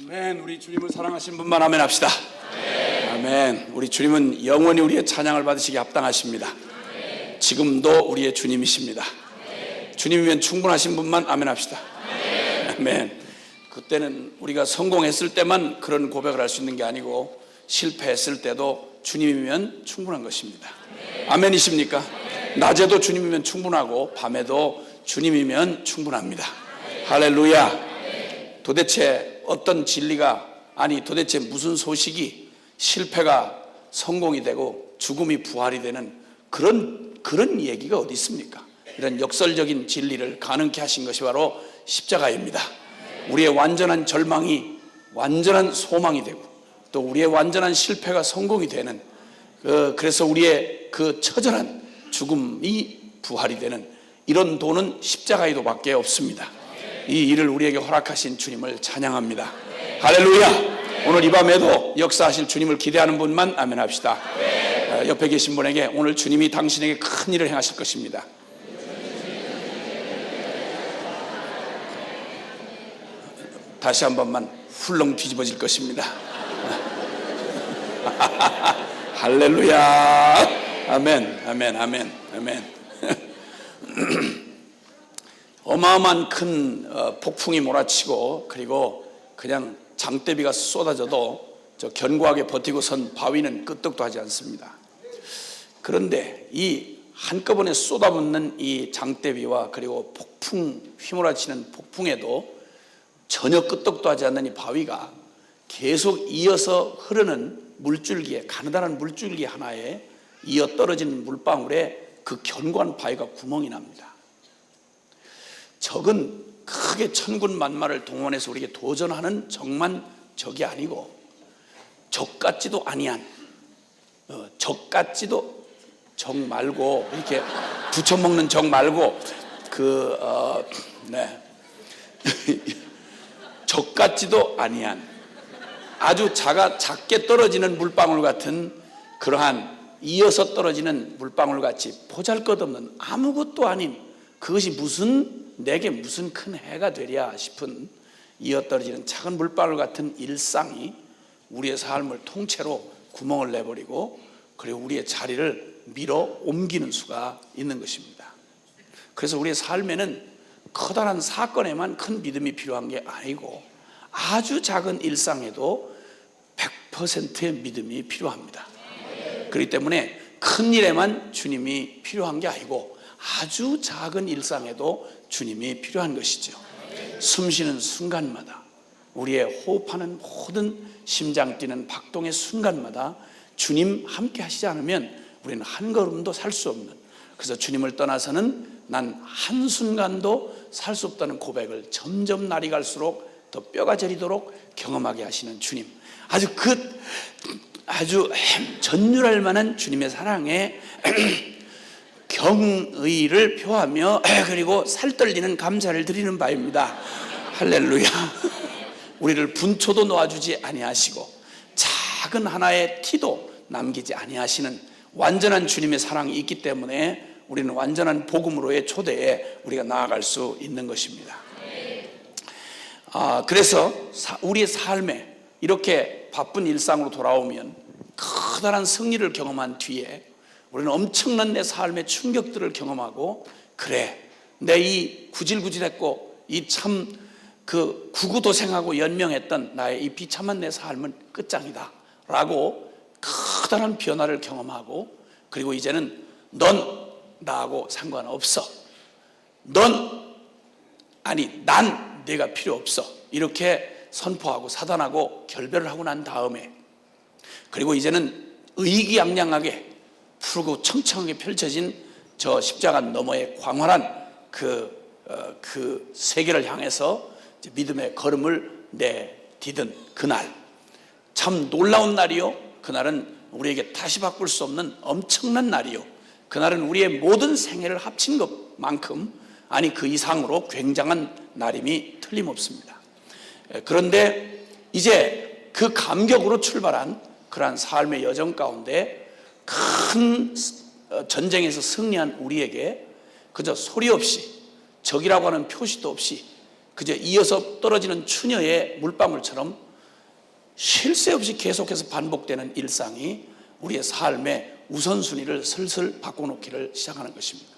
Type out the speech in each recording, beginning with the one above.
아멘. 우리 주님을 사랑하신 분만 아멘 합시다. 아멘. 우리 주님은 영원히 우리의 찬양을 받으시기 합당하십니다. 지금도 우리의 주님이십니다. 주님이면 충분하신 분만 아멘 합시다. 아멘. 그때는 우리가 성공했을 때만 그런 고백을 할 수 있는 게 아니고 실패했을 때도 주님이면 충분한 것입니다. 아멘이십니까? 낮에도 주님이면 충분하고 밤에도 주님이면 충분합니다. 할렐루야. 도대체 어떤 진리가, 아니 도대체 무슨 소식이 실패가 성공이 되고 죽음이 부활이 되는 그런 얘기가 어디 있습니까? 이런 역설적인 진리를 가능케 하신 것이 바로 십자가입니다. 우리의 완전한 절망이 완전한 소망이 되고 또 우리의 완전한 실패가 성공이 되는, 그래서 우리의 그 처절한 죽음이 부활이 되는 이런 도는 십자가의 도밖에 없습니다. 이 일을 우리에게 허락하신 주님을 찬양합니다. 할렐루야. 오늘 이 밤에도 역사하실 주님을 기대하는 분만 아멘 합시다. 옆에 계신 분에게 오늘 주님이 당신에게 큰 일을 행하실 것입니다. 다시 한 번만 훌렁 뒤집어질 것입니다. 할렐루야. 아멘, 아멘, 아멘, 아멘. 어마어마한 큰 폭풍이 몰아치고 그리고 그냥 장대비가 쏟아져도 저 견고하게 버티고 선 바위는 끄떡도 하지 않습니다. 그런데 이 한꺼번에 쏟아붓는 이 장대비와 그리고 폭풍, 휘몰아치는 폭풍에도 전혀 끄떡도 하지 않는 이 바위가 계속 이어서 흐르는 물줄기에, 가느다란 물줄기 하나에 이어 떨어지는 물방울에 그 견고한 바위가 구멍이 납니다. 적은 크게 천군만마를 동원해서 우리에게 도전하는 적만 적이 아니고 적 같지도 아니한, 적 같지도 적 말고 이렇게 부쳐먹는 적 말고 적 같지도 아니한 아주 작게 떨어지는 물방울 같은 그러한 이어서 떨어지는 물방울 같이 보잘것없는 아무것도 아닌 그것이 내게 무슨 큰 해가 되랴 싶은 이어떨어지는 작은 물방울 같은 일상이 우리의 삶을 통째로 구멍을 내버리고 그리고 우리의 자리를 밀어 옮기는 수가 있는 것입니다. 그래서 우리의 삶에는 커다란 사건에만 큰 믿음이 필요한 게 아니고 아주 작은 일상에도 100%의 믿음이 필요합니다. 그렇기 때문에 큰 일에만 주님이 필요한 게 아니고 아주 작은 일상에도 주님이 필요한 것이죠. 숨쉬는 순간마다, 우리의 호흡하는 모든 심장 뛰는 박동의 순간마다 주님 함께 하시지 않으면 우리는 한 걸음도 살 수 없는, 그래서 주님을 떠나서는 난 한순간도 살 수 없다는 고백을 점점 날이 갈수록 더 뼈가 저리도록 경험하게 하시는 주님, 아주 전율할 만한 주님의 사랑에 경의를 표하며 그리고 살떨리는 감사를 드리는 바입니다. 할렐루야. 우리를 분초도 놓아주지 아니하시고 작은 하나의 티도 남기지 아니하시는 완전한 주님의 사랑이 있기 때문에 우리는 완전한 복음으로의 초대에 우리가 나아갈 수 있는 것입니다. 그래서 우리의 삶에 이렇게 바쁜 일상으로 돌아오면 커다란 승리를 경험한 뒤에 우리는 엄청난 내 삶의 충격들을 경험하고, 그래, 내 이 구질구질했고 이 참 구구도생하고 연명했던 나의 이 비참한 내 삶은 끝장이다 라고 커다란 변화를 경험하고, 그리고 이제는 넌 나하고 상관없어, 난 네가 필요 없어, 이렇게 선포하고 사단하고 결별을 하고 난 다음에, 그리고 이제는 의기양양하게 푸르고 청청하게 펼쳐진 저 십자가 너머의 광활한 그 세계를 향해서 믿음의 걸음을 내디딘 그날, 참 놀라운 날이요, 그날은 우리에게 다시 바꿀 수 없는 엄청난 날이요, 그날은 우리의 모든 생애를 합친 것만큼, 아니 그 이상으로 굉장한 날임이 틀림없습니다. 그런데 이제 그 감격으로 출발한 그러한 삶의 여정 가운데 큰 전쟁에서 승리한 우리에게 그저 소리 없이, 적이라고 하는 표시도 없이 그저 이어서 떨어지는 추녀의 물방울처럼 쉴 새 없이 계속해서 반복되는 일상이 우리의 삶의 우선순위를 슬슬 바꿔놓기를 시작하는 것입니다.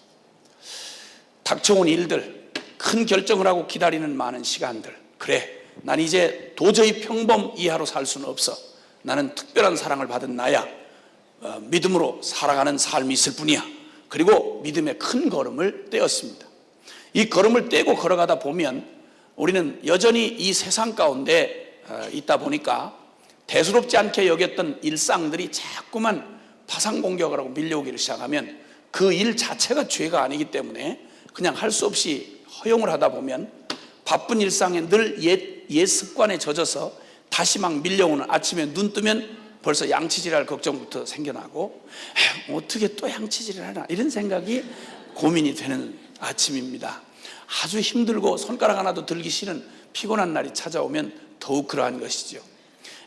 닥쳐온 일들, 큰 결정을 하고 기다리는 많은 시간들, 그래, 난 이제 도저히 평범 이하로 살 수는 없어. 나는 특별한 사랑을 받은 나야. 믿음으로 살아가는 삶이 있을 뿐이야. 그리고 믿음의 큰 걸음을 떼었습니다. 이 걸음을 떼고 걸어가다 보면 우리는 여전히 이 세상 가운데 있다 보니까 대수롭지 않게 여겼던 일상들이 자꾸만 파상 공격을 하고 밀려오기를 시작하면 그 일 자체가 죄가 아니기 때문에 그냥 할 수 없이 허용을 하다 보면 바쁜 일상에 늘 옛 습관에 젖어서 다시 막 밀려오는 아침에 눈 뜨면 벌써 양치질할 걱정부터 생겨나고 어떻게 또 양치질을 하나 이런 생각이 고민이 되는 아침입니다. 아주 힘들고 손가락 하나도 들기 싫은 피곤한 날이 찾아오면 더욱 그러한 것이죠.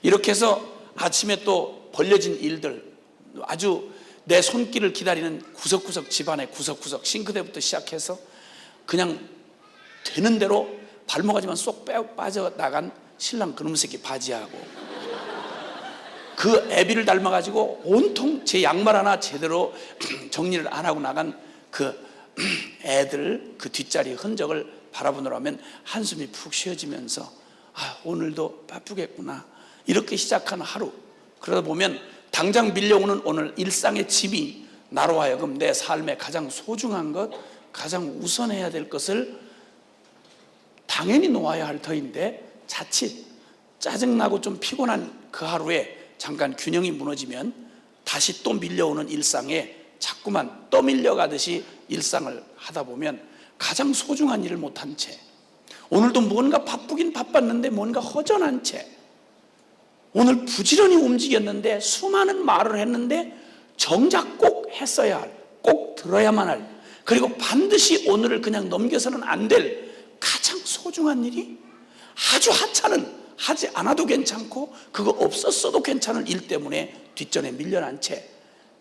이렇게 해서 아침에 또 벌려진 일들, 아주 내 손길을 기다리는 구석구석 집안의 구석구석 싱크대부터 시작해서 그냥 되는 대로 발목하지만 쏙 빠져나간 신랑 그놈 새끼 바지하고 그 애비를 닮아가지고 온통 제 양말 하나 제대로 정리를 안 하고 나간 그 애들 그 뒷자리 흔적을 바라보느라 하면 한숨이 푹 쉬어지면서 오늘도 바쁘겠구나 이렇게 시작한 하루. 그러다 보면 당장 밀려오는 오늘 일상의 짐이 나로 하여금 내 삶의 가장 소중한 것, 가장 우선해야 될 것을 당연히 놓아야 할 터인데 자칫 짜증나고 좀 피곤한 그 하루에 잠깐 균형이 무너지면 다시 또 밀려오는 일상에 자꾸만 떠밀려가듯이 일상을 하다 보면 가장 소중한 일을 못한 채, 오늘도 뭔가 바쁘긴 바빴는데 뭔가 허전한 채, 오늘 부지런히 움직였는데 수많은 말을 했는데 정작 꼭 했어야 할, 꼭 들어야만 할, 그리고 반드시 오늘을 그냥 넘겨서는 안 될 가장 소중한 일이 아주 하찮은, 하지 않아도 괜찮고 그거 없었어도 괜찮은 일 때문에 뒷전에 밀려난 채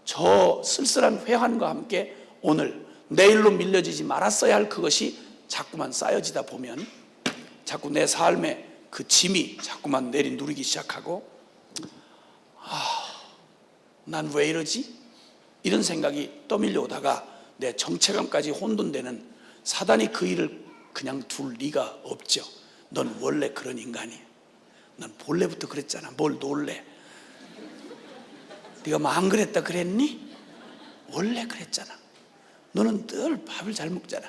저 쓸쓸한 회한과 함께 오늘 내일로 밀려지지 말았어야 할 그것이 자꾸만 쌓여지다 보면 자꾸 내 삶에 그 짐이 자꾸만 내리누리기 시작하고 난 왜 이러지? 이런 생각이 떠밀려오다가 내 정체감까지 혼돈되는 사단이 그 일을 그냥 둘 리가 없죠. 넌 원래 그런 인간이야. 넌 본래부터 그랬잖아. 뭘 놀래? 네가 뭐 안 그랬다 그랬니? 원래 그랬잖아. 너는 늘 밥을 잘 먹잖아.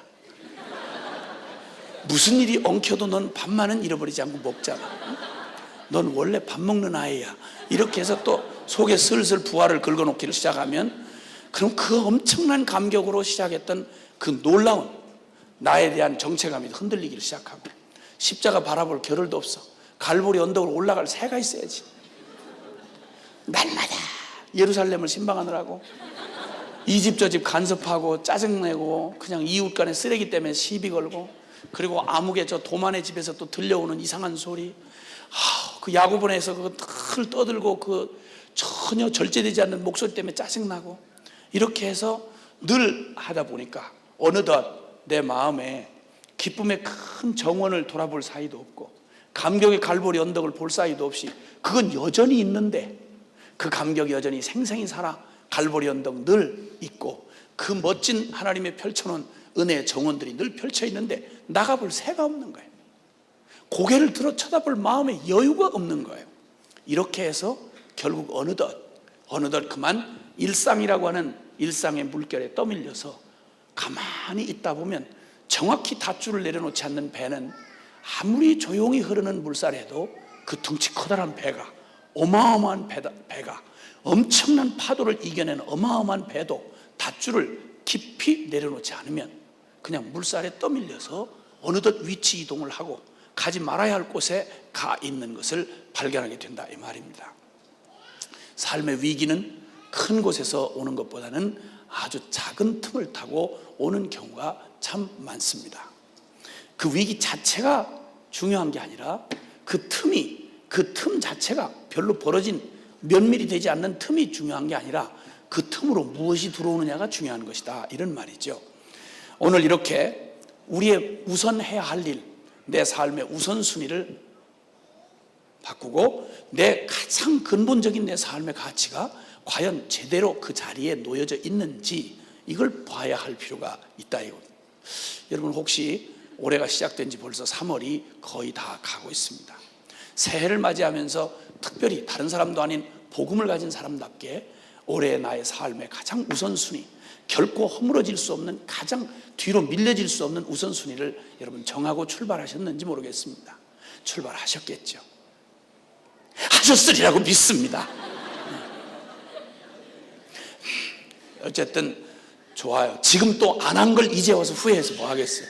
무슨 일이 엉켜도 넌 밥만은 잃어버리지 않고 먹잖아. 넌 원래 밥 먹는 아이야. 이렇게 해서 또 속에 슬슬 부활을 긁어놓기를 시작하면 그럼 그 엄청난 감격으로 시작했던 그 놀라운 나에 대한 정체감이 흔들리기를 시작하고 십자가 바라볼 겨를도 없어. 갈보리 언덕을 올라갈 새가 있어야지. 날마다 예루살렘을 신방하느라고 이 집 저 집 간섭하고 짜증내고 그냥 이웃 간에 쓰레기 때문에 시비 걸고 그리고 암흑의 저 도만의 집에서 또 들려오는 이상한 소리, 그 야구본에서 그거 늘 떠들고 그 전혀 절제되지 않는 목소리 때문에 짜증나고 이렇게 해서 늘 하다 보니까 어느덧 내 마음에 기쁨의 큰 정원을 돌아볼 사이도 없고 감격의 갈보리 언덕을 볼 사이도 없이 그건 여전히 있는데 그 감격이 여전히 생생히 살아 갈보리 언덕 늘 있고 그 멋진 하나님의 펼쳐놓은 은혜의 정원들이 늘 펼쳐 있는데 나가볼 새가 없는 거예요. 고개를 들어 쳐다볼 마음의 여유가 없는 거예요. 이렇게 해서 결국 어느덧 그만 일상이라고 하는 일상의 물결에 떠밀려서 가만히 있다 보면 정확히 닷줄을 내려놓지 않는 배는 아무리 조용히 흐르는 물살에도 그 덩치 커다란 배가 어마어마한 배가 엄청난 파도를 이겨내는 어마어마한 배도 닷줄을 깊이 내려놓지 않으면 그냥 물살에 떠밀려서 어느덧 위치 이동을 하고 가지 말아야 할 곳에 가 있는 것을 발견하게 된다 이 말입니다. 삶의 위기는 큰 곳에서 오는 것보다는 아주 작은 틈을 타고 오는 경우가 참 많습니다. 그 위기 자체가 중요한 게 아니라 그 틈 자체가 별로 벌어진 면밀히 되지 않는 틈이 중요한 게 아니라 그 틈으로 무엇이 들어오느냐가 중요한 것이다 이런 말이죠. 오늘 이렇게 우리의 우선해야 할 일, 내 삶의 우선순위를 바꾸고 내 가장 근본적인 내 삶의 가치가 과연 제대로 그 자리에 놓여져 있는지 이걸 봐야 할 필요가 있다 이거든요. 여러분 혹시 올해가 시작된 지 벌써 3월이 거의 다 가고 있습니다. 새해를 맞이하면서 특별히 다른 사람도 아닌 복음을 가진 사람답게 올해 나의 삶의 가장 우선순위, 결코 허물어질 수 없는, 가장 뒤로 밀려질 수 없는 우선순위를 여러분 정하고 출발하셨는지 모르겠습니다. 출발하셨겠죠. 하셨으리라고 믿습니다. 어쨌든 좋아요. 지금 또 안 한 걸 이제 와서 후회해서 뭐 하겠어요.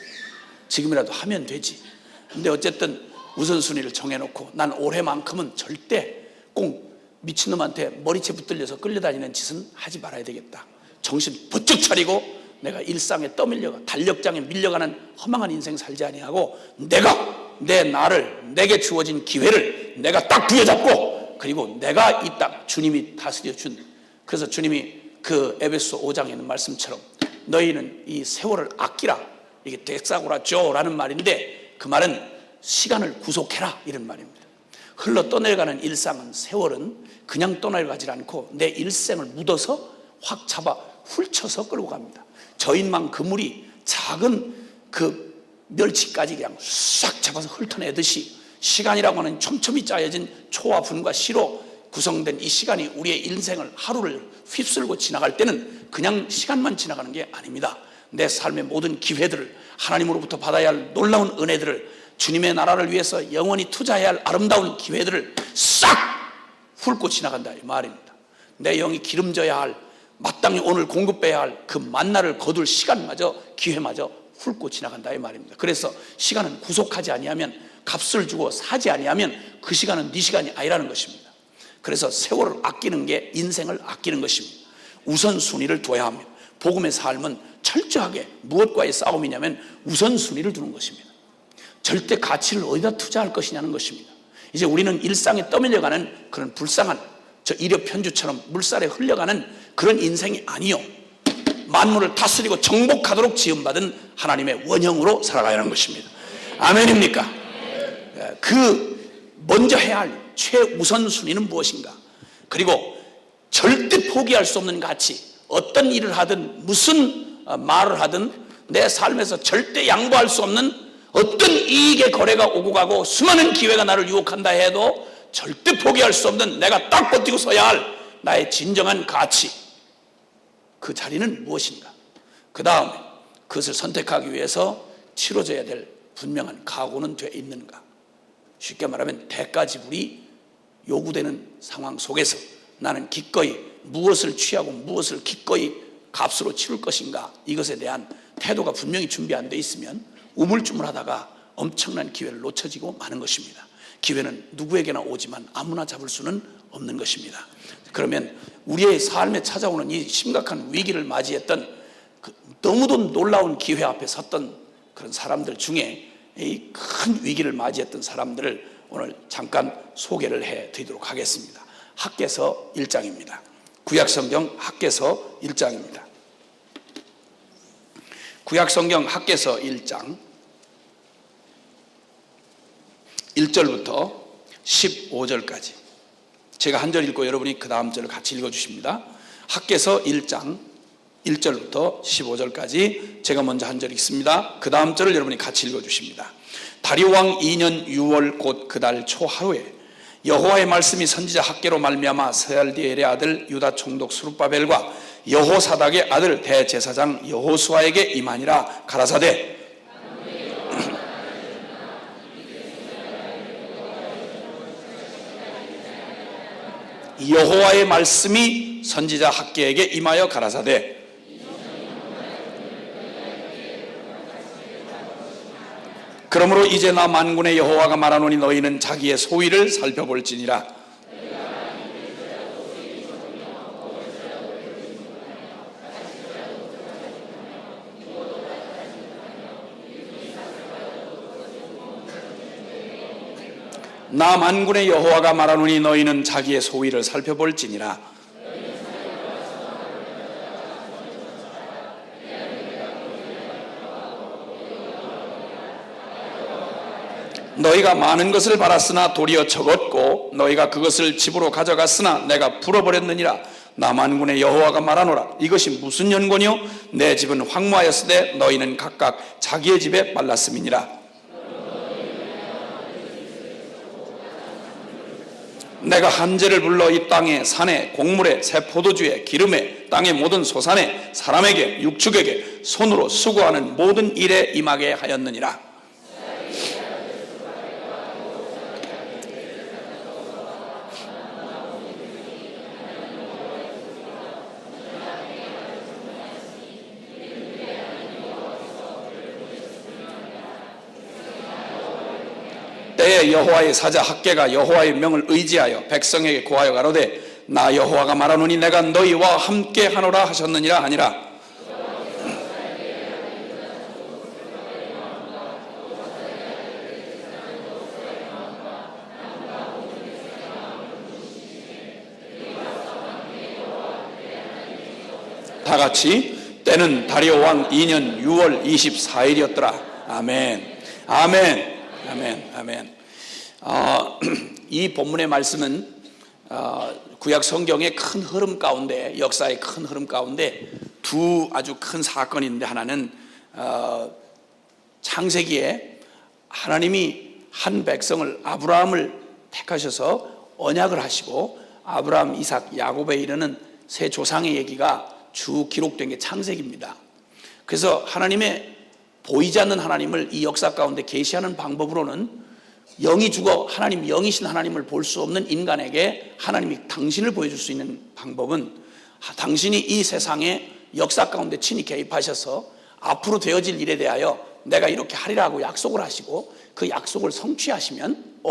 지금이라도 하면 되지. 근데 어쨌든 우선순위를 정해놓고 난 올해만큼은 절대 꼭 미친놈한테 머리채 붙들려서 끌려다니는 짓은 하지 말아야 되겠다. 정신 번쩍 차리고 내가 일상에 떠밀려가 달력장에 밀려가는 허망한 인생 살지 아니하고 내가 내 나를, 내게 주어진 기회를 내가 딱 부여잡고, 그리고 내가 이 땅 주님이 다스려 준, 그래서 주님이 그 에베소 5장에 있는 말씀처럼 너희는 이 세월을 아끼라, 이게 덱사고라죠라는 말인데 그 말은 시간을 구속해라 이런 말입니다. 흘러 떠내려가는 일상은, 세월은 그냥 떠내려가지 않고 내 일생을 묻어서 확 잡아 훑쳐서 끌고 갑니다. 저인망 그물이 작은 그 멸치까지 그냥 싹 잡아서 훑어내듯이 시간이라고 하는 촘촘히 짜여진 초와 분과 시로 구성된 이 시간이 우리의 인생을, 하루를 휩쓸고 지나갈 때는 그냥 시간만 지나가는 게 아닙니다. 내 삶의 모든 기회들을, 하나님으로부터 받아야 할 놀라운 은혜들을, 주님의 나라를 위해서 영원히 투자해야 할 아름다운 기회들을 싹 훑고 지나간다 이 말입니다. 내 영이 기름져야 할, 마땅히 오늘 공급해야 할 그 만나를 거둘 시간마저, 기회마저 훑고 지나간다 이 말입니다. 그래서 시간은 구속하지 아니하면, 값을 주고 사지 아니하면 그 시간은 네 시간이 아니라는 것입니다. 그래서 세월을 아끼는 게 인생을 아끼는 것입니다. 우선순위를 둬야 합니다. 복음의 삶은 철저하게 무엇과의 싸움이냐면 우선순위를 두는 것입니다. 절대 가치를 어디다 투자할 것이냐는 것입니다. 이제 우리는 일상에 떠밀려가는 그런 불쌍한 저 이력 편주처럼 물살에 흘려가는 그런 인생이 아니요, 만물을 다스리고 정복하도록 지음받은 하나님의 원형으로 살아가야 하는 것입니다. 아멘입니까? 그 먼저 해야 할 최우선 순위는 무엇인가? 그리고 절대 포기할 수 없는 가치, 어떤 일을 하든 무슨 말을 하든 내 삶에서 절대 양보할 수 없는 어떤 이익의 거래가 오고 가고 수많은 기회가 나를 유혹한다 해도 절대 포기할 수 없는, 내가 딱 버티고 서야 할 나의 진정한 가치, 그 자리는 무엇인가? 그 다음에 그것을 선택하기 위해서 치러져야 될 분명한 각오는 돼 있는가? 쉽게 말하면 대가 지불이 요구되는 상황 속에서 나는 기꺼이 무엇을 취하고 무엇을 기꺼이 값으로 치를 것인가, 이것에 대한 태도가 분명히 준비 안 돼 있으면 우물쭈물하다가 엄청난 기회를 놓쳐지고 마는 것입니다. 기회는 누구에게나 오지만 아무나 잡을 수는 없는 것입니다. 그러면 우리의 삶에 찾아오는 이 심각한 위기를 맞이했던 그 너무도 놀라운 기회 앞에 섰던 그런 사람들 중에 이 큰 위기를 맞이했던 사람들을 오늘 잠깐 소개를 해드리도록 하겠습니다. 학개서 1장입니다. 구약성경 학개서 1장입니다. 구약성경 학개서 1장 1절부터 15절까지 제가 한 절 읽고 여러분이 그 다음 절을 같이 읽어주십니다. 학개서 1장 1절부터 15절까지 제가 먼저 한 절 읽습니다. 그 다음 절을 여러분이 같이 읽어주십니다. 다리오왕 2년 6월 곧 그달 초하루에 여호와의 말씀이 선지자 학개로 말미암아 스알디엘의 아들 유다 총독 스룹바벨과 여호사닥의 아들 대제사장 여호수아에게 임하니라. 가라사대 여호와의 말씀이 선지자 학개에게 임하여 가라사대 그러므로 이제 나 만군의 여호와가 말하노니 너희는 자기의 소위를 살펴볼지니라. 나 만군의 여호와가 말하노니 너희는 자기의 소위를 살펴볼지니라. 너희가 많은 것을 바랐으나 도리어 적었고 보고 너희가 그것을 집으로 가져갔으나 내가 풀어버렸느니라. 나 만군의 여호와가 말하노라. 이것이 무슨 연고니요? 내 집은 황무하였으되 너희는 각각 자기의 집에 빨랐음이니라. 내가 한재를 불러 이 땅에 산에 곡물에 새 포도주에 기름에 땅의 모든 소산에 사람에게 육축에게 손으로 수고하는 모든 일에 임하게 하였느니라. 때에 여호와의 사자 학개가 여호와의 명을 의지하여 백성에게 고하여 가로되 나 여호와가 말하노니 내가 너희와 함께 하노라 하셨느니라 하니라. 다 같이 때는 다리오 왕 2년 6월 24일이었더라. 아멘. 아멘. 아멘. 아멘. 이 본문의 말씀은 구약 성경의 큰 흐름 가운데, 역사의 큰 흐름 가운데 두 아주 큰 사건이 있는데, 하나는 창세기에 하나님이 한 백성을, 아브라함을 택하셔서 언약을 하시고 아브라함, 이삭, 야곱에 이르는 세 조상의 얘기가 쭉 기록된 게 창세기입니다. 그래서 하나님의 보이지 않는 하나님을 이 역사 가운데 계시하는 방법으로는 영이 죽어 하나님, 영이신 하나님을 볼 수 없는 인간에게 하나님이 당신을 보여줄 수 있는 방법은 당신이 이 세상의 역사 가운데 친히 개입하셔서 앞으로 되어질 일에 대하여 내가 이렇게 하리라고 약속을 하시고 그 약속을 성취하시면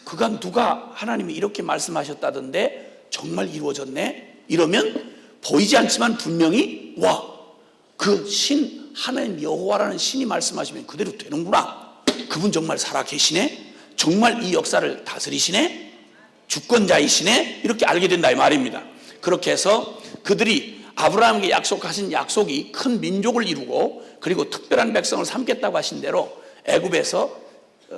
그간 누가 하나님이 이렇게 말씀하셨다던데 정말 이루어졌네? 이러면 보이지 않지만 분명히 그 신, 하나님 여호와라는 신이 말씀하시면 그대로 되는구나. 그분 정말 살아계시네? 정말 이 역사를 다스리시네? 주권자이시네? 이렇게 알게 된다 이 말입니다. 그렇게 해서 그들이 아브라함에게 약속하신 약속이 큰 민족을 이루고 그리고 특별한 백성을 삼겠다고 하신 대로 애굽에서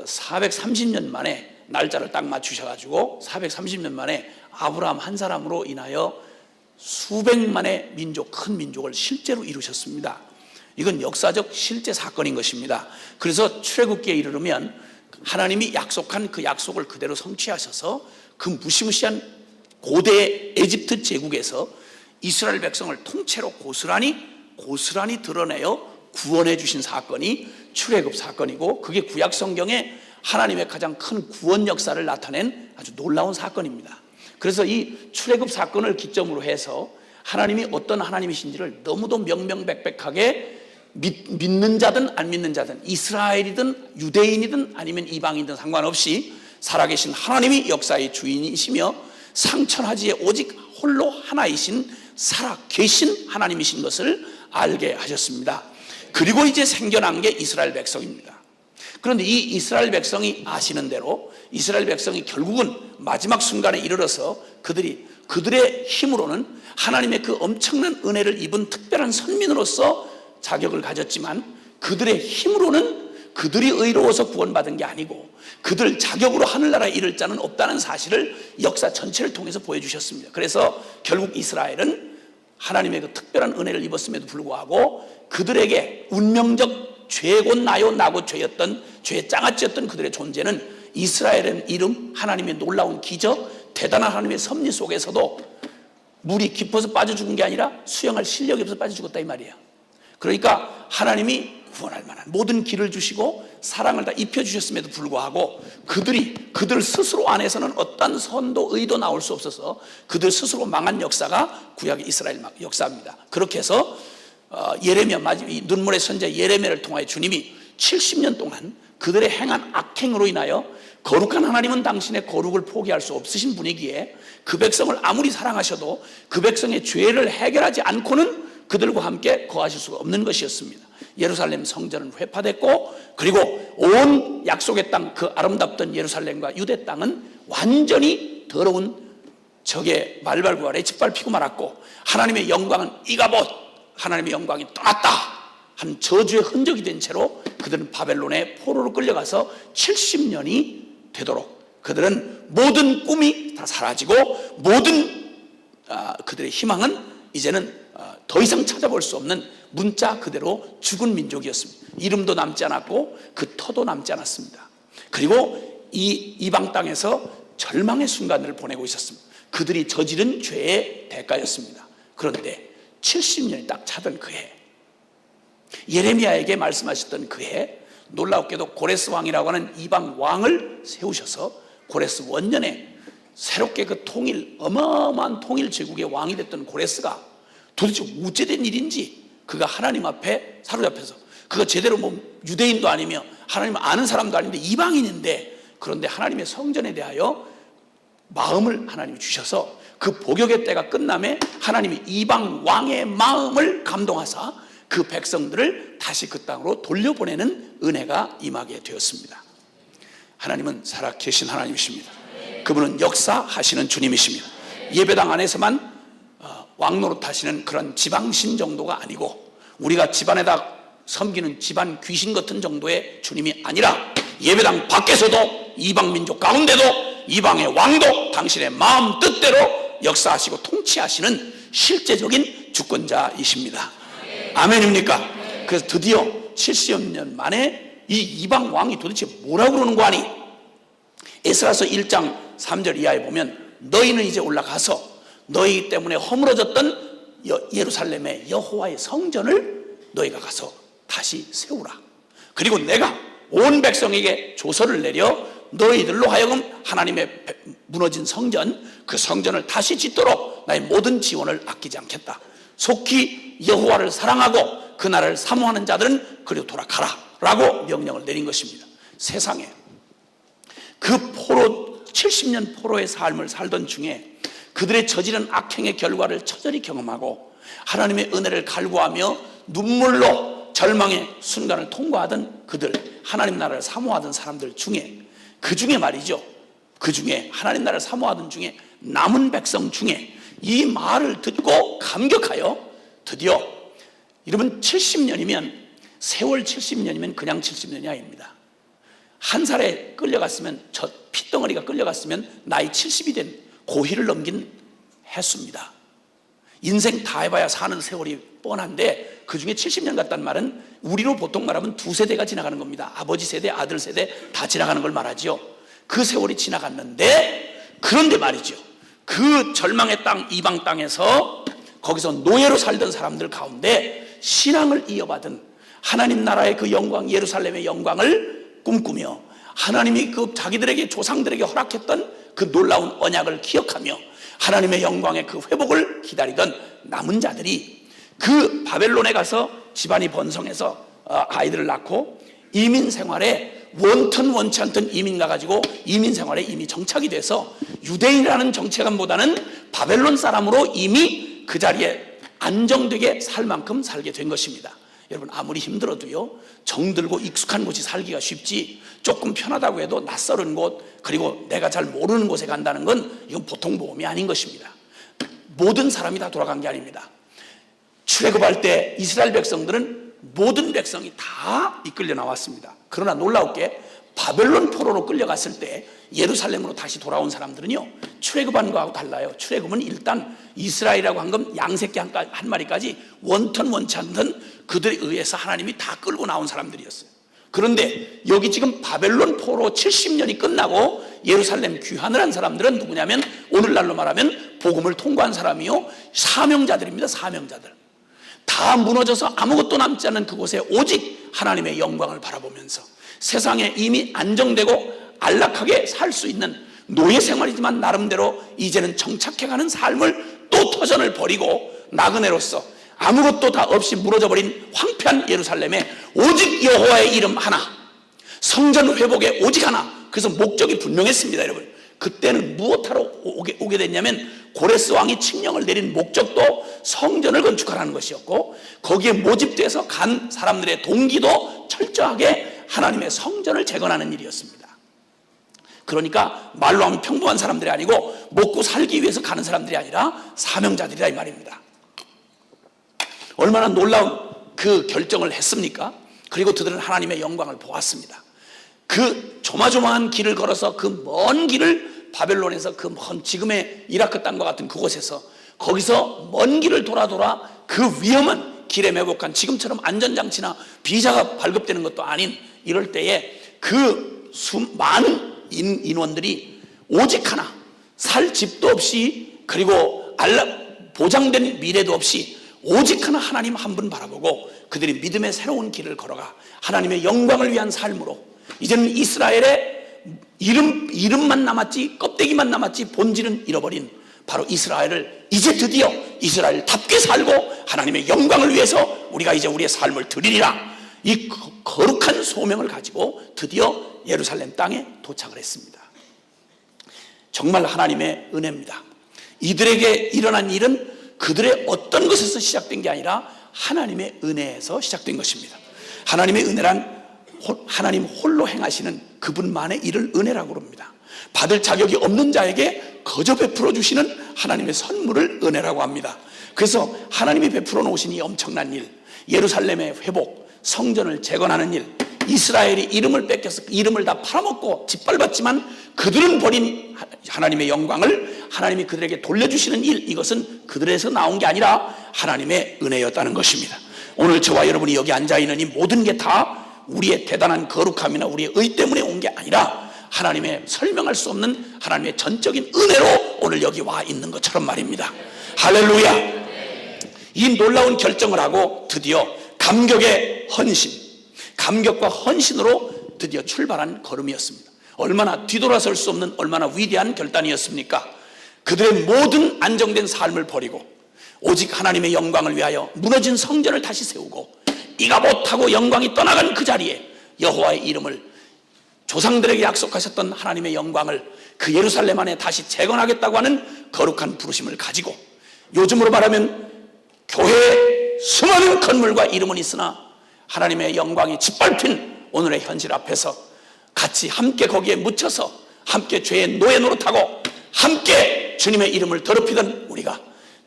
430년 만에 날짜를 딱 맞추셔가지고 430년 만에 아브라함 한 사람으로 인하여 수백만의 민족, 큰 민족을 실제로 이루셨습니다. 이건 역사적 실제 사건인 것입니다. 그래서 출애굽기에 이르면 하나님이 약속한 그 약속을 그대로 성취하셔서 그 무시무시한 고대 에집트 제국에서 이스라엘 백성을 통째로 고스란히 드러내어 구원해 주신 사건이 출애굽 사건이고, 그게 구약 성경에 하나님의 가장 큰 구원 역사를 나타낸 아주 놀라운 사건입니다. 그래서 이 출애굽 사건을 기점으로 해서 하나님이 어떤 하나님이신지를 너무도 명명백백하게 믿는 자든 안 믿는 자든, 이스라엘이든 유대인이든 아니면 이방인이든 상관없이 살아계신 하나님이 역사의 주인이시며 상천하지에 오직 홀로 하나이신 살아계신 하나님이신 것을 알게 하셨습니다. 그리고 이제 생겨난 게 이스라엘 백성입니다. 그런데 이 이스라엘 백성이 아시는 대로 이스라엘 백성이 결국은 마지막 순간에 이르러서 그들의 힘으로는 하나님의 그 엄청난 은혜를 입은 특별한 선민으로서 자격을 가졌지만, 그들의 힘으로는 그들이 의로워서 구원받은 게 아니고 그들 자격으로 하늘나라에 이를 자는 없다는 사실을 역사 전체를 통해서 보여주셨습니다. 그래서 결국 이스라엘은 하나님의 그 특별한 은혜를 입었음에도 불구하고 그들에게 운명적 죄곧 나요 나곧 죄였던, 죄의 장아찌였던 그들의 존재는 이스라엘은 이름, 하나님의 놀라운 기적, 대단한 하나님의 섭리 속에서도 물이 깊어서 빠져 죽은 게 아니라 수영할 실력이 없어서 빠져 죽었다 이 말이에요. 그러니까 하나님이 구원할 만한 모든 길을 주시고 사랑을 다 입혀주셨음에도 불구하고 그들 스스로 안에서는 어떤 선도 의도 나올 수 없어서 그들 스스로 망한 역사가 구약의 이스라엘 역사입니다. 그렇게 해서 예레미야, 눈물의 선지자 예레미야를 통하여 주님이 70년 동안 그들의 행한 악행으로 인하여 거룩한 하나님은 당신의 거룩을 포기할 수 없으신 분이기에 그 백성을 아무리 사랑하셔도 그 백성의 죄를 해결하지 않고는 그들과 함께 거하실 수가 없는 것이었습니다. 예루살렘 성전은 회파됐고, 그리고 온 약속의 땅, 그 아름답던 예루살렘과 유대 땅은 완전히 더러운 적의 말발구알에 짓밟히고 말았고, 하나님의 영광은 이가봇, 하나님의 영광이 떠났다 한 저주의 흔적이 된 채로 그들은 바벨론의 포로로 끌려가서 70년이 되도록 그들은 모든 꿈이 다 사라지고 모든 그들의 희망은 이제는 더 이상 찾아볼 수 없는 문자 그대로 죽은 민족이었습니다. 이름도 남지 않았고 그 터도 남지 않았습니다. 그리고 이 이방 땅에서 절망의 순간을 보내고 있었습니다. 그들이 저지른 죄의 대가였습니다. 그런데 70년이 딱 차던 그해, 예레미야에게 말씀하셨던 그해, 놀랍게도 고레스 왕이라고 하는 이방 왕을 세우셔서 고레스 원년에 새롭게 그 어마어마한 통일 제국의 왕이 됐던 고레스가 도대체 어찌된 일인지 그가 하나님 앞에 사로잡혀서, 그가 제대로 유대인도 아니며 하나님을 아는 사람도 아닌데 이방인인데, 그런데 하나님의 성전에 대하여 마음을 하나님이 주셔서 그 복역의 때가 끝남에 하나님이 이방 왕의 마음을 감동하사 그 백성들을 다시 그 땅으로 돌려보내는 은혜가 임하게 되었습니다. 하나님은 살아계신 하나님이십니다. 그분은 역사하시는 주님이십니다. 예배당 안에서만 왕노릇 하시는 그런 지방신 정도가 아니고, 우리가 집안에다 섬기는 집안 귀신 같은 정도의 주님이 아니라 예배당 밖에서도 이방 민족 가운데도 이방의 왕도 당신의 마음 뜻대로 역사하시고 통치하시는 실제적인 주권자이십니다. 아멘입니까? 그래서 드디어 70년 만에 이 이방 왕이 도대체 뭐라고 그러는 거 아니? 에스라서 1장 3절 이하에 보면, 너희는 이제 올라가서 너희 때문에 허물어졌던 예루살렘의 여호와의 성전을 너희가 가서 다시 세우라. 그리고 내가 온 백성에게 조서를 내려 너희들로 하여금 하나님의 무너진 성전, 그 성전을 다시 짓도록 나의 모든 지원을 아끼지 않겠다. 속히 여호와를 사랑하고 그 나라를 사모하는 자들은 그리로 돌아가라 라고 명령을 내린 것입니다. 세상에 그 70년 포로의 삶을 살던 중에 그들의 저지른 악행의 결과를 처절히 경험하고 하나님의 은혜를 갈구하며 눈물로 절망의 순간을 통과하던 그들, 하나님 나라를 사모하던 사람들 중에, 그 중에 말이죠, 그 중에 하나님 나라를 사모하던 중에 남은 백성 중에 이 말을 듣고 감격하여 드디어, 여러분 70년이면, 세월 70년이면 그냥 70년이 아닙니다. 한 살에 끌려갔으면, 저 핏덩어리가 끌려갔으면 나이 70이 된 고희를 넘긴 횟수입니다. 인생 다 해봐야 사는 세월이 뻔한데 그 중에 70년 같다는 말은 우리로 보통 말하면 2세대가 지나가는 겁니다. 아버지 세대, 아들 세대 다 지나가는 걸 말하죠. 그 세월이 지나갔는데, 그런데 말이죠, 그 절망의 땅, 이방 땅에서 거기서 노예로 살던 사람들 가운데 신앙을 이어받은, 하나님 나라의 그 영광, 예루살렘의 영광을 꿈꾸며 하나님이 그 자기들에게, 조상들에게 허락했던 그 놀라운 언약을 기억하며 하나님의 영광의 그 회복을 기다리던 남은 자들이 그 바벨론에 가서 집안이 번성해서 아이들을 낳고 이민 생활에 원튼 원치 않던 이민 가가지고 이민 생활에 이미 정착이 돼서 유대인이라는 정체감보다는 바벨론 사람으로 이미 그 자리에 안정되게 살 만큼 살게 된 것입니다. 여러분, 아무리 힘들어도요, 정들고 익숙한 곳이 살기가 쉽지, 조금 편하다고 해도 낯설은 곳, 그리고 내가 잘 모르는 곳에 간다는 건 이건 보통 모험이 아닌 것입니다. 모든 사람이 다 돌아간 게 아닙니다. 출애굽할 때 이스라엘 백성들은 모든 백성이 다 이끌려 나왔습니다. 그러나 놀라웠게 바벨론 포로로 끌려갔을 때 예루살렘으로 다시 돌아온 사람들은요, 출애굽한 거하고 달라요. 출애굽은 일단 이스라엘이라고 한 건 양새끼 한 마리까지 원턴 원치 않던 그들에 의해서 하나님이 다 끌고 나온 사람들이었어요. 그런데 여기 지금 바벨론 포로 70년이 끝나고 예루살렘 귀환을 한 사람들은 누구냐면, 오늘날로 말하면 복음을 통과한 사람이요, 사명자들입니다. 사명자들. 다 무너져서 아무것도 남지 않는 그곳에 오직 하나님의 영광을 바라보면서 세상에 이미 안정되고 안락하게 살 수 있는 노예 생활이지만 나름대로 이제는 정착해가는 삶을 또 터전을 버리고 나그네로서 아무것도 다 없이 무너져버린 황폐한 예루살렘에 오직 여호와의 이름 하나, 성전 회복에 오직 하나. 그래서 목적이 분명했습니다. 여러분, 그때는 무엇하러 오게 됐냐면 고레스 왕이 칙령을 내린 목적도 성전을 건축하라는 것이었고, 거기에 모집돼서 간 사람들의 동기도 철저하게 하나님의 성전을 재건하는 일이었습니다. 그러니까 말로 하면 평범한 사람들이 아니고 먹고 살기 위해서 가는 사람들이 아니라 사명자들이다 이 말입니다. 얼마나 놀라운 그 결정을 했습니까? 그리고 그들은 하나님의 영광을 보았습니다. 그 조마조마한 길을 걸어서 그 먼 길을 바벨론에서 그 먼 지금의 이라크 땅과 같은 그곳에서 거기서 먼 길을 돌아 그 위험한 길에 매복한 지금처럼 안전장치나 비자가 발급되는 것도 아닌 이럴 때에 그 많은 인원들이 오직 하나 살 집도 없이 그리고 보장된 미래도 없이 오직 하나 하나님 한 분 바라보고 그들이 믿음의 새로운 길을 걸어가 하나님의 영광을 위한 삶으로 이제는 이스라엘의 이름만 남았지 껍데기만 남았지 본질은 잃어버린 바로 이스라엘을 이제 드디어 이스라엘답게 살고 하나님의 영광을 위해서 우리가 이제 우리의 삶을 드리리라 이 거룩한 소명을 가지고 드디어 예루살렘 땅에 도착을 했습니다. 정말 하나님의 은혜입니다. 이들에게 일어난 일은 그들의 어떤 것에서 시작된 게 아니라 하나님의 은혜에서 시작된 것입니다. 하나님의 은혜란 하나님 홀로 행하시는 그분만의 일을 은혜라고 합니다. 받을 자격이 없는 자에게 거저 베풀어 주시는 하나님의 선물을 은혜라고 합니다. 그래서 하나님이 베풀어 놓으신 이 엄청난 일, 예루살렘의 회복, 성전을 재건하는 일, 이스라엘이 이름을 뺏겨서 이름을 다 팔아먹고 짓밟았지만 그들은 버린 하나님의 영광을 하나님이 그들에게 돌려주시는 일, 이것은 그들에서 나온 게 아니라 하나님의 은혜였다는 것입니다. 오늘 저와 여러분이 여기 앉아있는 이 모든 게 다 우리의 대단한 거룩함이나 우리의 의 때문에 온 게 아니라 하나님의 설명할 수 없는 하나님의 전적인 은혜로 오늘 여기 와 있는 것처럼 말입니다. 할렐루야. 이 놀라운 결정을 하고 드디어 감격의 헌신, 감격과 헌신으로 드디어 출발한 걸음이었습니다. 얼마나 뒤돌아설 수 없는 얼마나 위대한 결단이었습니까? 그들의 모든 안정된 삶을 버리고 오직 하나님의 영광을 위하여 무너진 성전을 다시 세우고 이가 못하고 영광이 떠나간 그 자리에 여호와의 이름을 조상들에게 약속하셨던 하나님의 영광을 그 예루살렘 안에 다시 재건하겠다고 하는 거룩한 부르심을 가지고 요즘으로 말하면 교회에 수많은 건물과 이름은 있으나 하나님의 영광이 짓밟힌 오늘의 현실 앞에서 같이 함께 거기에 묻혀서 함께 죄의 노예 노릇하고 함께 주님의 이름을 더럽히던 우리가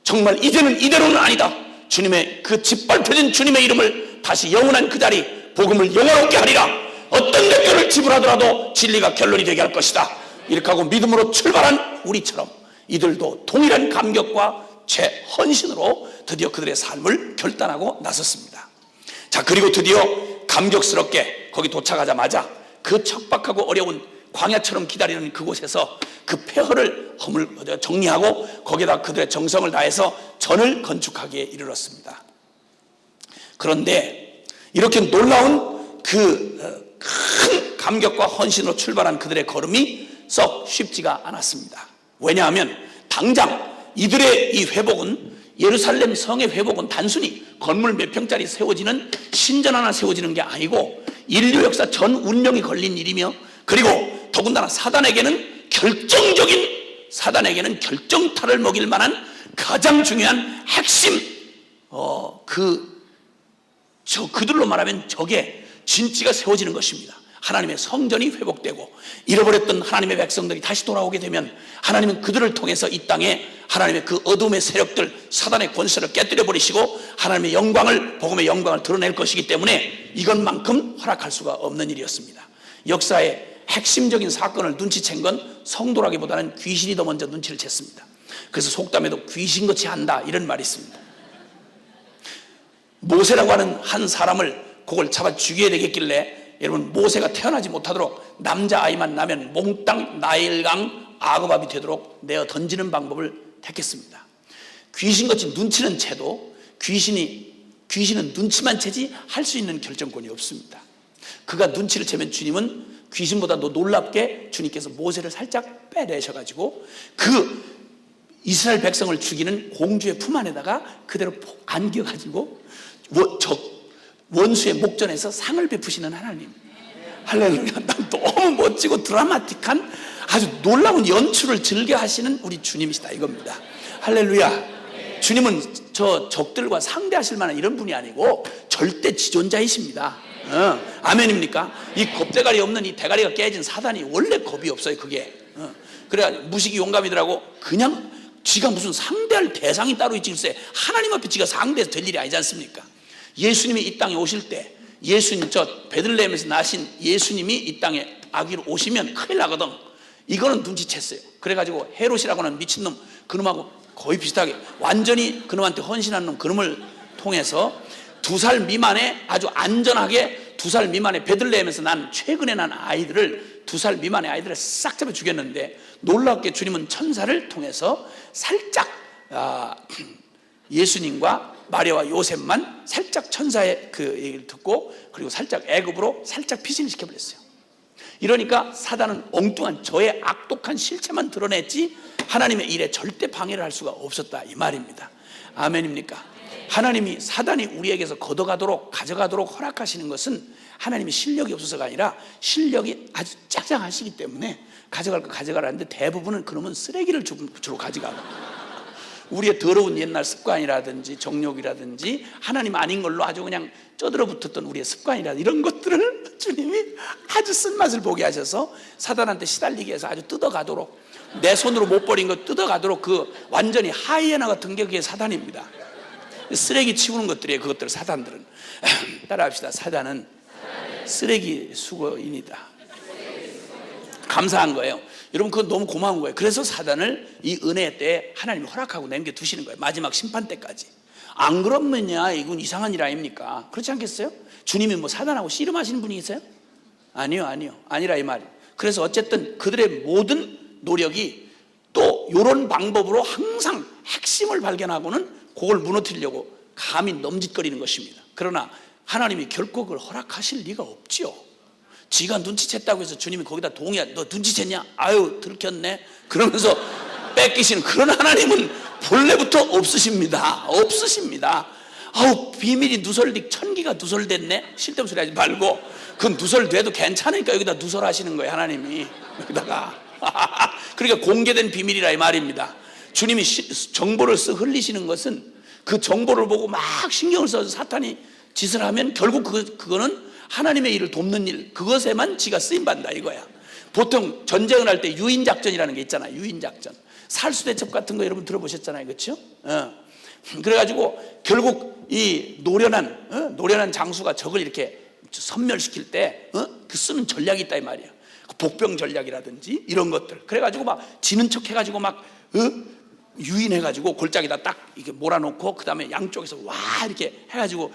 정말 이제는 이대로는 아니다. 주님의 그 짓밟혀진 주님의 이름을 다시 영원한 그 자리 복음을 영원롭게 하리라. 어떤 대가를 지불하더라도 진리가 결론이 되게 할 것이다. 이렇게 하고 믿음으로 출발한 우리처럼 이들도 동일한 감격과 죄 헌신으로 드디어 그들의 삶을 결단하고 나섰습니다. 자, 그리고 드디어 감격스럽게 거기 도착하자마자 그 척박하고 어려운 광야처럼 기다리는 그곳에서 그 폐허를 정리하고 거기에다 그들의 정성을 다해서 전을 건축하기에 이르렀습니다. 그런데 이렇게 놀라운 그 큰 감격과 헌신으로 출발한 그들의 걸음이 썩 쉽지가 않았습니다. 왜냐하면 당장 이들의 이 회복은 예루살렘 성의 회복은 단순히 건물 몇 평짜리 세워지는 신전 하나 세워지는 게 아니고 인류 역사 전 운명이 걸린 일이며 그리고 더군다나 사단에게는 결정타를 먹일 만한 가장 중요한 핵심 그들로 말하면 적의 진지가 세워지는 것입니다. 하나님의 성전이 회복되고 잃어버렸던 하나님의 백성들이 다시 돌아오게 되면 하나님은 그들을 통해서 이 땅에 하나님의 그 어둠의 세력들 사단의 권세를 깨뜨려 버리시고 하나님의 영광을 복음의 영광을 드러낼 것이기 때문에 이것만큼 허락할 수가 없는 일이었습니다. 역사의 핵심적인 사건을 눈치챈 건 성도라기보다는 귀신이 더 먼저 눈치를 챘습니다. 그래서 속담에도 귀신같이 한다 이런 말이 있습니다. 모세라고 하는 한 사람을 그걸 잡아 죽여야 되겠길래 여러분 모세가 태어나지 못하도록 남자아이만 나면 몽땅 나일강 아그밥이 되도록 내어 던지는 방법을 택했습니다. 귀신같이 눈치는 채도 귀신은 눈치만 채지 할 수 있는 결정권이 없습니다. 그가 눈치를 채면 주님은 귀신보다 더 놀랍게 주님께서 모세를 살짝 빼내셔가지고 그 이스라엘 백성을 죽이는 공주의 품 안에다가 그대로 안겨가지고 원수의 목전에서 상을 베푸시는 하나님. 할렐루야. 난 너무 멋지고 드라마틱한 아주 놀라운 연출을 즐겨하시는 우리 주님이시다 이겁니다. 할렐루야. 주님은 저 적들과 상대하실 만한 이런 분이 아니고 절대 지존자이십니다. 아멘입니까? 이 겁대가리 없는 이 대가리가 깨진 사단이 원래 겁이 없어요. 그게 그래야 무식이 용감이더라고. 그냥 지가 무슨 상대할 대상이 따로 있지 글쎄 하나님 앞에 지가 상대해서 될 일이 아니지 않습니까? 예수님이 이 땅에 오실 때 예수님, 저 베들레헴에서 나신 예수님이 이 땅에 아기로 오시면 큰일 나거든. 이거는 눈치챘어요. 그래가지고 헤롯이라고는 미친놈, 그놈하고 거의 비슷하게 완전히 그놈한테 헌신한 놈, 그놈을 통해서 2살 미만의 아주 안전하게 2살 미만의 베들레헴에서 난 최근에 난 아이들을 2살 미만의 아이들을 싹 잡아 죽였는데, 놀랍게 주님은 천사를 통해서 살짝 예수님과 마리아와 요셉만 살짝 천사의 그 얘기를 듣고, 그리고 살짝 애굽으로 살짝 피신을 시켜버렸어요. 이러니까 사단은 엉뚱한 저의 악독한 실체만 드러냈지 하나님의 일에 절대 방해를 할 수가 없었다, 이 말입니다. 아멘입니까? 하나님이 사단이 우리에게서 걷어가도록, 가져가도록 허락하시는 것은 하나님이 실력이 없어서가 아니라 실력이 아주 짱짱하시기 때문에 가져갈 거 가져가라는데, 대부분은 그놈은 쓰레기를 주로 가져가고, 우리의 더러운 옛날 습관이라든지 정욕이라든지 하나님 아닌 걸로 아주 그냥 쩌들어 붙었던 우리의 습관이라든지 이런 것들을 주님이 아주 쓴맛을 보게 하셔서 사단한테 시달리게 해서 아주 뜯어가도록, 내 손으로 못 버린 거 뜯어가도록, 그 완전히 하이에나 같은 게 그게 사단입니다. 쓰레기 치우는 것들이에요, 그것들. 사단들은 따라합시다. 사단은 쓰레기 수거인이다. 감사한 거예요. 여러분, 그건 너무 고마운 거예요. 그래서 사단을 이 은혜 때 하나님이 허락하고 남겨두시는 거예요. 마지막 심판 때까지. 안 그러면야 이건 이상한 일 아닙니까? 그렇지 않겠어요? 주님이 뭐 사단하고 씨름하시는 분이 있어요? 아니요. 아니라 이 말이에요. 그래서 어쨌든 그들의 모든 노력이 또 이런 방법으로 항상 핵심을 발견하고는 그걸 무너뜨리려고 감히 넘짓거리는 것입니다. 그러나 하나님이 결코 그걸 허락하실 리가 없지요. 지가 눈치챘다고 해서 주님이 거기다 동의하, 너 눈치챘냐? 아유 들켰네. 그러면서 뺏기시는 그런 하나님은 본래부터 없으십니다. 아우 비밀이 누설딕 천기가 누설됐네. 쓸데없는 소리 하지 말고, 그건 누설돼도 괜찮으니까 여기다 누설하시는 거예요, 하나님이. 여기다가 그러니까 공개된 비밀이라 이 말입니다. 주님이 정보를 쓱 흘리시는 것은 그 정보를 보고 막 신경을 써서 사탄이 짓을 하면 결국 그거는 하나님의 일을 돕는 일, 그것에만 지가 쓰임받는다 이거야. 보통 전쟁을 할 때 유인작전이라는 게 있잖아요. 유인작전, 살수대첩 같은 거 여러분 들어보셨잖아요, 그렇죠? 그래가지고 결국 이 노련한 장수가 적을 이렇게 섬멸시킬 때 그 쓰는 전략이 있다 이 말이에요. 복병 전략이라든지 이런 것들. 그래가지고 막 지는 척 해가지고 막 유인해가지고 골짜기다 딱 이렇게 몰아놓고, 그 다음에 양쪽에서 와 이렇게 해가지고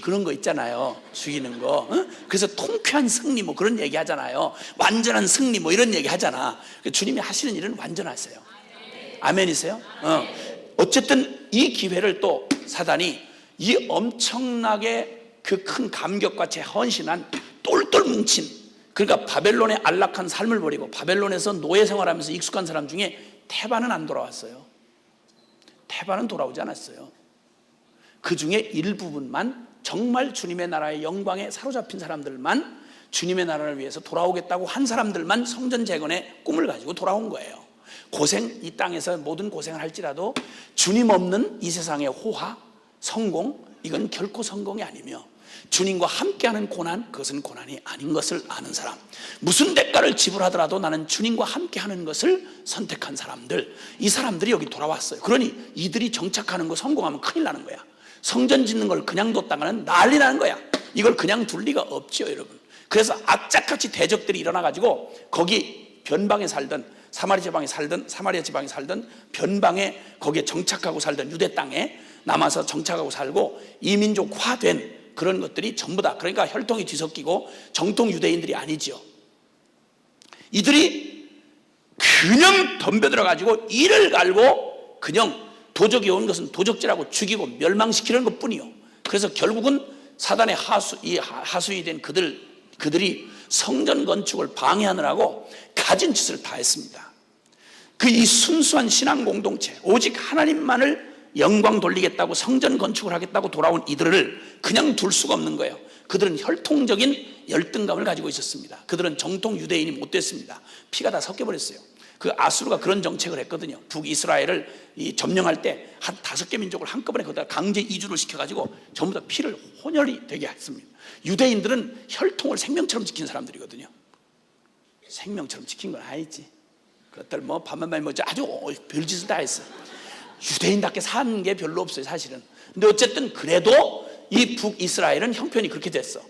그런 거 있잖아요, 죽이는 거. 그래서 통쾌한 승리 뭐 그런 얘기 하잖아요. 완전한 승리 뭐 이런 얘기 하잖아. 주님이 하시는 일은 완전하세요. 아멘이세요? 어쨌든 이 기회를 또 사단이 이 엄청나게 그 큰 감격과 제 헌신한 똘똘 뭉친, 그러니까 바벨론의 안락한 삶을 버리고 바벨론에서 노예 생활하면서 익숙한 사람 중에 태반은 안 돌아왔어요. 태반은 돌아오지 않았어요. 그 중에 일부분만, 정말 주님의 나라의 영광에 사로잡힌 사람들만, 주님의 나라를 위해서 돌아오겠다고 한 사람들만 성전 재건의 꿈을 가지고 돌아온 거예요. 이 땅에서 모든 고생을 할지라도 주님 없는 이 세상의 호화, 성공, 이건 결코 성공이 아니며, 주님과 함께하는 고난, 그것은 고난이 아닌 것을 아는 사람, 무슨 대가를 지불하더라도 나는 주님과 함께하는 것을 선택한 사람들, 이 사람들이 여기 돌아왔어요. 그러니 이들이 정착하는 거 성공하면 큰일 나는 거야. 성전 짓는 걸 그냥 뒀다가는 난리 나는 거야. 이걸 그냥 둘 리가 없지요, 여러분. 그래서 악착같이 대적들이 일어나가지고 거기 변방에 살던 사마리아 지방에 살던 변방에 거기에 정착하고 살던 유대 땅에 남아서 정착하고 살고 이민족화된 그런 것들이 전부 다, 그러니까 혈통이 뒤섞이고 정통 유대인들이 아니죠. 이들이 그냥 덤벼들어가지고 이를 갈고 그냥 도적이 온 것은 도적질하고 죽이고 멸망시키는 것뿐이요. 그래서 결국은 사단의 하수이 된 그들이 성전 건축을 방해하느라고 가진 짓을 다 했습니다. 이 순수한 신앙 공동체, 오직 하나님만을 영광 돌리겠다고 성전 건축을 하겠다고 돌아온 이들을 그냥 둘 수가 없는 거예요. 그들은 혈통적인 열등감을 가지고 있었습니다. 그들은 정통 유대인이 못 됐습니다. 피가 다 섞여버렸어요. 그 아수르가 그런 정책을 했거든요. 북이스라엘을 점령할 때 한 5개 민족을 한꺼번에 거기다 강제 이주를 시켜가지고 전부 다 피를 혼혈이 되게 했습니다. 유대인들은 혈통을 생명처럼 지킨 사람들이거든요. 생명처럼 지킨 건 아니지. 그것들 뭐 반만만 뭐지 아주 별짓을 다 했어요. 유대인답게 사는 게 별로 없어요, 사실은. 근데 어쨌든 그래도 이 북이스라엘은 형편이 그렇게 됐어.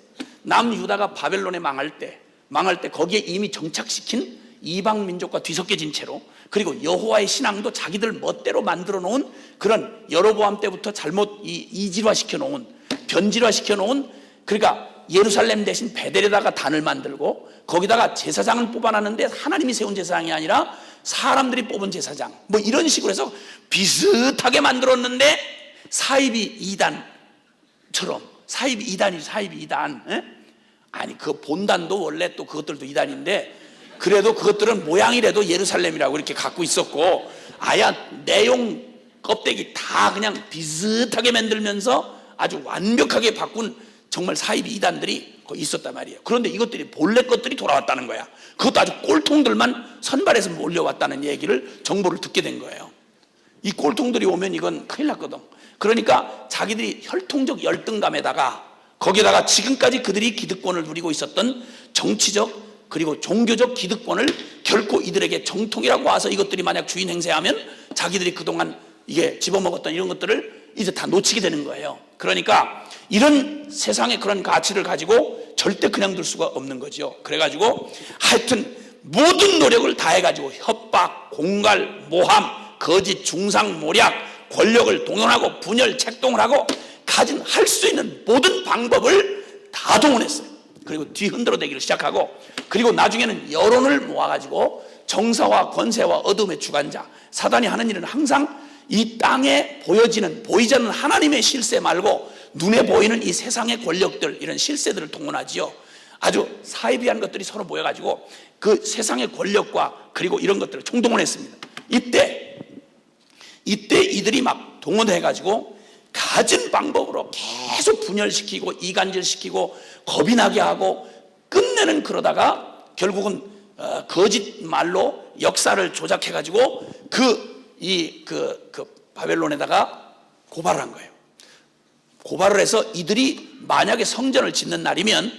남유다가 바벨론에 망할 때 거기에 이미 정착시킨 이방 민족과 뒤섞여진 채로, 그리고 여호와의 신앙도 자기들 멋대로 만들어 놓은 그런 여로보암 때부터 잘못 이질화시켜 놓은, 변질화시켜 놓은, 그러니까 예루살렘 대신 베델에다가 단을 만들고 거기다가 제사장을 뽑아놨는데 하나님이 세운 제사장이 아니라 사람들이 뽑은 제사장, 뭐 이런 식으로 해서 비슷하게 만들었는데 사이비 이단처럼, 사이비 이단, 에? 아니 그 본단도 원래 또 그것들도 이단인데 그래도 그것들은 모양이라도 예루살렘이라고 이렇게 갖고 있었고, 아야 내용 껍데기 다 그냥 비슷하게 만들면서 아주 완벽하게 바꾼 정말 사이비 이단들이 있었단 말이에요. 그런데 이것들이 본래 것들이 돌아왔다는 거야. 그것도 아주 꼴통들만 선발해서 몰려왔다는 얘기를, 정보를 듣게 된 거예요. 이 꼴통들이 오면 이건 큰일 났거든. 그러니까 자기들이 혈통적 열등감에다가 거기다가 지금까지 그들이 기득권을 누리고 있었던 정치적 그리고 종교적 기득권을 결코 이들에게 정통이라고 와서 이것들이 만약 주인 행세하면 자기들이 그동안 이게 집어먹었던 이런 것들을 이제 다 놓치게 되는 거예요. 그러니까 이런 세상의 그런 가치를 가지고 절대 그냥 둘 수가 없는 거죠. 그래가지고 하여튼 모든 노력을 다해가지고 협박, 공갈, 모함, 거짓, 중상, 모략, 권력을 동원하고 분열, 책동을 하고 가진 할 수 있는 모든 방법을 다 동원했어요. 그리고 뒤흔들어 대기를 시작하고, 그리고 나중에는 여론을 모아가지고 정사와 권세와 어둠의 주관자, 사단이 하는 일은 항상 이 땅에 보이지 않는 하나님의 실세 말고 눈에 보이는 이 세상의 권력들, 이런 실세들을 동원하지요. 아주 사이비한 것들이 서로 모여가지고 그 세상의 권력과 그리고 이런 것들을 총동원했습니다. 이때 이들이 막 동원해가지고 가진 방법으로 계속 분열시키고 이간질시키고 겁이 나게 하고 끝내는, 그러다가 결국은 거짓말로 역사를 조작해가지고 바벨론에다가 고발을 한 거예요. 고발을 해서 이들이 만약에 성전을 짓는 날이면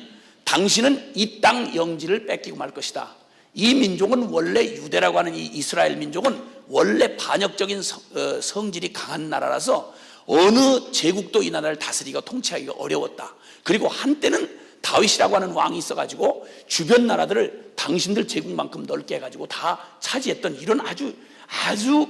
당신은 이 땅 영지를 뺏기고 말 것이다. 이 민족은 원래 유대라고 하는 이 이스라엘 민족은 원래 반역적인 성질이 강한 나라라서 어느 제국도 이 나라를 다스리고 통치하기가 어려웠다. 그리고 한때는 다윗이라고 하는 왕이 있어가지고 주변 나라들을 당신들 제국만큼 넓게 해가지고 다 차지했던 이런 아주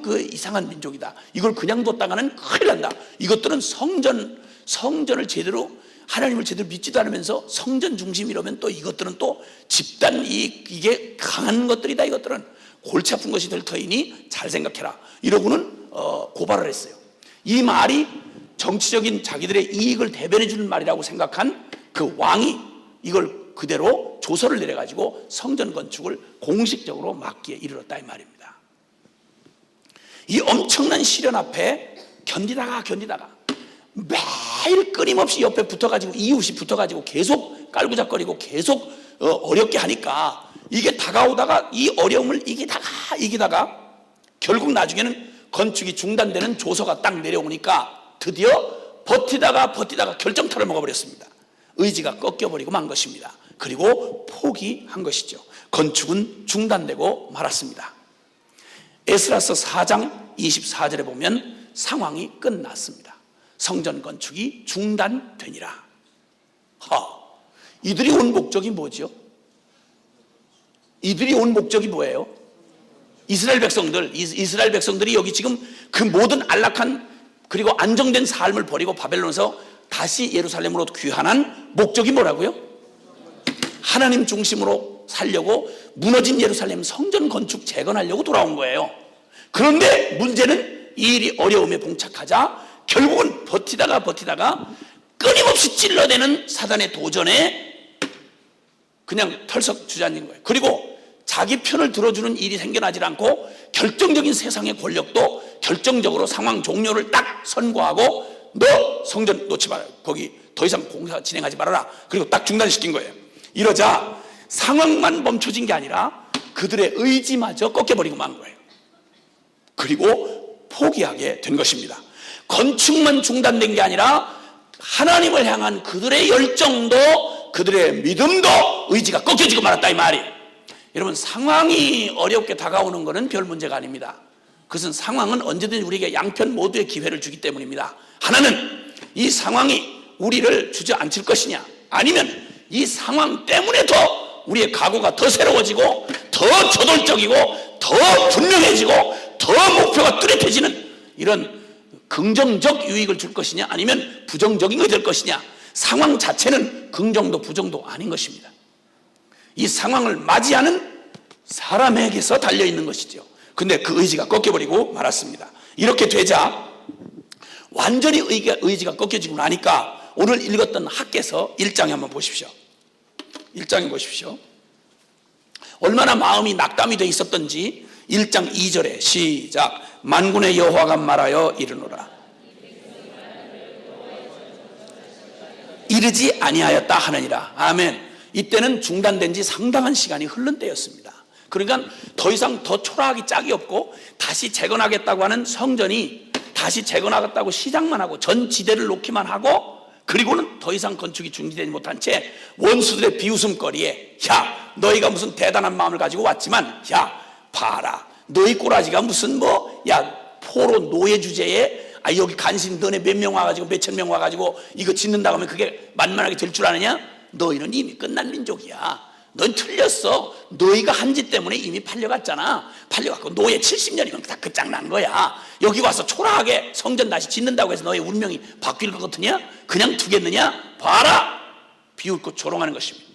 그 이상한 민족이다. 이걸 그냥 뒀다가는 큰일 난다. 이것들은 성전을 제대로, 하나님을 제대로 믿지도 않으면서 성전 중심이라면 또 이것들은 또 집단 이게 강한 것들이다. 이것들은 골치 아픈 것이 될 터이니 잘 생각해라. 이러고는 고발을 했어요. 이 말이 정치적인 자기들의 이익을 대변해 주는 말이라고 생각한 그 왕이 이걸 그대로 조서를 내려가지고 성전 건축을 공식적으로 막기에 이르렀다 이 말입니다. 이 엄청난 시련 앞에 견디다가 매일 끊임없이 옆에 붙어가지고, 이웃이 붙어가지고 계속 깔구작거리고 계속 어렵게 하니까 이게 다가오다가 이 어려움을 이기다가 결국 나중에는 건축이 중단되는 조서가 딱 내려오니까 드디어 버티다가 결정타를 먹어버렸습니다. 의지가 꺾여버리고 만 것입니다. 그리고 포기한 것이죠. 건축은 중단되고 말았습니다. 에스라서 4장 24절에 보면 상황이 끝났습니다. 성전 건축이 중단되니라. 이들이 온 목적이 뭐죠? 이들이 온 목적이 뭐예요? 이스라엘 백성들이 여기 지금 그 모든 안락한 그리고 안정된 삶을 버리고 바벨론에서 다시 예루살렘으로 귀환한 목적이 뭐라고요? 하나님 중심으로 살려고 무너진 예루살렘 성전 건축 재건하려고 돌아온 거예요. 그런데 문제는 이 일이 어려움에 봉착하자 결국은 버티다가 끊임없이 찔러대는 사단의 도전에 그냥 털썩 주저앉은 거예요. 그리고 자기 편을 들어주는 일이 생겨나질 않고 결정적인 세상의 권력도 결정적으로 상황 종료를 딱 선고하고 너 성전 놓지 마라. 거기 더 이상 공사 진행하지 말아라. 그리고 딱 중단시킨 거예요. 이러자 상황만 멈춰진 게 아니라 그들의 의지마저 꺾여버리고 만 거예요. 그리고 포기하게 된 것입니다. 건축만 중단된 게 아니라 하나님을 향한 그들의 열정도 그들의 믿음도 의지가 꺾여지고 말았다 이 말이에요. 여러분, 상황이 어렵게 다가오는 것은 별 문제가 아닙니다. 그것은 상황은 언제든지 우리에게 양편 모두의 기회를 주기 때문입니다. 하나는 이 상황이 우리를 주저앉힐 것이냐, 아니면 이 상황 때문에 더 우리의 각오가 더 새로워지고 더 저돌적이고 더 분명해지고 더 목표가 뚜렷해지는 이런 긍정적 유익을 줄 것이냐, 아니면 부정적인 것이 될 것이냐. 상황 자체는 긍정도 부정도 아닌 것입니다. 이 상황을 맞이하는 사람에게서 달려있는 것이죠. 근데 그 의지가 꺾여버리고 말았습니다. 이렇게 되자 완전히 의지가 꺾여지고 나니까 오늘 읽었던 학개서 1장에 한번 보십시오. 1장에 보십시오. 얼마나 마음이 낙담이 돼 있었던지 1장 2절에 시작. 만군의 여호와가 말하여 이르노라. 이르지 아니하였다 하느니라. 아멘. 이때는 중단된 지 상당한 시간이 흐른 때였습니다. 그러니까 더 이상 더 초라하기 짝이 없고 다시 재건하겠다고 하는 성전이 다시 재건하겠다고 시작만 하고 전 지대를 놓기만 하고 그리고는 더 이상 건축이 중지되지 못한 채 원수들의 비웃음거리에 야 너희가 무슨 대단한 마음을 가지고 왔지만 야 봐라 너희 꼬라지가 무슨 야 포로 노예 주제에 여기 간신 너네 몇 명 와가지고 몇천 명 와가지고 이거 짓는다고 하면 그게 만만하게 될 줄 아느냐? 너희는 이미 끝난 민족이야. 넌 틀렸어. 너희가 한 짓 때문에 이미 팔려갔잖아. 팔려갖고 노예 70년이면 다 끝장난 거야. 여기 와서 초라하게 성전 다시 짓는다고 해서 너의 운명이 바뀔 것 같으냐? 그냥 두겠느냐? 봐라. 비웃고 조롱하는 것입니다.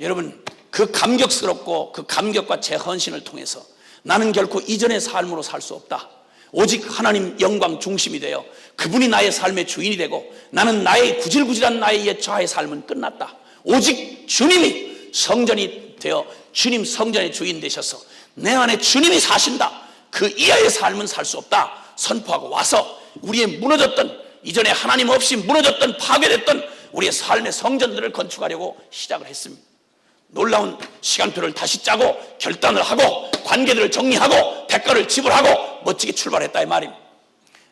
여러분 그 감격스럽고 그 감격과 제 헌신을 통해서 나는 결코 이전의 삶으로 살 수 없다. 오직 하나님 영광 중심이 되어 그분이 나의 삶의 주인이 되고 나는 나의 구질구질한 나의 옛 자아의 삶은 끝났다. 오직 주님이 성전이 되어 주님 성전의 주인 되셔서 내 안에 주님이 사신다. 그 이하의 삶은 살 수 없다 선포하고 와서 우리의 무너졌던 이전에 하나님 없이 무너졌던 파괴됐던 우리의 삶의 성전들을 건축하려고 시작을 했습니다. 놀라운 시간표를 다시 짜고 결단을 하고 관계들을 정리하고 대가를 지불하고 멋지게 출발했다 이 말입니다.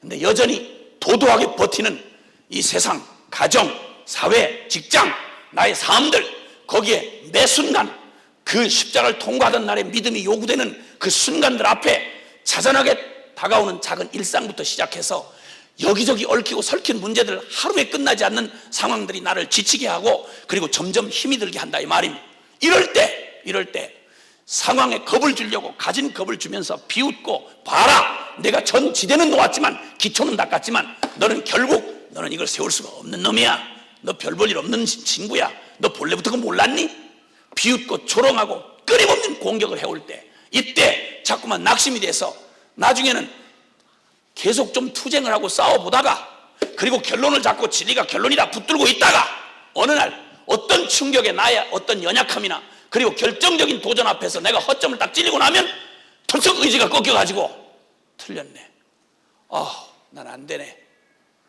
근데 여전히 도도하게 버티는 이 세상, 가정, 사회, 직장, 나의 삶들 거기에 매 순간 그 십자가를 통과하던 날의 믿음이 요구되는 그 순간들 앞에 자잘하게 다가오는 작은 일상부터 시작해서 여기저기 얽히고 설킨 문제들 하루에 끝나지 않는 상황들이 나를 지치게 하고 그리고 점점 힘이 들게 한다 이 말입니다. 이럴 때 상황에 겁을 주려고 가진 겁을 주면서 비웃고 봐라 내가 전 지대는 놓았지만 기초는 닦았지만 너는 결국 너는 이걸 세울 수가 없는 놈이야. 너 별 볼 일 없는 친구야. 너 본래부터 그거 몰랐니? 비웃고 조롱하고 끊임없는 공격을 해올 때 이때 자꾸만 낙심이 돼서 나중에는 계속 좀 투쟁을 하고 싸워보다가 그리고 결론을 잡고 진리가 결론이다 붙들고 있다가 어느 날 어떤 충격에 나의 어떤 연약함이나 그리고 결정적인 도전 앞에서 내가 허점을 딱 찔리고 나면 털썩 의지가 꺾여가지고 틀렸네. 난 안 되네.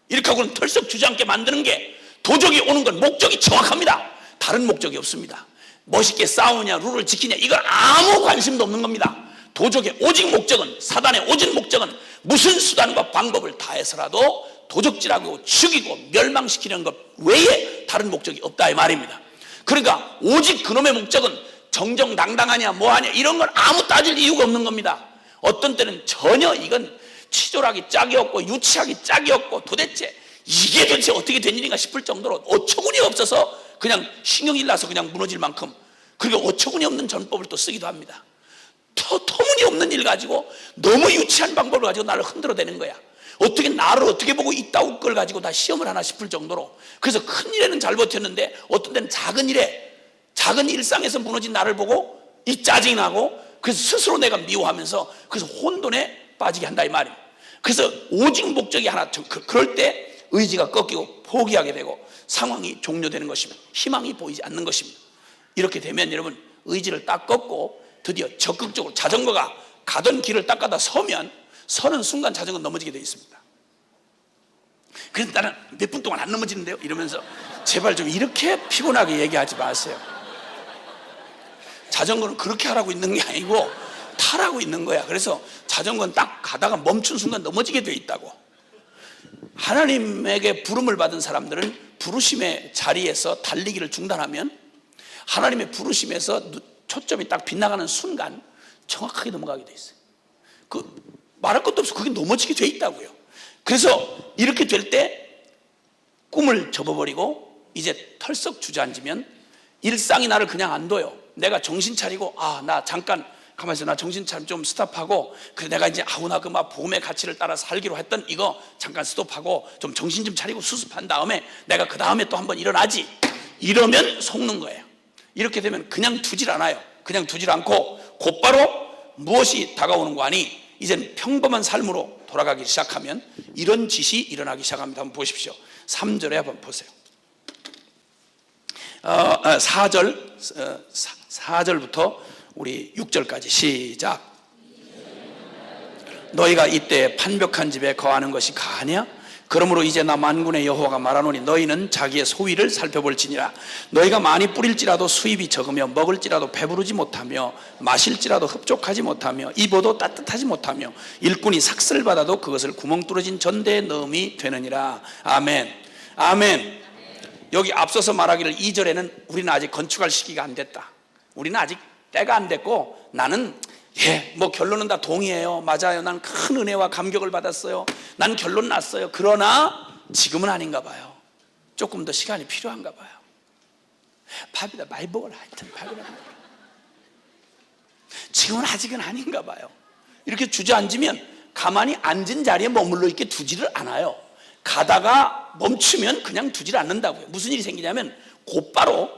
이렇게 하고는 털썩 주저앉게 만드는 게 도적이 오는 건 목적이 정확합니다. 다른 목적이 없습니다. 멋있게 싸우냐 룰을 지키냐 이건 아무 관심도 없는 겁니다. 도적의 오직 목적은 사단의 오직 목적은 무슨 수단과 방법을 다해서라도 도적질하고 죽이고 멸망시키는 것 외에 다른 목적이 없다 이 말입니다. 그러니까 오직 그놈의 목적은 정정당당하냐 뭐하냐 이런 건 아무 따질 이유가 없는 겁니다. 어떤 때는 전혀 이건 치졸하기 짝이 없고 유치하기 짝이 없고 도대체 이게 도대체 어떻게 된 일인가 싶을 정도로 어처구니 없어서 그냥 신경이 나서 그냥 무너질 만큼 그리고 어처구니 없는 전법을 또 쓰기도 합니다. 터무니없는 일 가지고 너무 유치한 방법을 가지고 나를 흔들어대는 거야. 어떻게 나를 어떻게 보고 이따위 걸 가지고 다 시험을 하나 싶을 정도로. 그래서 큰 일에는 잘 버텼는데 어떤 때는 작은 일에 작은 일상에서 무너진 나를 보고 이 짜증이 나고 그래서 스스로 내가 미워하면서 그래서 혼돈에 빠지게 한다 이 말이에요. 그래서 오직 목적이 하나 그럴 때 의지가 꺾이고 포기하게 되고 상황이 종료되는 것입니다. 희망이 보이지 않는 것입니다. 이렇게 되면 여러분 의지를 딱 꺾고 드디어 적극적으로 자전거가 가던 길을 딱 가다 서는 순간 자전거 넘어지게 되어 있습니다. 그래서 나는 몇 분 동안 안 넘어지는데요 이러면서 제발 좀 이렇게 피곤하게 얘기하지 마세요. 자전거는 그렇게 하라고 있는 게 아니고 타라고 있는 거야. 그래서 자전거는 딱 가다가 멈춘 순간 넘어지게 되어 있다고. 하나님에게 부름을 받은 사람들은 부르심의 자리에서 달리기를 중단하면 하나님의 부르심에서 초점이 딱 빗나가는 순간 정확하게 넘어가게 돼 있어요. 말할 것도 없어. 그게 넘어지게 돼 있다고요. 그래서 이렇게 될 때 꿈을 접어버리고 이제 털썩 주저앉으면 일상이 나를 그냥 안 둬요. 내가 정신 차리고 나 잠깐 가만히 있어, 나 정신 차리고 좀 스톱하고, 그래 내가 이제 나 그 막 복음의 가치를 따라 살기로 했던 이거 잠깐 스톱하고 좀 정신 좀 차리고 수습한 다음에 내가 그 다음에 또 한번 일어나지, 이러면 속는 거예요. 이렇게 되면 그냥 두질 않아요. 그냥 두질 않고 곧바로 무엇이 다가오는 거 아니, 이젠 평범한 삶으로 돌아가기 시작하면 이런 짓이 일어나기 시작합니다. 한번 보십시오. 3절에 한번 보세요. 4절부터 우리 6절까지 시작. 너희가 이때 판벽한 집에 거하는 것이 가하냐? 그러므로 이제 나 만군의 여호와가 말하노니 너희는 자기의 소위를 살펴볼지니라. 너희가 많이 뿌릴지라도 수입이 적으며 먹을지라도 배부르지 못하며 마실지라도 흡족하지 못하며 입어도 따뜻하지 못하며 일꾼이 삭슬 받아도 그것을 구멍 뚫어진 전대에 넣음이 되느니라. 아멘. 아멘. 여기 앞서서 말하기를 2절에는 우리는 아직 건축할 시기가 안 됐다, 우리는 아직 때가 안 됐고, 나는 결론은 다 동의해요. 맞아요. 난 큰 은혜와 감격을 받았어요. 난 결론 났어요. 그러나 지금은 아닌가 봐요. 조금 더 시간이 필요한가 봐요. 밥이다 많이 먹어라. 하여튼 밥이다 먹어라. 지금은 아직은 아닌가 봐요. 이렇게 주저앉으면 가만히 앉은 자리에 머물러 있게 두지를 않아요. 가다가 멈추면 그냥 두질 않는다고요. 무슨 일이 생기냐면 곧바로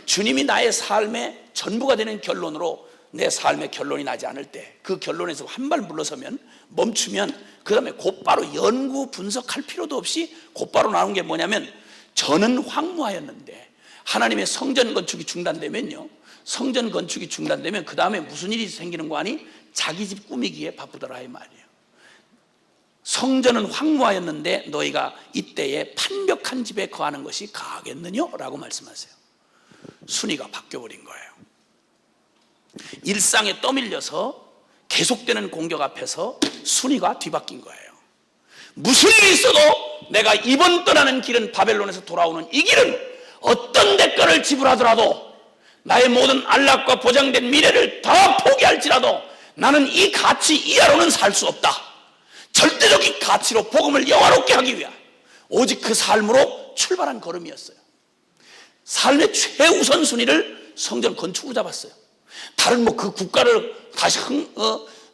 주님이 나의 삶의 전부가 되는 결론으로 내 삶의 결론이 나지 않을 때, 그 결론에서 한 발 물러서면, 멈추면 그 다음에 곧바로 연구 분석할 필요도 없이 곧바로 나오는 게 뭐냐면, 저는 황무하였는데 하나님의 성전 건축이 중단되면요, 성전 건축이 중단되면 그 다음에 무슨 일이 생기는 거 아니? 자기 집 꾸미기에 바쁘더라 이 말이에요. 성전은 황무하였는데 너희가 이때에 판벽한 집에 거하는 것이 가하겠느냐? 라고 말씀하세요. 순위가 바뀌어버린 거예요. 일상에 떠밀려서 계속되는 공격 앞에서 순위가 뒤바뀐 거예요. 무슨 일이 있어도 내가 이번 떠나는 길은, 바벨론에서 돌아오는 이 길은 어떤 대가를 지불하더라도, 나의 모든 안락과 보장된 미래를 다 포기할지라도 나는 이 가치 이하로는 살 수 없다. 절대적인 가치로 복음을 영화롭게 하기 위한 오직 그 삶으로 출발한 걸음이었어요. 삶의 최우선 순위를 성전 건축으로 잡았어요. 다른 그 국가를 다시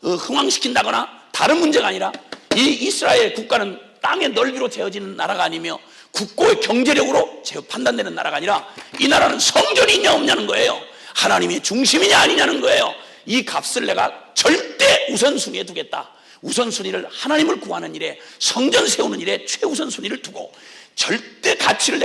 흥왕시킨다거나 다른 문제가 아니라, 이 이스라엘 국가는 땅의 넓이로 재어지는 나라가 아니며 국고의 경제력으로 판단되는 나라가 아니라, 이 나라는 성전이 있냐 없냐는 거예요. 하나님의 중심이냐 아니냐는 거예요. 이 값을 내가 절대 우선순위에 두겠다. 우선순위를 하나님을 구하는 일에, 성전 세우는 일에 최우선순위를 두고 절대 가치를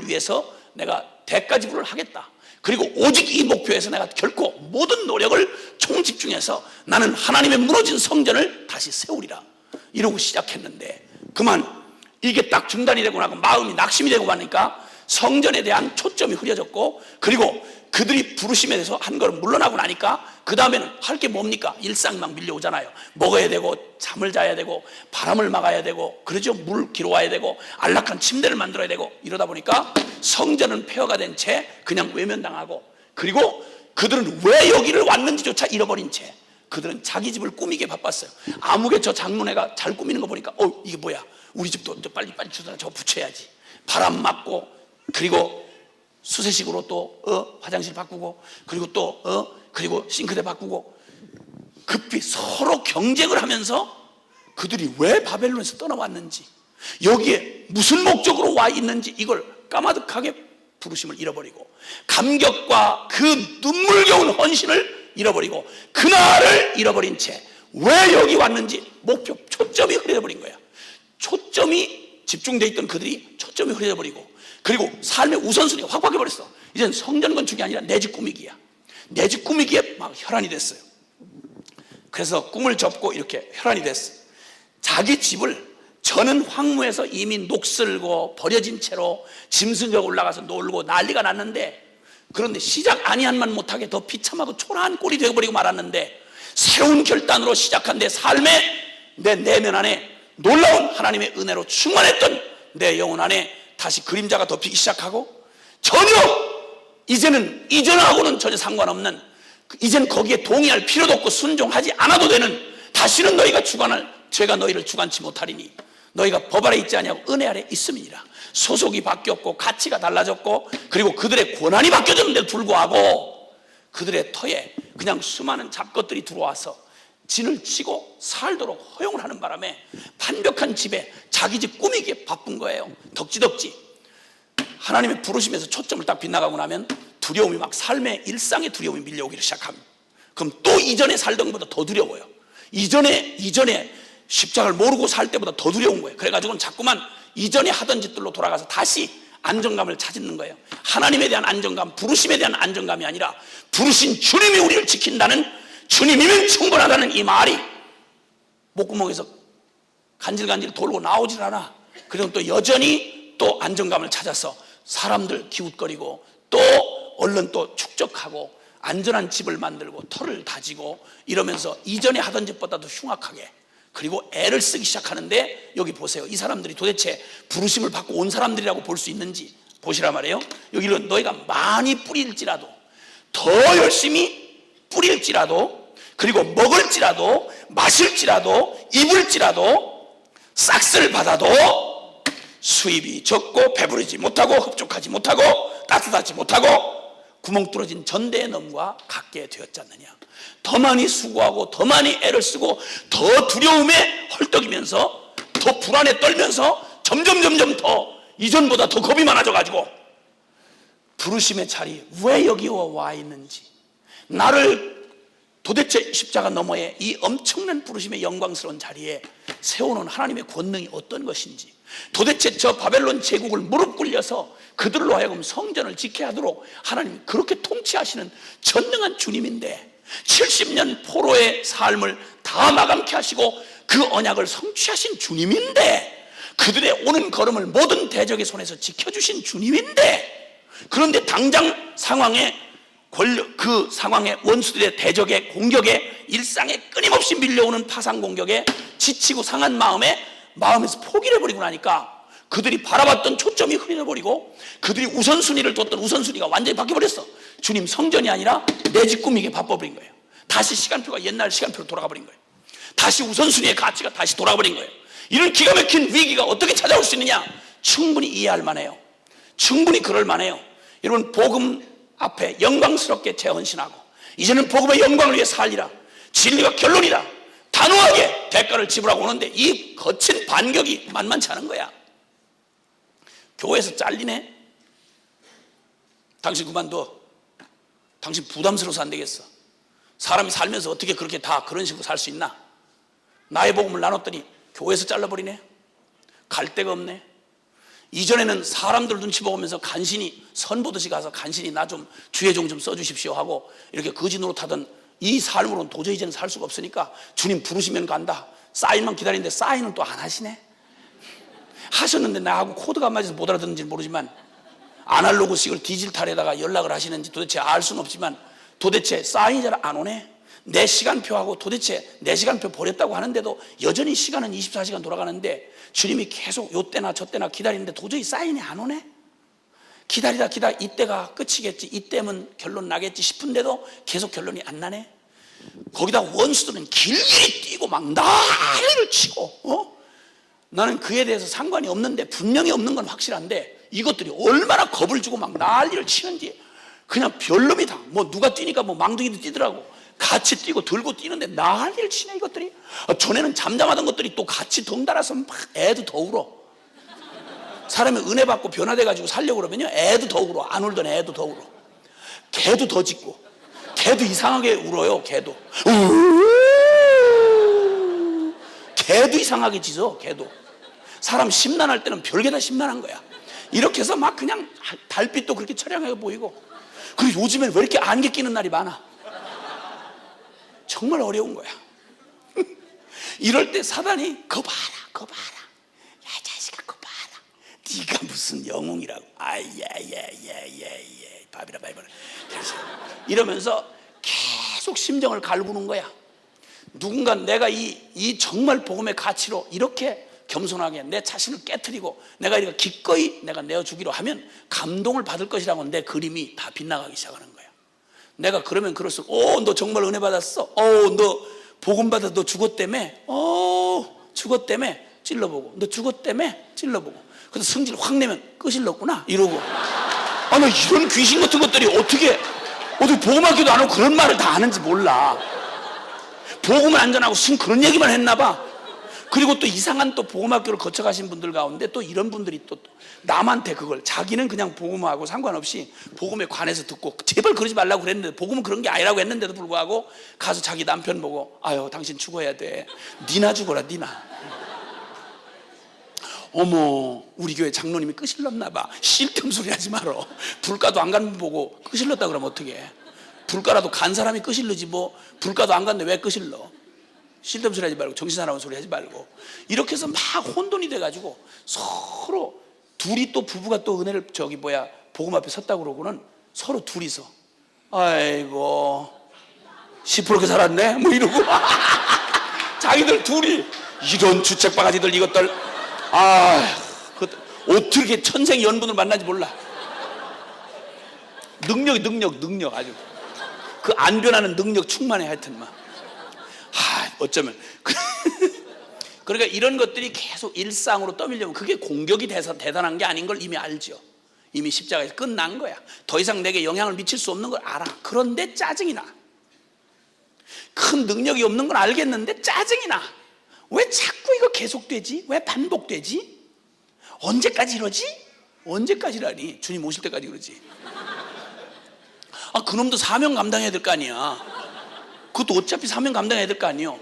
위해서 내가 대가 지불을 하겠다. 그리고 오직 이 목표에서 내가 결코 모든 노력을 총집중해서 나는 하나님의 무너진 성전을 다시 세우리라, 이러고 시작했는데, 그만 이게 딱 중단이 되고 나고 마음이 낙심이 되고 하니까 성전에 대한 초점이 흐려졌고, 그리고 그들이 부르심에 대해서 한 걸 물러나고 나니까 그 다음에는 할 게 뭡니까? 일상이 막 밀려오잖아요. 먹어야 되고 잠을 자야 되고 바람을 막아야 되고, 그러죠. 물 기르와야 되고 안락한 침대를 만들어야 되고, 이러다 보니까 성전은 폐허가 된 채 그냥 외면당하고, 그리고 그들은 왜 여기를 왔는지조차 잃어버린 채 그들은 자기 집을 꾸미게 바빴어요. 아무개 저 장로네가 잘 꾸미는 거 보니까 이게 뭐야, 우리 집도 빨리 주소나 저거 붙여야지. 바람 맞고, 그리고 수세식으로 또 화장실 바꾸고, 그리고 또 그리고 싱크대 바꾸고, 급히 서로 경쟁을 하면서 그들이 왜 바벨론에서 떠나왔는지, 여기에 무슨 목적으로 와 있는지 이걸 까마득하게 부르심을 잃어버리고, 감격과 그 눈물겨운 헌신을 잃어버리고, 그날을 잃어버린 채 왜 여기 왔는지 목표, 초점이 흐려버린 거야. 초점이 집중되어 있던 그들이 초점이 흐려버리고, 그리고 삶의 우선순위가 확 바뀌어버렸어. 이젠 성전 건축이 아니라 내 집 꾸미기야. 내 집 꾸미기에 막 혈안이 됐어요. 그래서 꿈을 접고 이렇게 혈안이 됐어요. 자기 집을, 저는 황무에서 이미 녹슬고 버려진 채로 짐승에 올라가서 놀고 난리가 났는데, 그런데 시작 아니한만 못하게 더 비참하고 초라한 꼴이 되어버리고 말았는데, 새로운 결단으로 시작한 내 삶에, 내 내면 안에 놀라운 하나님의 은혜로 충만했던 내 영혼 안에 다시 그림자가 덮이기 시작하고, 전혀 이제는 이전하고는 전혀 상관없는, 이젠 거기에 동의할 필요도 없고 순종하지 않아도 되는, 다시는 너희가 주관할, 죄가 너희를 주관치 못하리니 너희가 법 아래 있지 아니하고 은혜 아래 있음이니라. 소속이 바뀌었고 가치가 달라졌고 그리고 그들의 권한이 바뀌어졌는데도 불구하고 그들의 터에 그냥 수많은 잡것들이 들어와서 진을 치고 살도록 허용을 하는 바람에 완벽한 집에 자기 집 꾸미기에 바쁜 거예요. 덕지덕지. 하나님의 부르심에서 초점을 딱 빗나가고 나면 두려움이 막 삶의 일상의 두려움이 밀려오기를 시작합니다. 그럼 또 이전에 살던 것보다 더 두려워요. 이전에 십자가를 모르고 살 때보다 더 두려운 거예요. 그래가지고는 자꾸만 이전에 하던 짓들로 돌아가서 다시 안정감을 찾는 거예요. 하나님에 대한 안정감, 부르심에 대한 안정감이 아니라 부르신 주님이 우리를 지킨다는, 주님이면 충분하다는 이 말이 목구멍에서 간질간질 돌고 나오질 않아. 그리고 또 여전히 또 안정감을 찾아서 사람들 기웃거리고 또 얼른 또 축적하고 안전한 집을 만들고 터를 다지고 이러면서 이전에 하던 짓보다도 흉악하게 그리고 애를 쓰기 시작하는데, 여기 보세요. 이 사람들이 도대체 부르심을 받고 온 사람들이라고 볼 수 있는지 보시라 말이에요. 여기는 너희가 많이 뿌릴지라도, 더 열심히 뿌릴지라도, 그리고 먹을지라도, 마실지라도, 입을지라도, 싹쓸 받아도 수입이 적고 배부르지 못하고 흡족하지 못하고 따뜻하지 못하고 구멍 뚫어진 전대의 넘과 같게 되었지 않느냐. 더 많이 수고하고 더 많이 애를 쓰고 더 두려움에 헐떡이면서 더 불안에 떨면서 점점 더 이전보다 더 겁이 많아져가지고 부르심의 자리, 왜 여기 와 있는지, 나를 도대체 십자가 너머에 이 엄청난 부르심의 영광스러운 자리에 세우는 하나님의 권능이 어떤 것인지, 도대체 저 바벨론 제국을 무릎 꿇려서 그들로 하여금 성전을 지켜야 하도록 하나님이 그렇게 통치하시는 전능한 주님인데 70년 포로의 삶을 다 마감케 하시고 그 언약을 성취하신 주님인데, 그들의 오는 걸음을 모든 대적의 손에서 지켜주신 주님인데, 그런데 당장 상황에 그 상황에 원수들의 대적의 공격에, 일상에 끊임없이 밀려오는 파상 공격에 지치고 상한 마음에서 포기를 해버리고 나니까 그들이 바라봤던 초점이 흐려버리고 그들이 우선순위를 뒀던 우선순위가 완전히 바뀌어버렸어. 주님 성전이 아니라 내 집 꾸미기에 바빠버린 거예요. 다시 시간표가 옛날 시간표로 돌아가버린 거예요. 다시 우선순위의 가치가 다시 돌아버린 거예요. 이런 기가 막힌 위기가 어떻게 찾아올 수 있느냐? 충분히 이해할 만해요. 충분히 그럴 만해요. 여러분, 복음 앞에 영광스럽게 재헌신하고 이제는 복음의 영광을 위해 살리라, 진리가 결론이라 단호하게 대가를 지불하고 오는데 이 거친 반격이 만만치 않은 거야. 교회에서 잘리네? 당신 그만둬. 당신 부담스러워서 안 되겠어. 사람이 살면서 어떻게 그렇게 다 그런 식으로 살 수 있나? 나의 복음을 나눴더니 교회에서 잘라버리네? 갈 데가 없네? 이전에는 사람들 눈치 보면서 간신히 선보듯이 가서 간신히 나 좀 주의 종 좀 써주십시오 하고 이렇게 거지 노릇하던 이 삶으로는 도저히 이제는 살 수가 없으니까 주님 부르시면 간다. 사인만 기다리는데 사인은 또 안 하시네? 하셨는데 나하고 코드가 안 맞아서 못 알아듣는지 모르지만 아날로그식을 디지털에다가 연락을 하시는지 도대체 알 수는 없지만 도대체 사인이 잘 안 오네? 내 시간표하고 도대체 내 시간표 버렸다고 하는데도 여전히 시간은 24시간 돌아가는데 주님이 계속 요때나 저때나 기다리는데 도저히 사인이 안 오네? 기다리다 이때가 끝이겠지, 이때면 결론 나겠지 싶은데도 계속 결론이 안 나네? 거기다 원수들은 길길이 뛰고 막 난리를 치고 나는 그에 대해서 상관이 없는데, 분명히 없는 건 확실한데 이것들이 얼마나 겁을 주고 막 난리를 치는지 그냥 별놈이다. 뭐 누가 뛰니까 뭐 망둥이도 뛰더라고. 같이 뛰고 들고 뛰는데 난리를 치네 이것들이. 전에는 잠잠하던 것들이 또 같이 덩달아서 막 애도 더 울어. 사람이 은혜 받고 변화돼가지고 살려고 그러면요 애도 더 울어. 안 울던 애도 더 울어. 개도 더 짖고, 개도 이상하게 울어요. 개도 이상하게 짖어. 개도. 사람 심란할 때는 별게 다 심란한 거야. 이렇게 해서 막 그냥 달빛도 그렇게 처량하게 보이고. 그리고 요즘엔 왜 이렇게 안개 끼는 날이 많아? 정말 어려운 거야. 이럴 때 사단이 거 봐라. 야 자식아 거 봐라. 네가 무슨 영웅이라고. 예 밥이라 이러면서 계속 심정을 갈구는 거야. 누군가 내가 이 정말 복음의 가치로 이렇게 겸손하게 내 자신을 깨트리고 내가 이렇게 기꺼이 내가 내어주기로 하면 감동을 받을 것이라고 내 그림이 다 빗나가기 시작하는 거야. 내가 그러면 그럴수록 너 정말 은혜 받았어. 너 복음 받아서 너 죽었다며. 죽었다며. 찔러보고, 너 죽었다며? 찔러보고, 그래서 성질 확 내면 끄실렀구나 이러고. 아, 나 이런 귀신 같은 것들이 어떻게 복음학교도 안 하고 그런 말을 다 하는지 몰라. 복음은 안전하고 무슨 그런 얘기만 했나 봐. 그리고 또 이상한 또 복음학교를 거쳐가신 분들 가운데 또 이런 분들이 또 남한테 그걸, 자기는 그냥 복음하고 상관없이 복음에 관해서 듣고 제발 그러지 말라고 그랬는데, 복음은 그런 게 아니라고 했는데도 불구하고 가서 자기 남편 보고, 아유 당신 죽어야 돼, 니나 죽어라 니나. 어머, 우리 교회 장로님이 끄실렀나 봐. 쓸데없는 소리 하지 말어. 불가도 안 간 분 보고 끄실렀다 그러면 어떡해. 불가라도 간 사람이 끄실르지 뭐. 불가도 안 갔는데 왜 끄실러. 쓸데없는 소리 하지 말고, 정신사나운 소리 하지 말고. 이렇게 해서 막 혼돈이 돼가지고 서로 둘이, 또 부부가 또 은혜를 복음 앞에 섰다고 그러고는 서로 둘이서 아이고 10%게 살았네 뭐 이러고 자기들 둘이 이런 주책바가지들 이것들, 어떻게 천생연분을 만나지 몰라. 능력 아주 그 안 변하는 능력 충만해. 하여튼 막 어쩌면 그러니까 이런 것들이 계속 일상으로 떠밀려면 그게 공격이 돼서 대단한 게 아닌 걸 이미 알죠. 이미 십자가에서 끝난 거야. 더 이상 내게 영향을 미칠 수 없는 걸 알아. 그런데 짜증이 나. 큰 능력이 없는 건 알겠는데 짜증이 나. 왜 자꾸 이거 계속되지? 왜 반복되지? 언제까지 이러지? 언제까지라니? 주님 오실 때까지 그러지. 그놈도 사명 감당해야 될 거 아니야. 그것도 어차피 사명 감당해야 될 거 아니에요.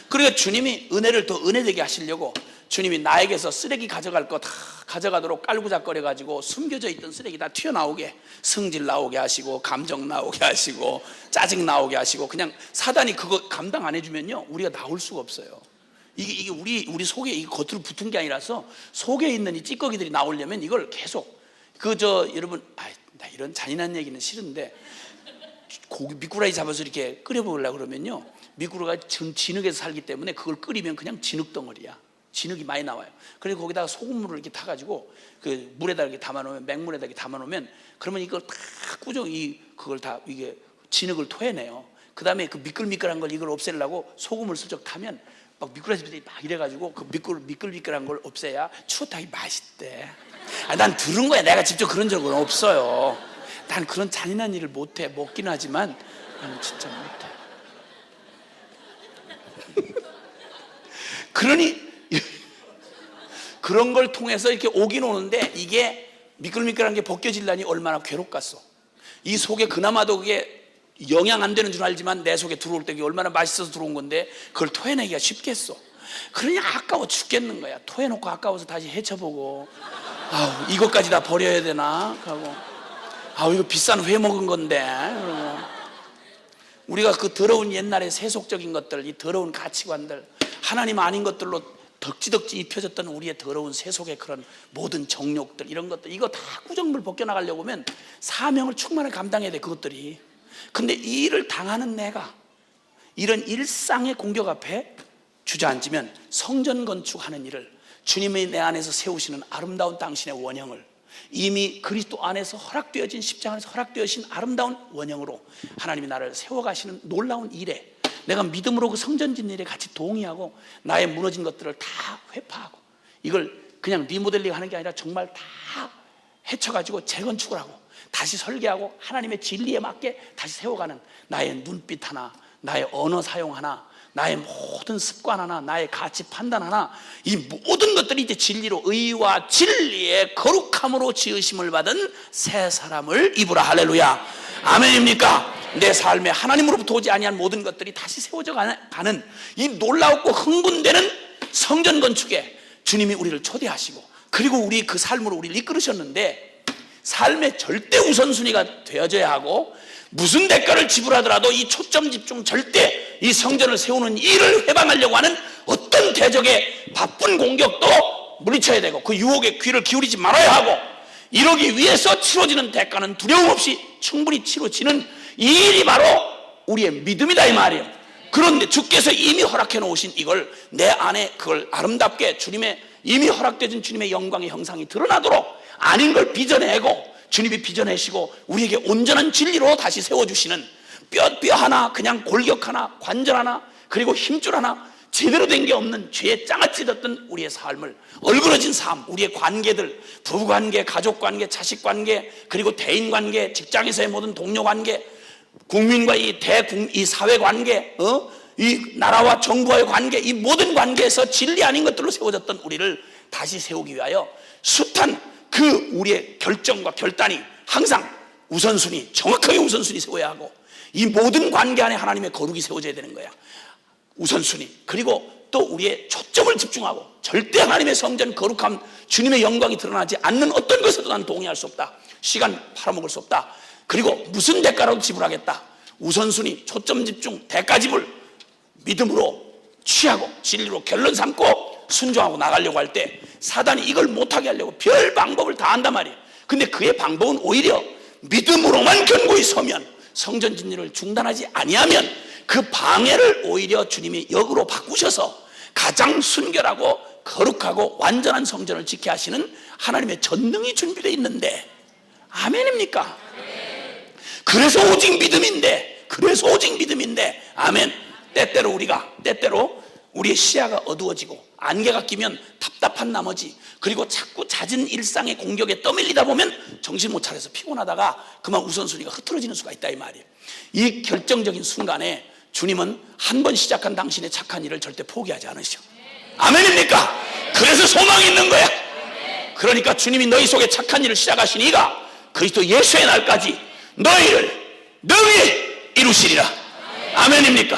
그러니까 주님이 은혜를 더 은혜되게 하시려고 주님이 나에게서 쓰레기 가져갈 거 다 가져가도록 깔구작거려가지고 숨겨져 있던 쓰레기 다 튀어나오게, 성질 나오게 하시고, 감정 나오게 하시고, 짜증 나오게 하시고, 그냥 사단이 그거 감당 안 해주면요 우리가 나올 수가 없어요. 이게 우리 속에 이게 겉으로 붙은 게 아니라서 속에 있는 이 찌꺼기들이 나오려면 이걸 계속 여러분, 나 이런 잔인한 얘기는 싫은데 고기 미꾸라지 잡아서 이렇게 끓여보려고 그러면요, 미꾸라지가 진흙에서 살기 때문에 그걸 끓이면 그냥 진흙 덩어리야. 진흙이 많이 나와요. 그래서 거기다가 소금물을 이렇게 타가지고 그 물에다 이렇게 담아놓으면, 맹물에다 이렇게 담아놓으면, 그러면 이걸 다 그걸 다 이게 진흙을 토해내요. 그 다음에 그 미끌미끌한 걸 이걸 없애려고 소금을 슬쩍 타면 막 미꾸라지들이 막 이래가지고 그 미끌미끌한 걸 없애야 추어탕이 맛있대. 난 들은 거야. 내가 직접 그런 적은 없어요. 난 그런 잔인한 일을 못해. 먹긴 하지만 나는 진짜 못해. 그러니 그런 걸 통해서 이렇게 오긴 오는데, 이게 미끌미끌한 게 벗겨지려니 얼마나 괴롭겠어. 이 속에 그나마도 그게 영양 안 되는 줄 알지만 내 속에 들어올 때 얼마나 맛있어서 들어온 건데 그걸 토해내기가 쉽겠어. 그러니 아까워 죽겠는 거야. 토해놓고 아까워서 다시 헤쳐보고, 이것까지 다 버려야 되나 하고, 이거 비싼 회 먹은 건데. 그러고 우리가 그 더러운 옛날의 세속적인 것들, 이 더러운 가치관들, 하나님 아닌 것들로 덕지덕지 입혀졌던 우리의 더러운 세속의 그런 모든 정욕들, 이런 것들, 이거 다 꾸정물 벗겨나가려고 하면 사명을 충만히 감당해야 돼, 그것들이. 근데 이 일을 당하는 내가 이런 일상의 공격 앞에 주저앉으면 성전 건축하는 일을, 주님이 내 안에서 세우시는 아름다운 당신의 원형을, 이미 그리스도 안에서 허락되어진, 십자가 안에서 허락되어진 아름다운 원형으로 하나님이 나를 세워가시는 놀라운 일에 내가 믿음으로 그 성전 짓는 일에 같이 동의하고, 나의 무너진 것들을 다 회파하고, 이걸 그냥 리모델링 하는 게 아니라 정말 다 헤쳐가지고 재건축을 하고 다시 설계하고 하나님의 진리에 맞게 다시 세워가는 나의 눈빛 하나, 나의 언어 사용 하나, 나의 모든 습관 하나, 나의 가치 판단 하나, 이 모든 것들이 이제 진리로, 의와 진리의 거룩함으로 지으심을 받은 새 사람을 입으라. 할렐루야. 아멘입니까? 내 삶에 하나님으로부터 오지 아니한 모든 것들이 다시 세워져 가는 이 놀라웠고 흥분되는 성전 건축에 주님이 우리를 초대하시고, 그리고 우리 그 삶으로 우리를 이끌으셨는데, 삶의 절대 우선순위가 되어져야 하고, 무슨 대가를 지불하더라도 이 초점 집중, 절대 이 성전을 세우는 일을 해방하려고 하는 어떤 대적의 바쁜 공격도 물리쳐야 되고, 그 유혹에 귀를 기울이지 말아야 하고, 이러기 위해서 치러지는 대가는 두려움 없이 충분히 치러지는 이 일이 바로 우리의 믿음이다, 이 말이에요. 그런데 주께서 이미 허락해 놓으신 이걸 내 안에 그걸 아름답게 주님의 이미 허락되어진 주님의 영광의 형상이 드러나도록 아닌 걸 빚어내고, 주님이 빚어내시고 우리에게 온전한 진리로 다시 세워주시는 뼈 하나, 그냥 골격 하나, 관절 하나, 그리고 힘줄 하나, 제대로 된 게 없는 죄에 장아찌었던 우리의 삶을, 얼그러진 삶, 우리의 관계들, 부부관계, 가족관계, 자식관계, 그리고 대인관계, 직장에서의 모든 동료관계, 국민과 이 사회관계, 이 나라와 정부와의 관계, 이 모든 관계에서 진리 아닌 것들로 세워졌던 우리를 다시 세우기 위하여 숱한 그 우리의 결정과 결단이 항상 우선순위, 정확하게 우선순위 세워야 하고, 이 모든 관계 안에 하나님의 거룩이 세워져야 되는 거야. 우선순위. 그리고 또 우리의 초점을 집중하고, 절대 하나님의 성전 거룩함, 주님의 영광이 드러나지 않는 어떤 것에도 난 동의할 수 없다. 시간 팔아먹을 수 없다. 그리고 무슨 대가라도 지불하겠다. 우선순위, 초점 집중, 대가 지불, 믿음으로 취하고 진리로 결론 삼고 순종하고 나가려고 할 때 사단이 이걸 못하게 하려고 별 방법을 다 한단 말이에요. 근데 그의 방법은 오히려 믿음으로만 견고히 서면, 성전 진리를 중단하지 아니하면 그 방해를 오히려 주님이 역으로 바꾸셔서 가장 순결하고 거룩하고 완전한 성전을 지켜야 하시는 하나님의 전능이 준비되어 있는데, 아멘입니까? 그래서 오직 믿음인데, 아멘. 때때로 우리의 시야가 어두워지고 안개가 끼면 답답한 나머지, 그리고 자꾸 잦은 일상의 공격에 떠밀리다 보면 정신 못 차려서 피곤하다가 그만 우선순위가 흐트러지는 수가 있다 이 말이에요. 이 결정적인 순간에 주님은 한 번 시작한 당신의 착한 일을 절대 포기하지 않으셔. 아멘입니까? 그래서 소망이 있는 거야. 그러니까 주님이 너희 속에 착한 일을 시작하신 이가 그리스도 예수의 날까지 너희를 능히 이루시리라. 아멘입니까?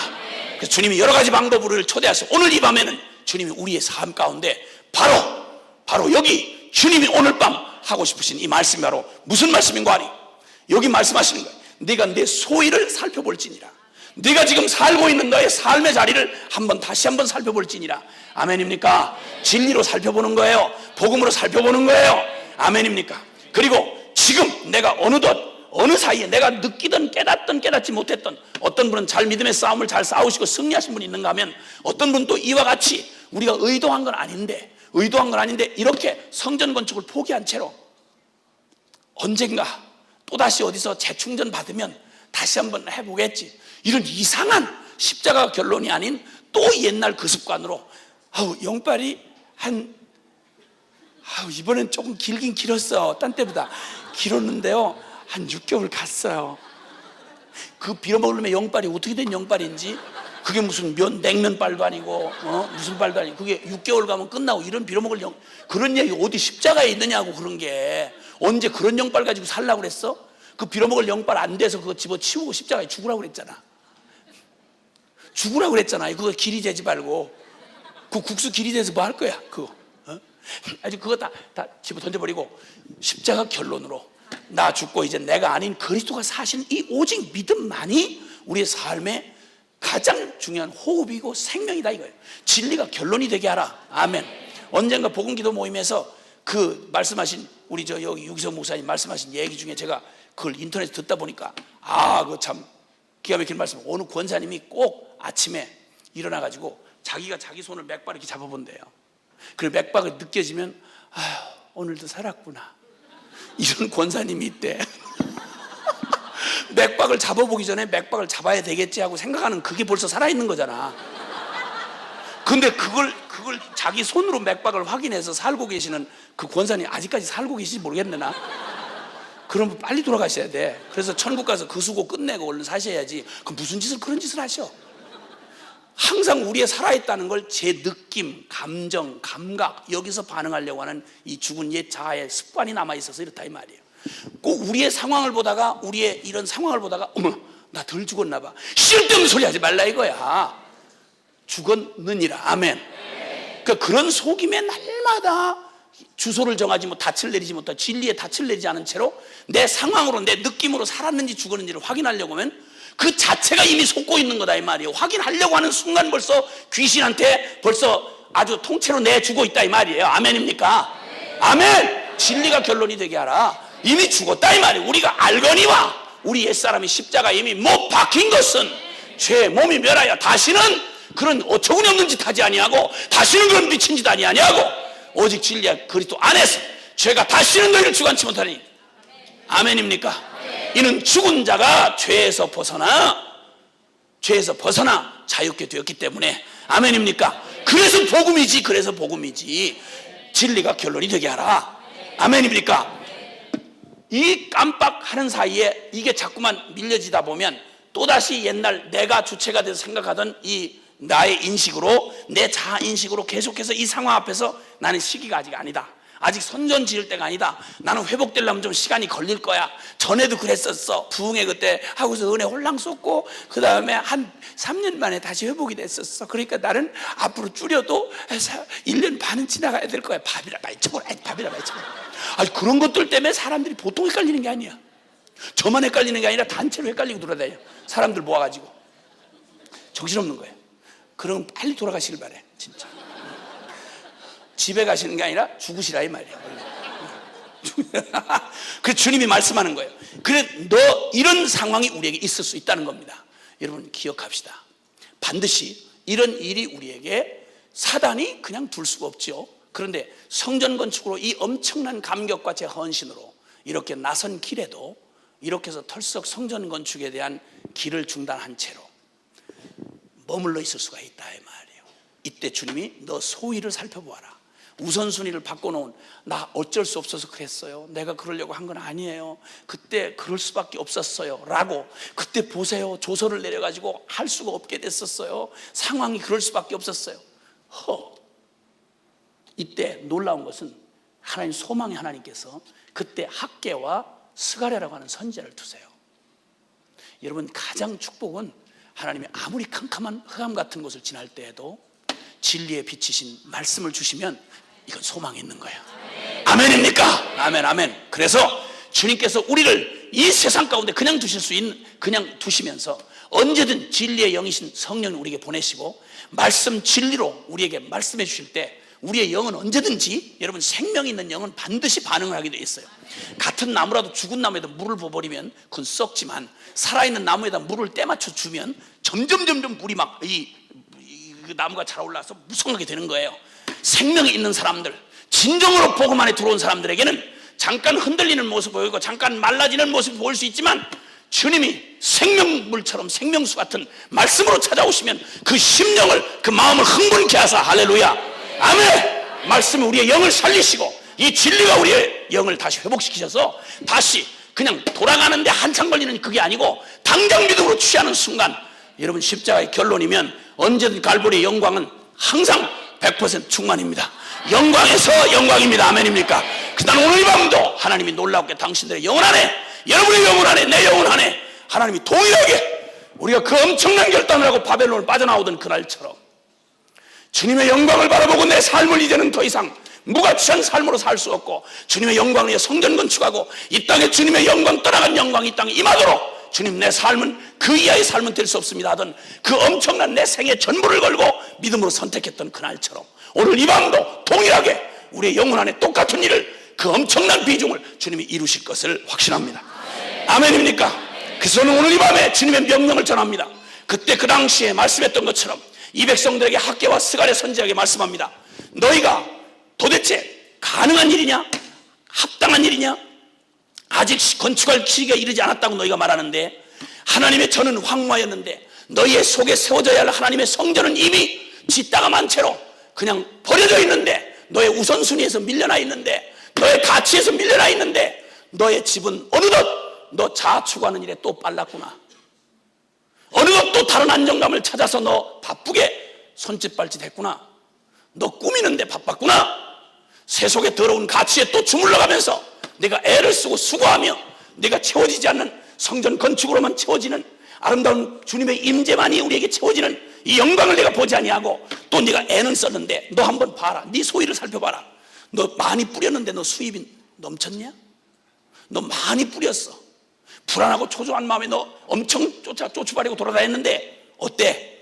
그래서 주님이 여러 가지 방법으로 우리를 초대하셔. 오늘 이 밤에는 주님이 우리의 삶 가운데 바로 여기 주님이 오늘 밤 하고 싶으신 이 말씀이 바로 무슨 말씀인고 하니, 여기 말씀하시는 거예요. 네가 내 소위를 살펴볼지니라. 네가 지금 살고 있는 너의 삶의 자리를 다시 한번 살펴볼지니라. 아멘입니까? 진리로 살펴보는 거예요. 복음으로 살펴보는 거예요. 아멘입니까? 그리고 지금 내가 어느 사이에 내가 느끼든 깨닫든 깨닫지 못했던, 어떤 분은 잘 믿음의 싸움을 잘 싸우시고 승리하신 분이 있는가 하면, 어떤 분은 또 이와 같이 우리가 의도한 건 아닌데 이렇게 성전 건축을 포기한 채로 언젠가 또다시 어디서 재충전 받으면 다시 한번 해보겠지, 이런 이상한 십자가 결론이 아닌 또 옛날 그 습관으로 영빨이 이번엔 조금 길긴 길었어. 딴 때보다 길었는데요, 한 6개월 갔어요. 그 빌어먹으려면 영빨이 어떻게 된 영빨인지, 그게 무슨 냉면빨도 아니고 무슨 빨도 아니고, 그게 6개월 가면 끝나고 이런 빌어먹을 그런 얘기 어디 십자가에 있느냐고. 그런 게 언제 그런 영빨 가지고 살라고 그랬어? 그 빌어먹을 영빨 안 돼서 그거 집어치우고 십자가에 죽으라고 그랬잖아. 그거 길이 재지 말고, 그 국수 길이 재서 뭐 할 거야 그거. 아주 그거 다 집어 던져버리고 십자가 결론으로 나 죽고 이제 내가 아닌 그리스도가 사신 이 오직 믿음만이 우리의 삶의 가장 중요한 호흡이고 생명이다 이거예요. 진리가 결론이 되게 하라. 아멘. 언젠가 복음기도 모임에서 그 말씀하신 우리 여기 유기성 목사님 말씀하신 얘기 중에 제가 그걸 인터넷에 듣다 보니까 그거 참 기가 막힌 말씀. 어느 권사님이 꼭 아침에 일어나가지고 자기가 자기 손을 맥박 이렇게 잡아본대요. 그리고 맥박을 느껴지면 오늘도 살았구나, 이런 권사님이 있대. 맥박을 잡아보기 전에 맥박을 잡아야 되겠지 하고 생각하는 그게 벌써 살아있는 거잖아. 근데 그걸 자기 손으로 맥박을 확인해서 살고 계시는 그 권사님 아직까지 살고 계시지 모르겠네 나. 그러면 빨리 돌아가셔야 돼. 그래서 천국 가서 그 수고 끝내고 얼른 사셔야지. 그럼 무슨 짓을 그런 짓을 하셔? 항상 우리의 살아있다는 걸 제 느낌, 감정, 감각 여기서 반응하려고 하는 이 죽은 옛 자아의 습관이 남아있어서 이렇다 이 말이에요. 꼭 우리의 상황을 보다가, 우리의 이런 상황을 보다가 어머 나 덜 죽었나 봐, 쓸데없는 소리 하지 말라 이거야. 죽었느니라. 아멘. 그러니까 그런 속임에 날마다 주소를 정하지 못, 닻을 내리지 못한 진리에 닻을 내리지 않은 채로 내 상황으로 내 느낌으로 살았는지 죽었는지를 확인하려고 하면 그 자체가 이미 속고 있는 거다 이 말이에요. 확인하려고 하는 순간 벌써 귀신한테 벌써 아주 통째로 내주고 있다 이 말이에요. 아멘입니까? 아멘. 진리가 결론이 되게 하라. 이미 죽었다 이 말이에요. 우리가 알거니와 우리 옛사람이 십자가에 이미 못 박힌 것은 죄 몸이 멸하여 다시는 그런 어처구니 없는 짓 하지 아니하고, 다시는 그런 미친 짓 아니하고, 오직 진리와 그리스도 안에서 죄가 다시는 너희를 주관치 못하니. 아멘입니까? 이는 죽은 자가 죄에서 벗어나 자유케 되었기 때문에 아멘입니까? 그래서 복음이지. 그래서 복음이지. 진리가 결론이 되게 하라. 아멘입니까? 이 깜빡하는 사이에 이게 자꾸만 밀려지다 보면 또다시 옛날 내가 주체가 돼서 생각하던 이 나의 인식으로, 내 자아 인식으로 계속해서 이 상황 앞에서 나는 시기가 아직 아니다, 아직 선전 지을 때가 아니다, 나는 회복되려면 좀 시간이 걸릴 거야, 전에도 그랬었어, 부흥회 그때 하고서 은혜 홀랑 쏟고 그 다음에 한 3년 만에 다시 회복이 됐었어, 그러니까 나는 앞으로 줄여도 1년 반은 지나가야 될 거야. 밥이라 많이 쳐보라, 밥이라 많이 쳐보라. 아니, 그런 것들 때문에 사람들이 보통 헷갈리는 게 아니야. 저만 헷갈리는 게 아니라 단체로 헷갈리고 돌아다녀. 사람들 모아가지고. 정신없는 거예요. 그럼 빨리 돌아가시길 바래, 진짜. 집에 가시는 게 아니라 죽으시라 이 말이야. 그래서 주님이 말씀하는 거예요. 그래, 너 이런 상황이 우리에게 있을 수 있다는 겁니다. 여러분 기억합시다. 반드시 이런 일이 우리에게 사단이 그냥 둘 수가 없죠. 그런데 성전 건축으로 이 엄청난 감격과 제 헌신으로 이렇게 나선 길에도 이렇게 해서 털썩 성전 건축에 대한 길을 중단한 채로 머물러 있을 수가 있다 이 말이에요. 이때 주님이 너 소위를 살펴보아라. 우선순위를 바꿔놓은, 나 어쩔 수 없어서 그랬어요, 내가 그러려고 한 건 아니에요, 그때 그럴 수밖에 없었어요 라고, 그때 보세요, 조서를 내려가지고 할 수가 없게 됐었어요, 상황이 그럴 수밖에 없었어요. 이때 놀라운 것은 하나님 소망의 하나님께서 그때 학개와 스가랴라고 하는 선지자를 두세요. 여러분 가장 축복은 하나님이 아무리 캄캄한 흑암 같은 곳을 지날 때에도 진리의 빛이신 말씀을 주시면 이건 소망이 있는 거예요. 아멘입니까? 아멘, 아멘. 그래서 주님께서 우리를 이 세상 가운데 그냥 두실 수 있는, 그냥 두시면서 언제든 진리의 영이신 성령을 우리에게 보내시고 말씀 진리로 우리에게 말씀해 주실 때 우리의 영은 언제든지, 여러분 생명 있는 영은 반드시 반응을 하게 돼 있어요. 같은 나무라도 죽은 나무에다 물을 부어버리면 그건 썩지만 살아있는 나무에다 물을 때맞춰 주면 점점 물이 막 그 나무가 자라올라서 무성하게 되는 거예요. 생명이 있는 사람들, 진정으로 복음 안에 들어온 사람들에게는 잠깐 흔들리는 모습 보이고 잠깐 말라지는 모습 보일 수 있지만 주님이 생명물처럼 생명수 같은 말씀으로 찾아오시면 그 심령을, 그 마음을 흥분케 하사, 할렐루야, 아멘. 말씀이 우리의 영을 살리시고 이 진리가 우리의 영을 다시 회복시키셔서 다시 그냥 돌아가는데 한참 걸리는 그게 아니고 당장 믿음으로 취하는 순간, 여러분 십자가의 결론이면 언제든 갈보리의 영광은 항상 100% 충만입니다. 영광에서 영광입니다. 아멘입니까? 그다음 오늘 이 밤도 하나님이 놀랍게 당신들의 영혼 안에, 여러분의 영혼 안에, 내 영혼 안에 하나님이 동일하게 우리가 그 엄청난 결단을 하고 바벨론을 빠져나오던 그날처럼 주님의 영광을 바라보고 내 삶을 이제는 더 이상 무가치한 삶으로 살 수 없고 주님의 영광을 위해 성전 건축하고 이 땅에 주님의 영광, 떠나간 영광이 이 땅에 임하도록, 주님 내 삶은 그 이하의 삶은 될 수 없습니다 하던 그 엄청난 내 생의 전부를 걸고 믿음으로 선택했던 그날처럼 오늘 이 밤도 동일하게 우리의 영혼 안에 똑같은 일을, 그 엄청난 비중을 주님이 이루실 것을 확신합니다. 아멘입니까? 그래서 저는 오늘 이 밤에 주님의 명령을 전합니다. 그때 그 당시에 말씀했던 것처럼 이 백성들에게 학개와 스가랴 선지자에게 말씀합니다. 너희가 도대체 가능한 일이냐, 합당한 일이냐, 아직 건축할 시기가 이르지 않았다고 너희가 말하는데 하나님의 전은 황무하였는데 너희의 속에 세워져야 할 하나님의 성전은 이미 짓다가 만 채로 그냥 버려져 있는데, 너의 우선순위에서 밀려나 있는데, 너의 가치에서 밀려나 있는데, 너의 집은 어느덧 너 자아 추구하는 일에 또 빨랐구나, 어느덧 또 다른 안정감을 찾아서 너 바쁘게 손짓발짓 했구나, 너 꾸미는데 바빴구나, 세속의 더러운 가치에 또 주물러가면서 내가 애를 쓰고 수고하며 내가 채워지지 않는 성전 건축으로만 채워지는 아름다운 주님의 임재만이 우리에게 채워지는 이 영광을 내가 보지 아니하고 또 네가 애는 썼는데, 너 한번 봐라, 네 소위를 살펴봐라, 너 많이 뿌렸는데 너 수입이 넘쳤냐? 너 많이 뿌렸어. 불안하고 초조한 마음에 너 엄청 쫓아버리고 돌아다녔는데 어때?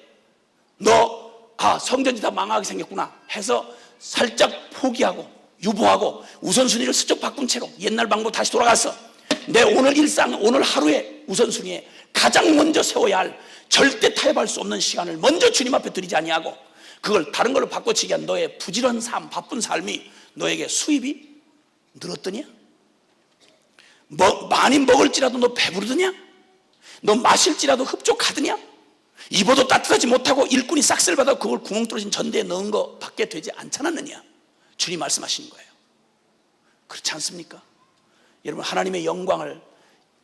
너 성전이 다 망하게 생겼구나 해서 살짝 포기하고 유보하고 우선순위를 슬쩍 바꾼 채로 옛날 방법 다시 돌아가서 내 오늘 일상, 오늘 하루의 우선순위에 가장 먼저 세워야 할, 절대 타협할 수 없는 시간을 먼저 주님 앞에 드리지 아니하고 그걸 다른 걸로 바꿔치기 한 너의 부지런한 삶, 바쁜 삶이 너에게 수입이 늘었더냐? 많이 먹을지라도 너 배부르더냐? 너 마실지라도 흡족하더냐? 입어도 따뜻하지 못하고 일꾼이 싹쓸 받아 그걸 구멍 뚫어진 전대에 넣은 거 밖에 되지 않잖았느냐. 주님 말씀하시는 거예요. 그렇지 않습니까? 여러분, 하나님의 영광을,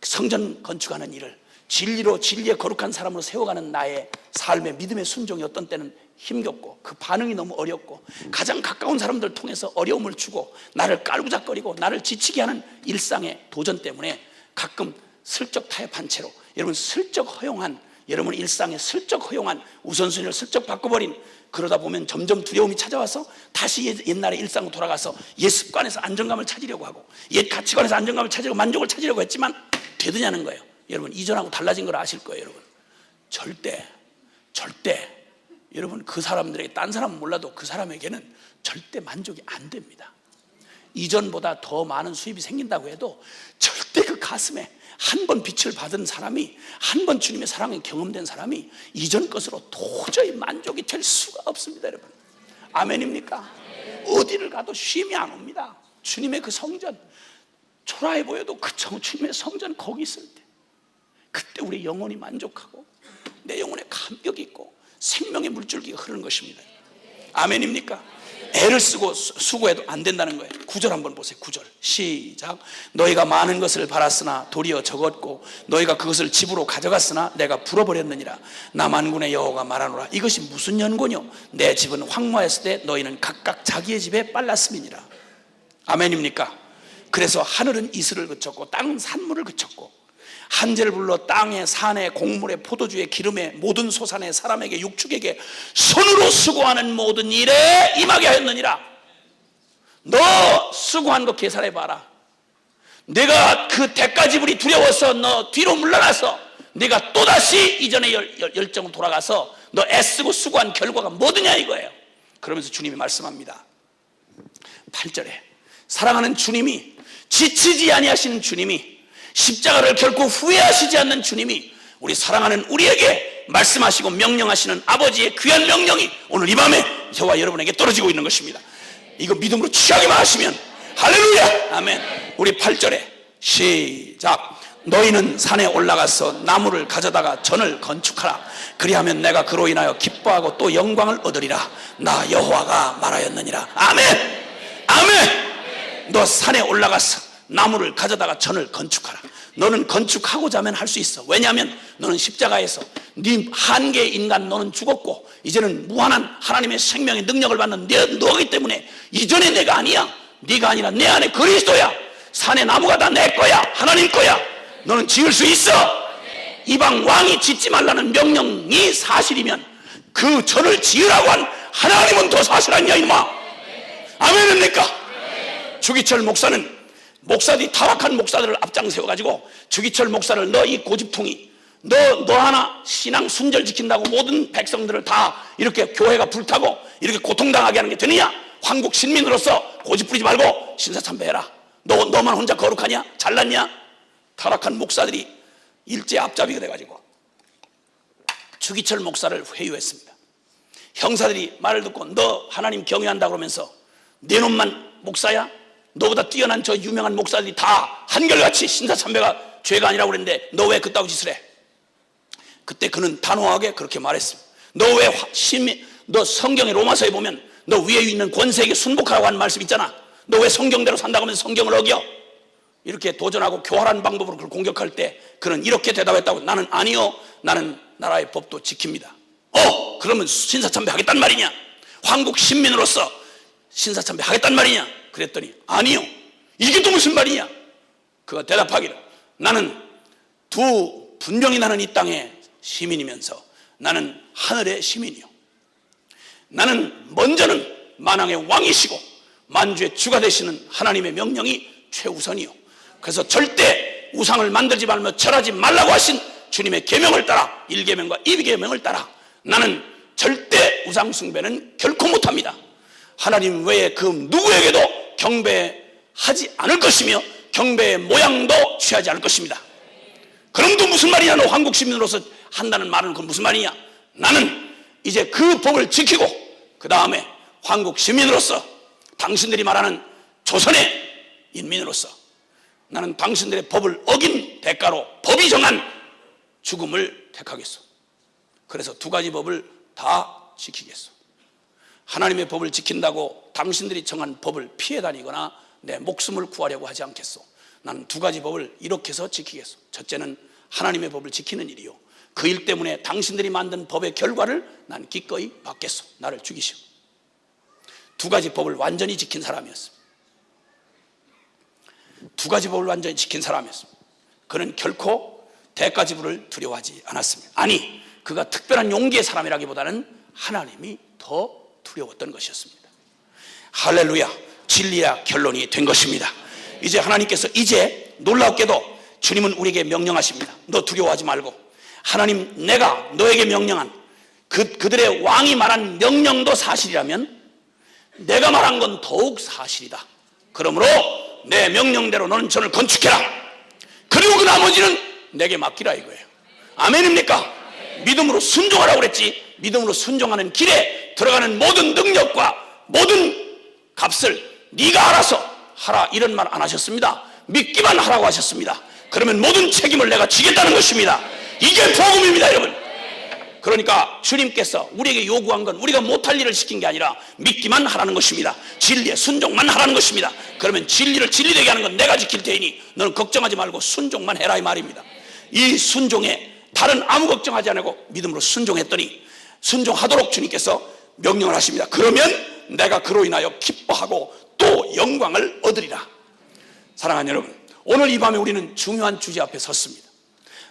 성전 건축하는 일을 진리로, 진리의 거룩한 사람으로 세워가는 나의 삶의 믿음의 순종이 어떤 때는 힘겹고 그 반응이 너무 어렵고 가장 가까운 사람들 통해서 어려움을 주고 나를 깔구작거리고 나를 지치게 하는 일상의 도전 때문에 가끔 슬쩍 타협한 채로, 여러분, 슬쩍 허용한, 여러분 일상에 슬쩍 허용한 우선순위를 슬쩍 바꿔버린, 그러다 보면 점점 두려움이 찾아와서 다시 옛날의 일상으로 돌아가서 옛 습관에서 안정감을 찾으려고 하고 옛 가치관에서 안정감을 찾으려고 만족을 찾으려고 했지만 되느냐는 거예요. 여러분, 이전하고 달라진 걸 아실 거예요. 여러분, 절대 여러분, 그 사람들에게, 딴 사람은 몰라도 그 사람에게는 절대 만족이 안 됩니다. 이전보다 더 많은 수입이 생긴다고 해도 절대 그 가슴에 한 번 빛을 받은 사람이, 한 번 주님의 사랑에 경험된 사람이 이전 것으로 도저히 만족이 될 수가 없습니다. 여러분, 아멘입니까? 어디를 가도 쉼이 안 옵니다. 주님의 그 성전, 초라해 보여도 그 주님의 성전 거기 있을 때, 그때 우리 영혼이 만족하고 내 영혼에 감격이 있고 생명의 물줄기가 흐르는 것입니다. 아멘입니까? 애를 쓰고 수고해도 안 된다는 거예요. 9절 한번 보세요. 9절 시작. 너희가 많은 것을 바랐으나 도리어 적었고 너희가 그것을 집으로 가져갔으나 내가 불어버렸느니라. 나 만군의 여호와가 말하노라. 이것이 무슨 연고뇨? 내 집은 황무하였을 때 너희는 각각 자기의 집에 빨랐음이니라. 아멘입니까? 그래서 하늘은 이슬을 그쳤고 땅은 산물을 그쳤고 한재를 불러 땅에, 산에, 곡물에, 포도주에, 기름에, 모든 소산에, 사람에게, 육축에게 손으로 수고하는 모든 일에 임하게 하였느니라. 너 수고한 거 계산해봐라. 내가 그 대가지불이 두려워서 너 뒤로 물러나서 네가 또다시 이전의 열정으로 돌아가서 너 애쓰고 수고한 결과가 뭐드냐 이거예요. 그러면서 주님이 말씀합니다. 8절에 사랑하는 주님이, 지치지 아니하시는 주님이, 십자가를 결코 후회하시지 않는 주님이 우리 사랑하는 우리에게 말씀하시고 명령하시는 아버지의 귀한 명령이 오늘 이 밤에 저와 여러분에게 떨어지고 있는 것입니다. 이거 믿음으로 취하기만 하시면 할렐루야. 아멘. 우리 8절에 시작. 너희는 산에 올라가서 나무를 가져다가 전을 건축하라. 그리하면 내가 그로 인하여 기뻐하고 또 영광을 얻으리라. 나 여호와가 말하였느니라. 아멘. 아멘. 너 산에 올라가서 나무를 가져다가 전을 건축하라. 너는 건축하고자 하면 할 수 있어. 왜냐하면 너는 십자가에서 네 한계의 인간 너는 죽었고 이제는 무한한 하나님의 생명의 능력을 받는 너이기 때문에 이전에 내가 아니야. 네가 아니라 내 안에 그리스도야. 산의 나무가 다 내 거야. 하나님 거야. 너는 지을 수 있어. 이방 왕이 짓지 말라는 명령이 사실이면 그 전을 지으라고 한 하나님은 더 사실 아니야 이놈아. 아멘입니까? 주기철 목사는 목사들이 타락한 목사들을 앞장 세워가지고 주기철 목사를 너 이 고집통이 너 하나 신앙 순절 지킨다고 모든 백성들을 다 이렇게 교회가 불타고 이렇게 고통당하게 하는 게 되느냐? 황국 신민으로서 고집 부리지 말고 신사참배해라. 너만 혼자 거룩하냐? 잘났냐? 타락한 목사들이 일제 앞잡이가 돼가지고 주기철 목사를 회유했습니다. 형사들이 말을 듣고 너 하나님 경외한다 그러면서 내 놈만 목사야? 너보다 뛰어난 저 유명한 목사들이 다 한결같이 신사참배가 죄가 아니라고 그랬는데 너 왜 그따구 짓을 해? 그때 그는 단호하게 그렇게 말했습니다. 너 성경의 로마서에 보면 너 위에 있는 권세에게 순복하라고 하는 말씀 있잖아. 너 왜 성경대로 산다고 하면서 성경을 어겨? 이렇게 도전하고 교활한 방법으로 그를 공격할 때 그는 이렇게 대답했다고. 나는 아니요, 나는 나라의 법도 지킵니다. 그러면 신사참배 하겠단 말이냐? 황국 신민으로서 신사참배 하겠단 말이냐? 그랬더니 아니요, 이게 또 무슨 말이냐? 그가 대답하기를 나는 분명히 나는 이 땅의 시민이면서 나는 하늘의 시민이요, 나는 먼저는 만왕의 왕이시고 만주의 주가 되시는 하나님의 명령이 최우선이요, 그래서 절대 우상을 만들지 말며 절하지 말라고 하신 주님의 계명을 따라 1계명과 2계명을 따라 나는 절대 우상 숭배는 결코 못합니다. 하나님 외에 그 누구에게도 경배하지 않을 것이며 경배의 모양도 취하지 않을 것입니다. 그럼 또 무슨 말이냐? 너 한국 시민으로서 한다는 말은 그건 무슨 말이냐? 나는 이제 그 법을 지키고 그 다음에 한국 시민으로서 당신들이 말하는 조선의 인민으로서 나는 당신들의 법을 어긴 대가로 법이 정한 죽음을 택하겠소. 그래서 두 가지 법을 다 지키겠소. 하나님의 법을 지킨다고 당신들이 정한 법을 피해 다니거나 내 목숨을 구하려고 하지 않겠소. 나는 두 가지 법을 이렇게 해서 지키겠소. 첫째는 하나님의 법을 지키는 일이요, 그 일 때문에 당신들이 만든 법의 결과를 난 기꺼이 받겠소. 나를 죽이시오. 두 가지 법을 완전히 지킨 사람이었습니다. 두 가지 법을 완전히 지킨 사람이었습니다. 그는 결코 대가 지불을 두려워하지 않았습니다. 아니, 그가 특별한 용기의 사람이라기보다는 하나님이 더 두려웠던 것이었습니다. 할렐루야. 진리야 결론이 된 것입니다. 이제 하나님께서 이제 놀랍게도 주님은 우리에게 명령하십니다. 너 두려워하지 말고, 하나님 내가 너에게 명령한 그들의 왕이 말한 명령도 사실이라면 내가 말한 건 더욱 사실이다. 그러므로 내 명령대로 너는 전을 건축해라. 그리고 그 나머지는 내게 맡기라 이거예요. 아멘입니까? 믿음으로 순종하라고 그랬지, 믿음으로 순종하는 길에 들어가는 모든 능력과 모든 값을 네가 알아서 하라 이런 말 안 하셨습니다. 믿기만 하라고 하셨습니다. 그러면 모든 책임을 내가 지겠다는 것입니다. 이게 복음입니다, 여러분. 그러니까 주님께서 우리에게 요구한 건 우리가 못할 일을 시킨 게 아니라 믿기만 하라는 것입니다. 진리에 순종만 하라는 것입니다. 그러면 진리를 진리되게 하는 건 내가 지킬 테니 너는 걱정하지 말고 순종만 해라 이 말입니다. 이 순종에 다른 아무 걱정하지 않고 믿음으로 순종했더니 순종하도록 주님께서 명령을 하십니다. 그러면 내가 그로 인하여 기뻐하고 또 영광을 얻으리라. 사랑하는 여러분, 오늘 이 밤에 우리는 중요한 주제 앞에 섰습니다.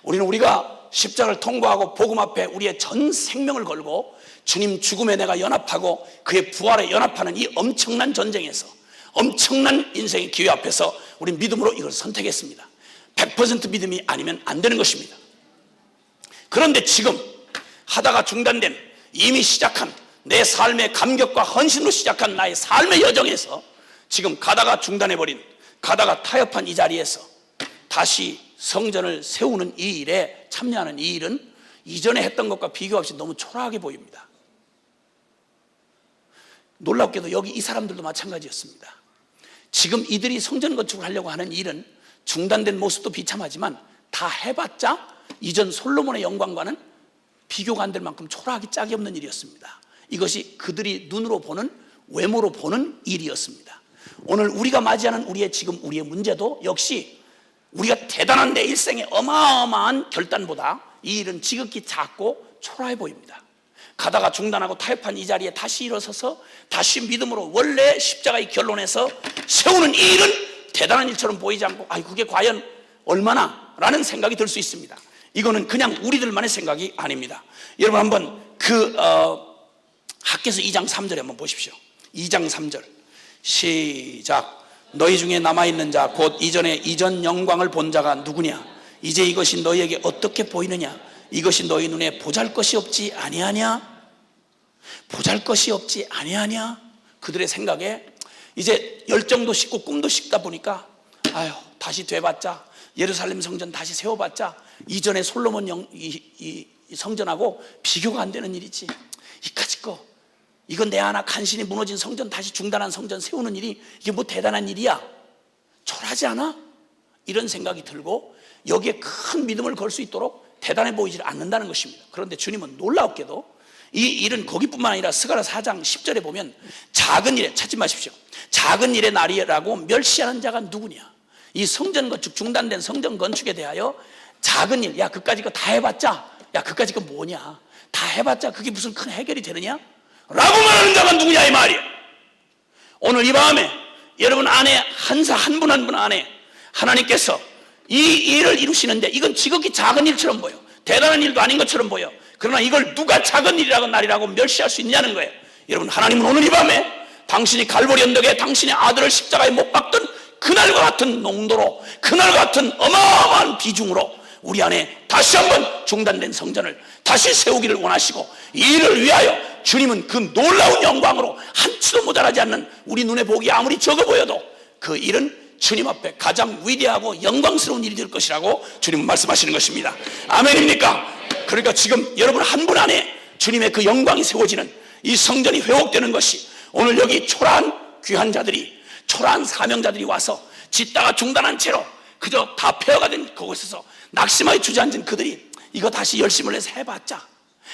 우리가 십자가를 통과하고 복음 앞에 우리의 전 생명을 걸고 주님 죽음에 내가 연합하고 그의 부활에 연합하는 이 엄청난 전쟁에서, 엄청난 인생의 기회 앞에서 우리 믿음으로 이걸 선택했습니다. 100% 믿음이 아니면 안 되는 것입니다. 그런데 지금 하다가 중단된, 이미 시작한 내 삶의 감격과 헌신으로 시작한 나의 삶의 여정에서 지금 가다가 중단해버린, 가다가 타협한 이 자리에서 다시 성전을 세우는 이 일에 참여하는 이 일은 이전에 했던 것과 비교 없이 너무 초라하게 보입니다. 놀랍게도 여기 이 사람들도 마찬가지였습니다. 지금 이들이 성전 건축을 하려고 하는 일은 중단된 모습도 비참하지만 다 해봤자 이전 솔로몬의 영광과는 비교가 안 될 만큼 초라하기 짝이 없는 일이었습니다. 이것이 그들이 눈으로 보는, 외모로 보는 일이었습니다. 오늘 우리가 맞이하는 우리의 문제도 역시 우리가 대단한 내 일생의 어마어마한 결단보다 이 일은 지극히 작고 초라해 보입니다. 가다가 중단하고 타협한 이 자리에 다시 일어서서 다시 믿음으로 원래 십자가의 결론에서 세우는 이 일은 대단한 일처럼 보이지 않고, 그게 과연 얼마나? 라는 생각이 들 수 있습니다. 이거는 그냥 우리들만의 생각이 아닙니다. 여러분 한번 학개서 2장 3절에 한번 보십시오. 2장 3절 시작. 너희 중에 남아있는 자 곧 이전 영광을 본 자가 누구냐? 이제 이것이 너희에게 어떻게 보이느냐? 이것이 너희 눈에 보잘것이 없지 아니하냐? 보잘것이 없지 아니하냐? 그들의 생각에 이제 열정도 식고 꿈도 식다 보니까 다시 돼봤자, 예루살렘 성전 다시 세워봤자 이전에 솔로몬 이 성전하고 비교가 안 되는 일이지. 이까짓 거, 이건 내 하나 간신히 무너진 성전, 다시 중단한 성전 세우는 일이 이게 뭐 대단한 일이야? 초라하지 않아? 이런 생각이 들고 여기에 큰 믿음을 걸 수 있도록 대단해 보이지 않는다는 것입니다. 그런데 주님은 놀랍게도 이 일은 거기뿐만 아니라 스가랴 4장 10절에 보면 작은 일에, 찾지 마십시오. 작은 일의 날이라고 멸시하는 자가 누구냐? 이 성전 건축, 중단된 성전 건축에 대하여 작은 일, 야 그까짓 거 다 해봤자, 야 그까짓 거 뭐냐? 다 해봤자 그게 무슨 큰 해결이 되느냐? 라고 말하는 자가 누구냐 이 말이에요. 오늘 이 밤에 여러분 안에 한 분 한 분 안에 하나님께서 이 일을 이루시는데 이건 지극히 작은 일처럼 보여, 대단한 일도 아닌 것처럼 보여. 그러나 이걸 누가 작은 일이라고 날이라고 멸시할 수 있냐는 거예요. 여러분, 하나님은 오늘 이 밤에 당신이 갈보리 언덕에 당신의 아들을 십자가에 못 박던 그날과 같은 농도로, 그날과 같은 어마어마한 비중으로 우리 안에 다시 한번 중단된 성전을 다시 세우기를 원하시고, 이 일을 위하여 주님은 그 놀라운 영광으로 한치도 모자라지 않는, 우리 눈에 보기 아무리 적어 보여도 그 일은 주님 앞에 가장 위대하고 영광스러운 일이 될 것이라고 주님은 말씀하시는 것입니다. 아멘입니까? 그러니까 지금 여러분 한 분 안에 주님의 그 영광이 세워지는 이 성전이 회복되는 것이, 오늘 여기 초라한 귀한 자들이, 초라한 사명자들이 와서 짓다가 중단한 채로 그저 다 폐허가 된 그곳에서 낙심하게 주저앉은 그들이 이거 다시 열심을 내서 해봤자,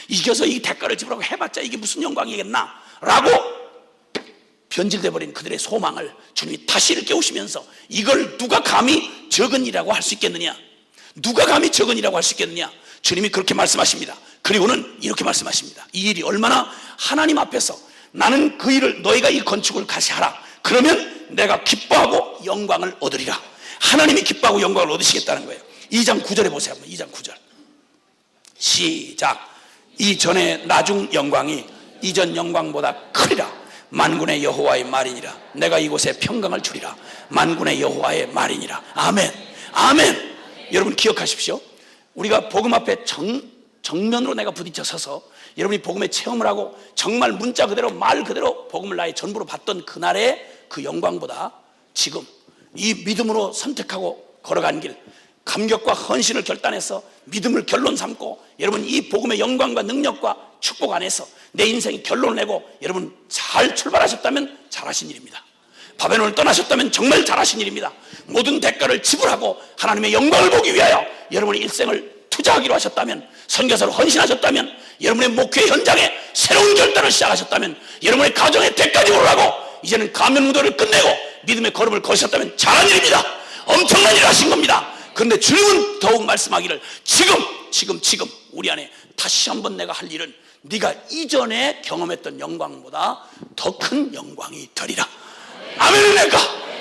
이겨서 이 대가를 지불하고 해봤자 이게 무슨 영광이겠나 라고 변질돼 버린 그들의 소망을 주님이 다시 일깨우시면서 이걸 누가 감히 적은 일이라고 할 수 있겠느냐, 누가 감히 적은 일이라고 할 수 있겠느냐, 주님이 그렇게 말씀하십니다. 그리고는 이렇게 말씀하십니다. 이 일이 얼마나 하나님 앞에서 나는 그 일을, 너희가 이 건축을 다시 하라, 그러면 내가 기뻐하고 영광을 얻으리라. 하나님이 기뻐하고 영광을 얻으시겠다는 거예요. 2장 9절에 보세요. 2장 9절 시작. 이전의 나중 영광이 이전 영광보다 크리라. 만군의 여호와의 말이니라. 내가 이곳에 평강을 주리라. 만군의 여호와의 말이니라. 아멘. 아멘. 여러분 기억하십시오. 우리가 복음 앞에 정면으로 내가 부딪혀 서서 여러분이 복음의 체험을 하고 정말 문자 그대로 말 그대로 복음을 나의 전부로 받던 그날의 그 영광보다 지금 이 믿음으로 선택하고 걸어간 길, 감격과 헌신을 결단해서 믿음을 결론 삼고 여러분 이 복음의 영광과 능력과 축복 안에서 내 인생이 결론을 내고 여러분 잘 출발하셨다면 잘하신 일입니다. 바벨론을 떠나셨다면 정말 잘하신 일입니다. 모든 대가를 지불하고 하나님의 영광을 보기 위하여 여러분의 일생을 투자하기로 하셨다면, 선교사로 헌신하셨다면, 여러분의 목회 현장에 새로운 결단을 시작하셨다면, 여러분의 가정에 대가 지불하고 이제는 가면무도를 끝내고 믿음의 걸음을 거셨다면 잘한 일입니다. 엄청난 일을 하신 겁니다. 그런데 주님은 더욱 말씀하기를 지금 우리 안에 다시 한번 내가 할 일은 네가 이전에 경험했던 영광보다 더 큰 영광이 되리라. 아멘입니까?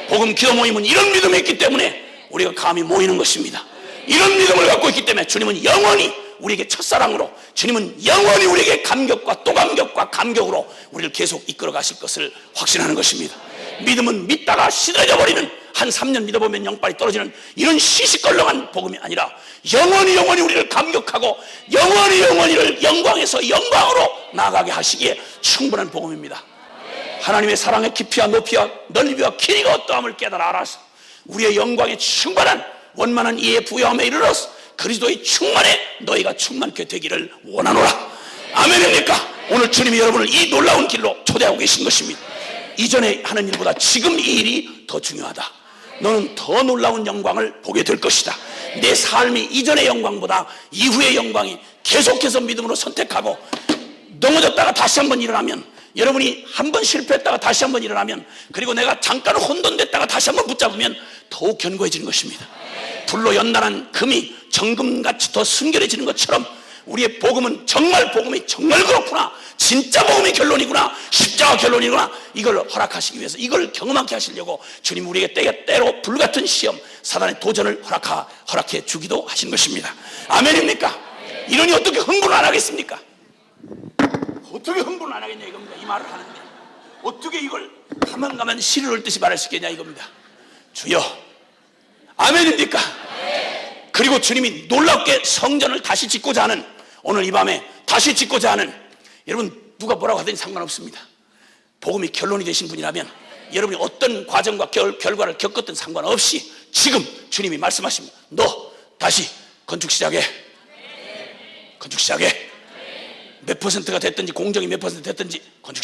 복음 기도 모임은 이런 믿음이 있기 때문에 우리가 감히 모이는 것입니다. 이런 믿음을 갖고 있기 때문에 주님은 영원히 우리에게 첫사랑으로, 주님은 영원히 우리에게 감격과 또 감격과 감격으로 우리를 계속 이끌어 가실 것을 확신하는 것입니다. 믿음은 믿다가 시들어져 버리는, 한 3년 믿어보면 영빨이 떨어지는 이런 시시껄렁한 복음이 아니라 영원히 우리를 감격하고 영원히를 영광에서 영광으로 나아가게 하시기에 충분한 복음입니다. 하나님의 사랑의 깊이와 높이와 넓이와 길이가 어떠함을 깨달아 알아서 우리의 영광에 충만한 원만한 이해 부여함에 이르러서 그리스도의 충만에 너희가 충만케 되기를 원하노라. 아멘입니까? 오늘 주님이 여러분을 이 놀라운 길로 초대하고 계신 것입니다. 이전에 하는 일보다 지금 이 일이 더 중요하다. 너는 더 놀라운 영광을 보게 될 것이다. 내 삶이 이전의 영광보다 이후의 영광이 계속해서 믿음으로 선택하고 넘어졌다가 다시 한번 일어나면, 여러분이 한번 실패했다가 다시 한번 일어나면, 그리고 내가 잠깐 혼돈됐다가 다시 한번 붙잡으면 더욱 견고해지는 것입니다. 불로 연단한 금이 정금같이 더 순결해지는 것처럼 우리의 복음은 복음이 정말 그렇구나, 진짜 복음이 결론이구나, 십자가 결론이구나, 이걸 허락하시기 위해서, 이걸 경험하게 하시려고 주님 우리에게 때로 불같은 시험, 사단의 도전을 허락해 주기도 하신 것입니다. 아멘입니까? 이러니 어떻게 흥분을 안 하겠습니까? 어떻게 흥분을 안 하겠냐 이겁니다. 이 말을 하는데 어떻게 이걸 가만 시를 읊듯이 말할 수 있겠냐 이겁니다. 주여, 아멘입니까? 그리고 주님이 놀랍게 성전을 다시 짓고자 하는, 오늘 이 밤에 다시 짓고자 하는, 여러분 누가 뭐라고 하든지 상관없습니다. 복음이 결론이 되신 분이라면 여러분이 어떤 과정과 결과를 겪었든 상관없이 지금 주님이 말씀하십니다. 너 다시 건축 시작해. 몇 퍼센트가 됐든지, 공정이 몇 퍼센트 됐든지 건축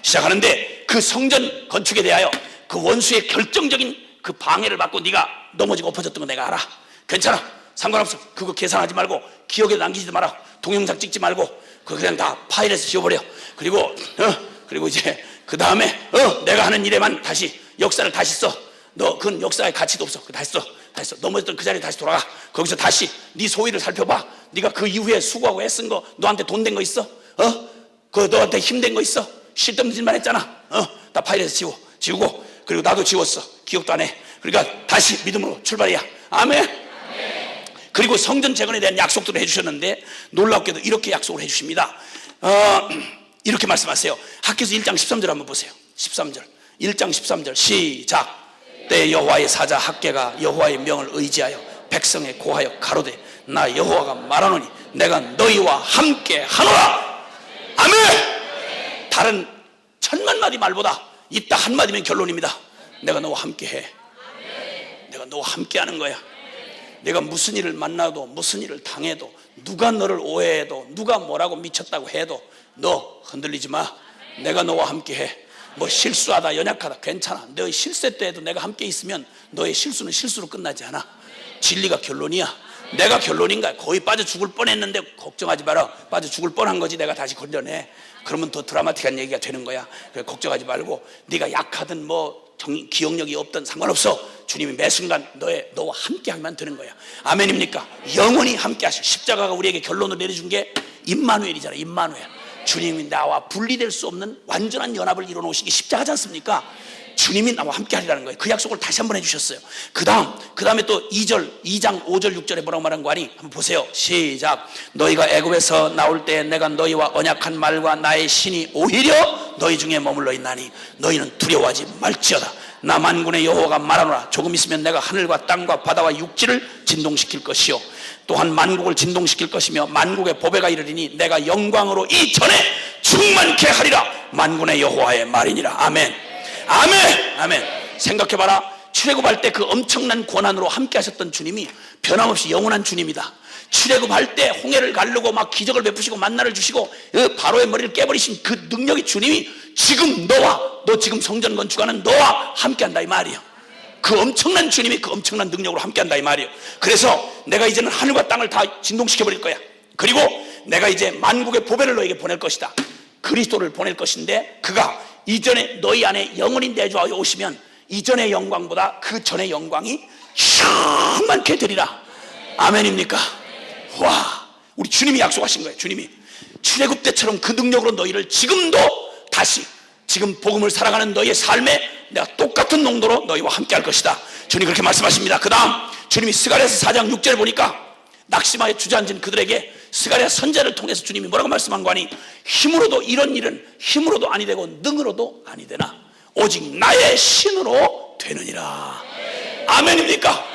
시작하는데 그 성전 건축에 대하여 그 원수의 결정적인 그 방해를 받고 네가 넘어지고 엎어졌던 거 내가 알아. 괜찮아, 상관없어. 그거 계산하지 말고 기억에 남기지도 마라. 동영상 찍지 말고 그거 그냥 다 파일에서 지워버려. 그리고 이제 그 다음에 내가 하는 일에만 다시 역사를 다시 써. 너 그건 역사의 가치도 없어. 다시 써. 넘어졌던 그 자리에 다시 돌아가. 거기서 다시 네 소위를 살펴봐. 네가 그 이후에 수고하고 애쓴 거, 너한테 돈 된 거 있어? 그 너한테 힘든 거 있어? 쓸데없는 짓만 했잖아. 다 파일에서 지우고, 그리고 나도 지웠어. 기억도 안 해. 그러니까 다시 믿음으로 출발이야. 아멘. 그리고 성전 재건에 대한 약속들을 해주셨는데 놀랍게도 이렇게 약속을 해주십니다. 이렇게 말씀하세요. 학개서 1장 13절 한번 보세요. 13절 1장 13절 시작. 때 여호와의 사자 학개가 여호와의 명을 의지하여 백성에 고하여 가로되 나 여호와가 말하노니 내가 너희와 함께 하노라. 아멘. 다른 천만 마디 말보다 이따 한마디면 결론입니다. 내가 너와 함께 해. 내가 너와 함께 하는 거야. 내가 무슨 일을 만나도, 무슨 일을 당해도, 누가 너를 오해해도, 누가 뭐라고 미쳤다고 해도 너 흔들리지 마. 내가 너와 함께 해. 뭐 실수하다, 연약하다 괜찮아. 너의 실세 때에도 내가 함께 있으면 너의 실수는 실수로 끝나지 않아. 진리가 결론이야. 내가 결론인가? 거의 빠져 죽을 뻔했는데 걱정하지 마라. 빠져 죽을 뻔한 거지 내가 다시 건져내. 그러면 더 드라마틱한 얘기가 되는 거야. 그래, 걱정하지 말고 네가 약하든 뭐 기억력이 없든 상관없어. 주님이 매 순간 너와 함께 하면 되는 거야. 아멘입니까? 영원히 함께 하시. 십자가가 우리에게 결론을 내려준 게 임마누엘이잖아. 임마누엘. 주님이 나와 분리될 수 없는 완전한 연합을 이뤄놓으신 게 십자가지 않습니까? 주님이 나와 함께 하리라는 거예요. 그 약속을 다시 한번 해주셨어요. 그 다음에 또 2장 5절 6절에 뭐라고 말한 거 아니? 한번 보세요. 시작. 너희가 애굽에서 나올 때 내가 너희와 언약한 말과 나의 신이 오히려 너희 중에 머물러 있나니 너희는 두려워하지 말지어다. 나 만군의 여호와가 말하노라. 조금 있으면 내가 하늘과 땅과 바다와 육지를 진동시킬 것이요 또한 만국을 진동시킬 것이며 만국의 보배가 이르리니 내가 영광으로 이전에 충만케 하리라. 만군의 여호와의 말이니라. 아멘. 아멘. 아멘. 생각해봐라. 출애굽할 때 그 엄청난 권한으로 함께 하셨던 주님이 변함없이 영원한 주님이다. 출애굽할 때 홍해를 가르고 막 기적을 베푸시고 만나를 주시고 바로의 머리를 깨버리신 그 능력의 주님이 지금 너 지금 성전 건축하는 너와 함께한다 이 말이에요. 그 엄청난 주님이 그 엄청난 능력으로 함께한다 이 말이에요. 그래서 내가 이제는 하늘과 땅을 다 진동시켜버릴 거야. 그리고 내가 이제 만국의 보배를 너에게 보낼 것이다. 그리스도를 보낼 것인데 그가 이전에 너희 안에 영원히 내주하여 오시면 이전의 영광보다 그 전의 영광이 충만케 되리라. 아멘입니까? 와, 우리 주님이 약속하신 거예요. 주님이 출애굽 때처럼 그 능력으로 너희를 지금도 다시 지금 복음을 살아가는 너희의 삶에 내가 똑같은 농도로 너희와 함께 할 것이다. 주님 그렇게 말씀하십니다. 그 다음 주님이 스가랴서 4장 6절에 보니까 낙심하여 주저앉은 그들에게 스가랴 선지자를 통해서 주님이 뭐라고 말씀한 거 아니? 힘으로도 이런 일은 힘으로도 아니 되고 능으로도 아니 되나 오직 나의 신으로 되느니라. 아멘입니까?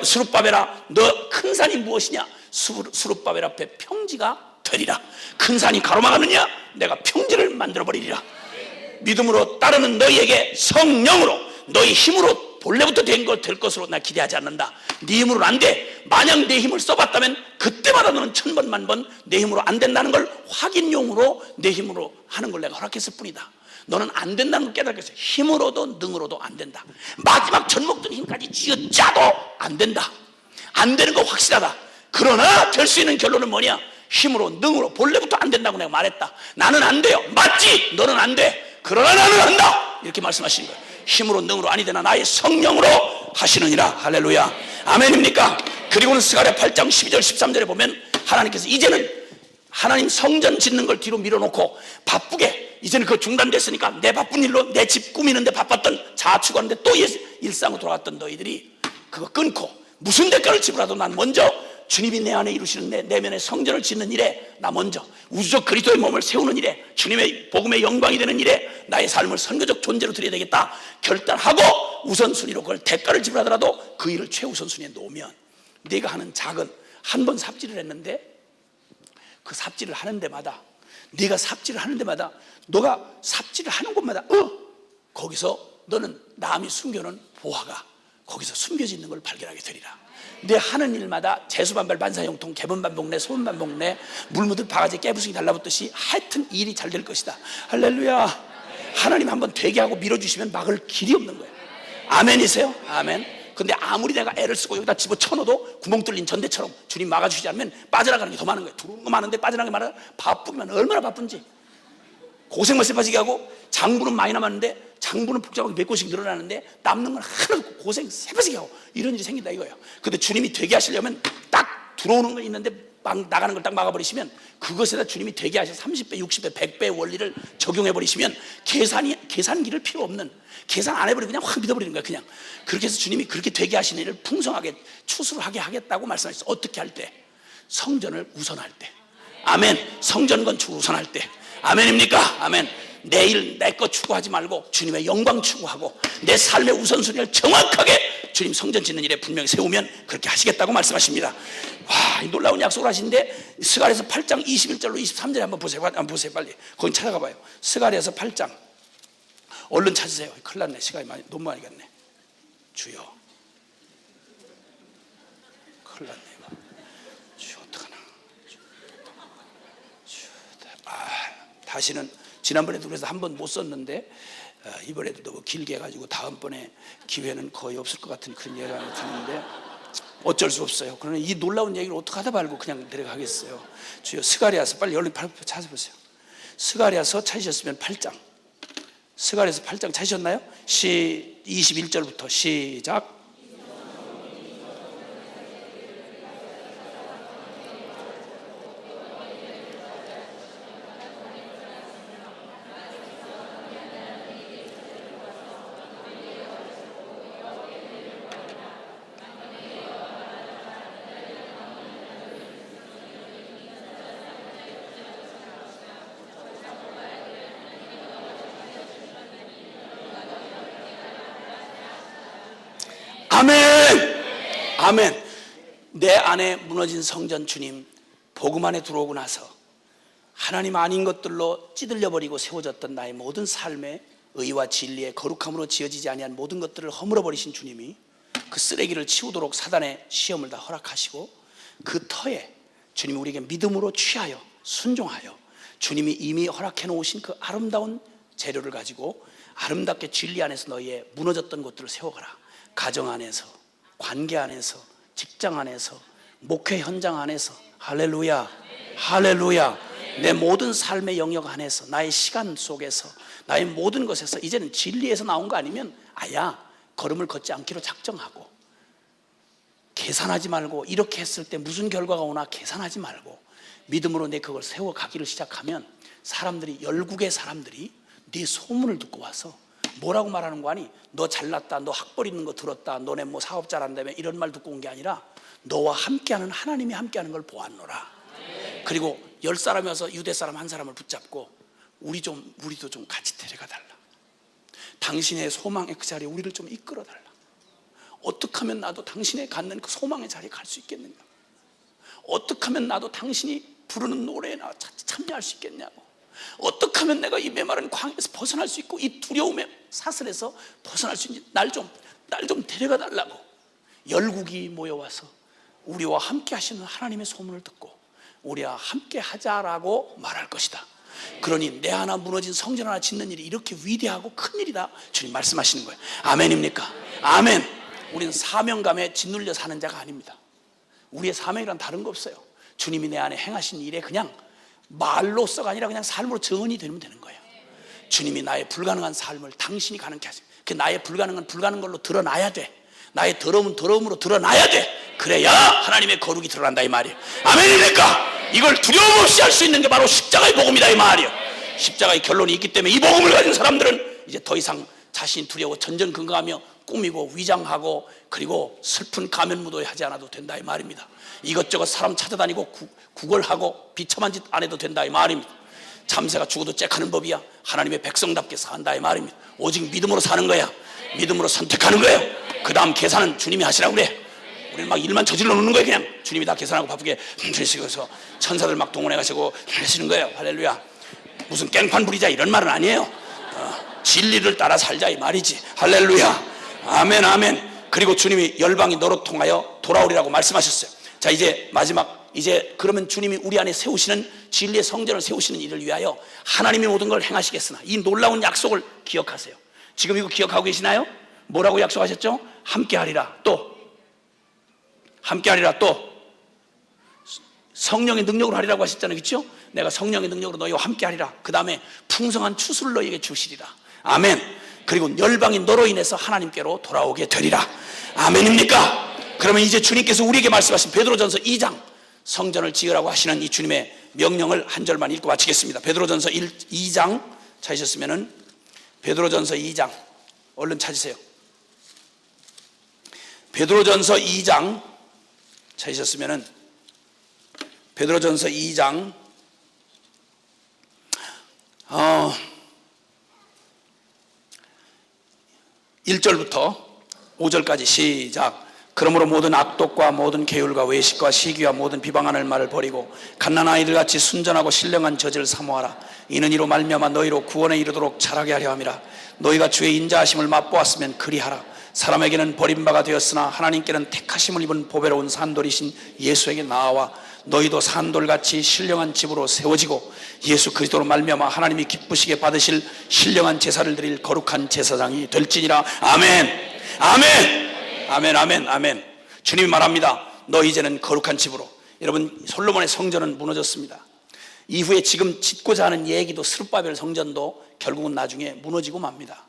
수룹바벨아 너 큰 산이 무엇이냐? 수룹바벨 앞에 평지가 되리라. 큰 산이 가로막았느냐? 내가 평지를 만들어버리리라. 믿음으로 따르는 너희에게 성령으로 너희 힘으로 본래부터 된 것 될 것으로 나 기대하지 않는다. 네 힘으로는 안 돼. 만약 내 힘을 써봤다면 그때마다 너는 1000번 만번 내 힘으로 안 된다는 걸 확인용으로 내 힘으로 하는 걸 내가 허락했을 뿐이다. 너는 안 된다는 걸 깨닫겠어요. 힘으로도 능으로도 안 된다. 마지막 젖먹던 힘까지 쥐어짜도 안 된다. 안 되는 거 확실하다. 그러나 될 수 있는 결론은 뭐냐? 힘으로 능으로 본래부터 안 된다고 내가 말했다. 나는 안 돼요. 맞지? 너는 안 돼. 그러나 나는 한다. 이렇게 말씀하신 거예요. 힘으로 능으로 아니 되나 나의 성령으로 하시느니라. 할렐루야. 아멘입니까? 그리고는 스가랴 8장 12절 13절에 보면 하나님께서 이제는 하나님 성전 짓는 걸 뒤로 밀어놓고 바쁘게 이제는 그거 중단됐으니까 내 바쁜 일로 내 집 꾸미는데 바빴던 자축하는데 또 일상으로 돌아갔던 너희들이 그거 끊고 무슨 대가를 지불하도 난 먼저 주님이 내 안에 이루시는 내 내면의 성전을 짓는 일에 나 먼저 우주적 그리스도의 몸을 세우는 일에 주님의 복음의 영광이 되는 일에 나의 삶을 선교적 존재로 드려야 되겠다 결단하고 우선순위로 그걸 대가를 지불하더라도 그 일을 최우선순위에 놓으면 네가 하는 작은 한 번 삽질을 했는데 그 삽질을 하는 데마다 네가 삽질을 하는 데마다 너가 삽질을 하는 곳마다 거기서 너는 남이 숨겨놓은 보화가 거기서 숨겨져 있는 걸 발견하게 되리라. 내 하는 일마다 재수반발 반사형통 개분반복내 소분반복내 물 묻은 바가지 깨부수기 달라붙듯이 하여튼 일이 잘 될 것이다. 할렐루야. 하나님 한번 되게 하고 밀어주시면 막을 길이 없는 거예요. 아멘이세요? 아멘. 근데 아무리 내가 애를 쓰고 여기다 집어쳐넣어도 구멍 뚫린 전대처럼 주님 막아주시지 않으면 빠져나가는 게 더 많은 거예요. 들어오는 거 많은데 빠져나가는 게 많아. 바쁘면 얼마나 바쁜지 고생만 쎄빠지게 하고 장부는 많이 남았는데 장부는 복잡하게 몇 곳씩 늘어나는데 남는 건 하나도 없고 고생 새빠지게 하고 이런 일이 생긴다 이거예요. 근데 주님이 되게 하시려면 딱 들어오는 거 있는데 막 나가는 걸 딱 막아버리시면 그것에다 주님이 되게 하셔서 30배, 60배, 100배의 원리를 적용해버리시면 계산기를 필요 없는 계산 안 해버리고 그냥 확 믿어버리는 거야. 그냥 그렇게 해서 주님이 그렇게 되게 하시는 일을 풍성하게 추수를 하게 하겠다고 말씀하셨어요. 어떻게 할 때? 성전을 우선할 때. 아멘. 성전 건축을 우선할 때. 아멘입니까? 아멘. 내일 내 것 추구하지 말고 주님의 영광 추구하고 내 삶의 우선순위를 정확하게 주님 성전 짓는 일에 분명히 세우면 그렇게 하시겠다고 말씀하십니다. 와, 놀라운 약속을 하시는데 스가랴서 8장 21절로 23절에 한번 보세요. 빨리 거기 찾아가 봐요. 스가랴서 8장 얼른 찾으세요. 큰일 났네. 시간이 너무 많이 갔네. 주여 큰일 났네. 주여 어떡하나. 다시는 지난번에도 그래서 한 번 못 썼는데 이번에도 너무 길게 해가지고 다음번에 기회는 거의 없을 것 같은 그런 예감이 드는데 어쩔 수 없어요. 그러나 이 놀라운 얘기를 어떻게 하다 말고 그냥 내려가겠어요. 주여, 스가랴서 빨리 얼른 찾아보세요. 스가랴서 찾으셨으면 8장. 스가랴서 8장 찾으셨나요? 21절부터 시작. 아멘! 아멘! 내 안에 무너진 성전 주님, 복음 안에 들어오고 나서 하나님 아닌 것들로 찌들려버리고 세워졌던 나의 모든 삶의 의와 진리의 거룩함으로 지어지지 아니한 모든 것들을 허물어버리신 주님이 그 쓰레기를 치우도록 사단의 시험을 다 허락하시고 그 터에 주님이 우리에게 믿음으로 취하여 순종하여 주님이 이미 허락해 놓으신 그 아름다운 재료를 가지고 아름답게 진리 안에서 너희의 무너졌던 것들을 세워가라. 가정 안에서, 관계 안에서, 직장 안에서, 목회 현장 안에서, 할렐루야, 할렐루야. 내 모든 삶의 영역 안에서, 나의 시간 속에서, 나의 모든 것에서 이제는 진리에서 나온 거 아니면 아야 걸음을 걷지 않기로 작정하고, 계산하지 말고 이렇게 했을 때 무슨 결과가 오나 계산하지 말고 믿음으로 내 그걸 세워가기를 시작하면 사람들이, 열국의 사람들이 네 소문을 듣고 와서 뭐라고 말하는 거 아니? 너 잘났다, 너 학벌 있는 거 들었다, 너네 뭐 사업 잘한다며, 이런 말 듣고 온 게 아니라 너와 함께하는 하나님이 함께하는 걸 보았노라. 그리고 10사람이 와서 유대 사람 한 사람을 붙잡고 우리도 좀 같이 데려가 달라. 당신의 소망의 그 자리에 우리를 좀 이끌어 달라. 어떻게 하면 나도 당신의 갖는 그 소망의 자리에 갈 수 있겠는가? 어떻게 하면 나도 당신이 부르는 노래에 나 참여할 수 있겠냐고. 어떻게 하면 내가 이 메마른 광야에서 벗어날 수 있고 이 두려움의 사슬에서 벗어날 수 있는지 날 좀 데려가 달라고. 열국이 모여와서 우리와 함께 하시는 하나님의 소문을 듣고 우리와 함께 하자라고 말할 것이다. 그러니 내 하나 무너진 성전 하나 짓는 일이 이렇게 위대하고 큰 일이다, 주님 말씀하시는 거예요. 아멘입니까? 아멘. 우리는 사명감에 짓눌려 사는 자가 아닙니다. 우리의 사명이란 다른 거 없어요. 주님이 내 안에 행하신 일에 그냥 말로서가 아니라 그냥 삶으로 전이 되면 되는 거예요. 주님이 나의 불가능한 삶을 당신이 가능케 하세요. 그 나의 불가능한 불가능한 걸로 드러나야 돼. 나의 더러움은 더러움으로 드러나야 돼. 그래야 하나님의 거룩이 드러난다 이 말이에요. 아멘입니까? 이걸 두려움 없이 할 수 있는 게 바로 십자가의 복음이다 이 말이에요. 십자가의 결론이 있기 때문에 이 복음을 가진 사람들은 이제 더 이상 자신이 두려워 전전긍긍하며 꾸미고 위장하고 그리고 슬픈 가면무도에 하지 않아도 된다 이 말입니다. 이것저것 사람 찾아다니고 구걸하고 비참한 짓 안 해도 된다 이 말입니다. 참새가 죽어도 째하는 법이야. 하나님의 백성답게 산다 이 말입니다. 오직 믿음으로 사는 거야. 믿음으로 선택하는 거예요. 그 다음 계산은 주님이 하시라고 그래. 우리는 막 일만 저질러 놓는 거예요. 그냥 주님이 다 계산하고 바쁘게 주시고서 천사들 막 동원해 가시고 하시는 거예요. 할렐루야. 무슨 깽판 부리자 이런 말은 아니에요. 진리를 따라 살자 이 말이지. 할렐루야. 아멘 아멘. 그리고 주님이 열방이 너로 통하여 돌아오리라고 말씀하셨어요. 자, 이제 마지막, 이제 그러면 주님이 우리 안에 세우시는 진리의 성전을 세우시는 일을 위하여 하나님이 모든 걸 행하시겠으나 이 놀라운 약속을 기억하세요. 지금 이거 기억하고 계시나요? 뭐라고 약속하셨죠? 함께하리라. 또 함께하리라. 또 성령의 능력으로 하리라고 하셨잖아요. 그렇죠? 내가 성령의 능력으로 너희와 함께하리라. 그 다음에 풍성한 추수를 너희에게 주시리라. 아멘. 그리고 열방이 너로 인해서 하나님께로 돌아오게 되리라. 아멘입니까? 그러면 이제 주님께서 우리에게 말씀하신 베드로전서 2장 성전을 지으라고 하시는 이 주님의 명령을 한 절만 읽고 마치겠습니다. 베드로전서 2장 찾으셨으면은 베드로전서 2장 얼른 찾으세요. 베드로전서 2장 찾으셨으면은 베드로전서 2장 1절부터 5절까지 시작. 그러므로 모든 악독과 모든 계율과 외식과 시기와 모든 비방하는 말을 버리고 갓난아이들 같이 순전하고 신령한 저지를 사모하라. 이는 이로 말미암아 너희로 구원에 이르도록 자라게 하려 함이라. 너희가 주의 인자하심을 맛보았으면 그리하라. 사람에게는 버림바가 되었으나 하나님께는 택하심을 입은 보배로운 산돌이신 예수에게 나아와 너희도 산돌같이 신령한 집으로 세워지고 예수 그리스도로 말미암아 하나님이 기쁘시게 받으실 신령한 제사를 드릴 거룩한 제사장이 될지니라. 아멘 아멘 아멘 아멘 아멘. 주님이 말합니다. 너 이제는 거룩한 집으로. 여러분, 솔로몬의 성전은 무너졌습니다. 이후에 지금 짓고자 하는 얘기도 스룹바벨 성전도 결국은 나중에 무너지고 맙니다.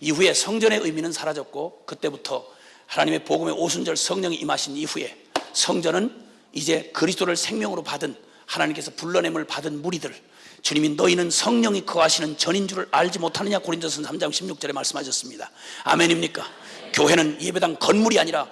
이후에 성전의 의미는 사라졌고, 그때부터 하나님의 복음의 오순절 성령이 임하신 이후에 성전은 이제 그리스도를 생명으로 받은, 하나님께서 불러냄을 받은 무리들, 주님이 너희는 성령이 거하시는 전인 줄을 알지 못하느냐, 고린도서 3장 16절에 말씀하셨습니다. 아멘입니까? 교회는 예배당 건물이 아니라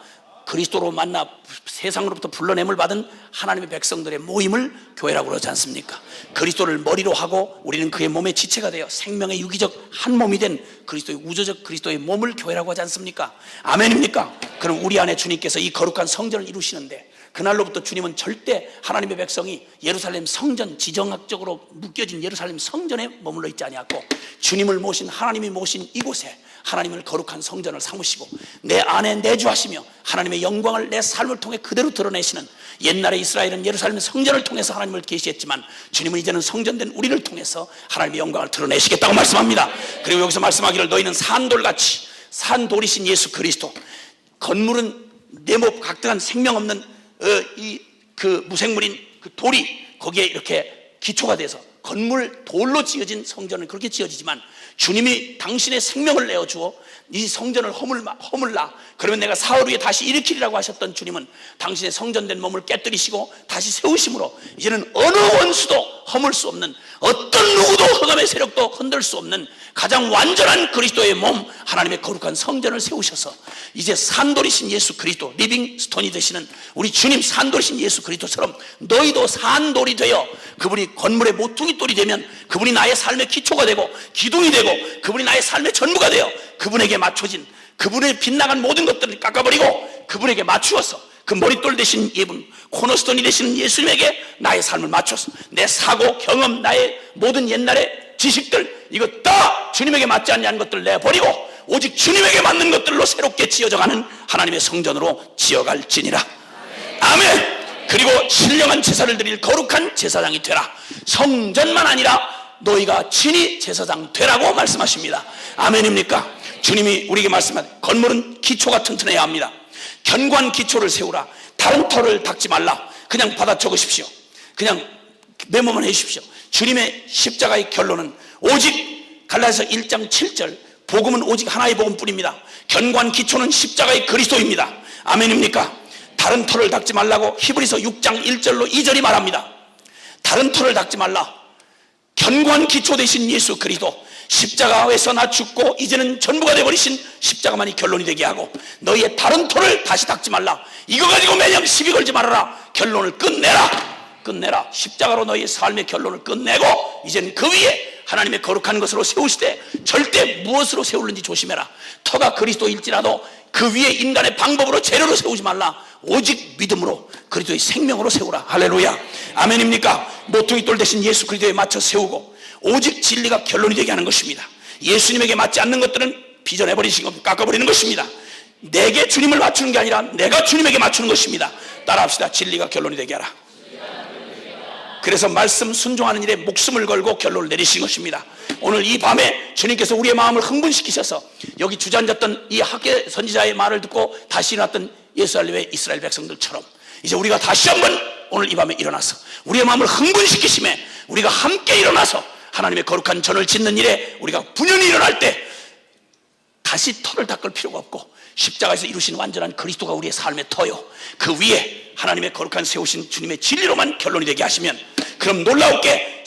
그리스도로 만나 세상으로부터 불러냄을 받은 하나님의 백성들의 모임을 교회라고 그러지 않습니까? 그리스도를 머리로 하고 우리는 그의 몸의 지체가 되어 생명의 유기적 한 몸이 된 그리스도의 우주적 그리스도의 몸을 교회라고 하지 않습니까? 아멘입니까? 그럼 우리 안에 주님께서 이 거룩한 성전을 이루시는데, 그날로부터 주님은 절대 하나님의 백성이 예루살렘 성전, 지정학적으로 묶여진 예루살렘 성전에 머물러 있지 아니하고 주님을 모신, 하나님이 모신 이곳에 하나님을 거룩한 성전을 삼으시고 내 안에 내주하시며 하나님의 영광을 내 삶을 통해 그대로 드러내시는, 옛날에 이스라엘은 예루살렘 성전을 통해서 하나님을 계시했지만 주님은 이제는 성전된 우리를 통해서 하나님의 영광을 드러내시겠다고 말씀합니다. 그리고 여기서 말씀하기를 너희는 산돌같이, 산돌이신 예수 그리스도, 건물은 네모 각등한 생명 없는 그 무생물인 그 돌이 거기에 이렇게 기초가 돼서 건물 돌로 지어진 성전은 그렇게 지어지지만, 주님이 당신의 생명을 내어주어 이 성전을 허물라 그러면 내가 사흘 후에 다시 일으키리라고 하셨던 주님은 당신의 성전된 몸을 깨뜨리시고 다시 세우심으로 이제는 어느 원수도 허물 수 없는, 어떤 누구도 흑암의 세력도 흔들 수 없는 가장 완전한 그리스도의 몸, 하나님의 거룩한 성전을 세우셔서 이제 산돌이신 예수 그리스도, 리빙 스톤이 되시는 우리 주님, 산돌이신 예수 그리스도처럼 너희도 산돌이 되어, 그분이 건물의 모퉁이 돌이 되면 그분이 나의 삶의 기초가 되고 기둥이 되고 그분이 나의 삶의 전부가 되어 그분에게 맞춰진, 그분의 빗나간 모든 것들을 깎아버리고 그분에게 맞추어서 그 머릿돌 되신 이분, 코너스톤이 되시는 예수님에게 나의 삶을 맞춰서 내 사고, 경험, 나의 모든 옛날의 지식들, 이거 다 주님에게 맞지 않냐는 것들을 내버리고 오직 주님에게 맞는 것들로 새롭게 지어져가는 하나님의 성전으로 지어갈지니라. 아멘. 그리고 신령한 제사를 드릴 거룩한 제사장이 되라. 성전만 아니라 너희가 친히 제사장 되라고 말씀하십니다. 아멘입니까? 주님이 우리에게 말씀하신 건물은 기초가 튼튼해야 합니다. 견고한 기초를 세우라. 다른 터를 닦지 말라. 그냥 받아 적으십시오. 그냥 메모만 해주십시오. 주님의 십자가의 결론은 오직 갈라디아서 1장 7절, 복음은 오직 하나의 복음뿐입니다. 견고한 기초는 십자가의 그리스도입니다. 아멘입니까? 다른 터를 닦지 말라고 히브리서 6장 1절로 2절이 말합니다. 다른 터를 닦지 말라. 견고한 기초 되신 예수 그리스도, 십자가에서 나 죽고 이제는 전부가 되어버리신 십자가만이 결론이 되게 하고 너희의 다른 토를 다시 닦지 말라. 이거 가지고 매년 시비 걸지 말아라. 결론을 끝내라. 십자가로 너희의 삶의 결론을 끝내고 이제는 그 위에 하나님의 거룩한 것으로 세우시되 절대 무엇으로 세우는지 조심해라. 터가 그리스도일지라도 그 위에 인간의 방법으로 재료로 세우지 말라. 오직 믿음으로 그리스도의 생명으로 세우라. 할렐루야. 아멘입니까? 모퉁이 돌 대신 예수 그리스도에 맞춰 세우고 오직 진리가 결론이 되게 하는 것입니다. 예수님에게 맞지 않는 것들은 빚어내버리신 겁니다. 깎아버리는 것입니다. 내게 주님을 맞추는 게 아니라 내가 주님에게 맞추는 것입니다. 따라합시다. 진리가 결론이 되게 하라. 그래서 말씀 순종하는 일에 목숨을 걸고 결론을 내리신 것입니다. 오늘 이 밤에 주님께서 우리의 마음을 흥분시키셔서 여기 주저앉았던 이 학계 선지자의 말을 듣고 다시 일어났던 예루살렘의 이스라엘 백성들처럼 이제 우리가 다시 한번 오늘 이 밤에 일어나서 우리의 마음을 흥분시키심에 우리가 함께 일어나서 하나님의 거룩한 전을 짓는 일에 우리가 분연히 일어날 때 다시 터를 닦을 필요가 없고 십자가에서 이루신 완전한 그리스도가 우리의 삶의 터요, 그 위에 하나님의 거룩한 세우신 주님의 진리로만 결론이 되게 하시면 그럼 놀라웠게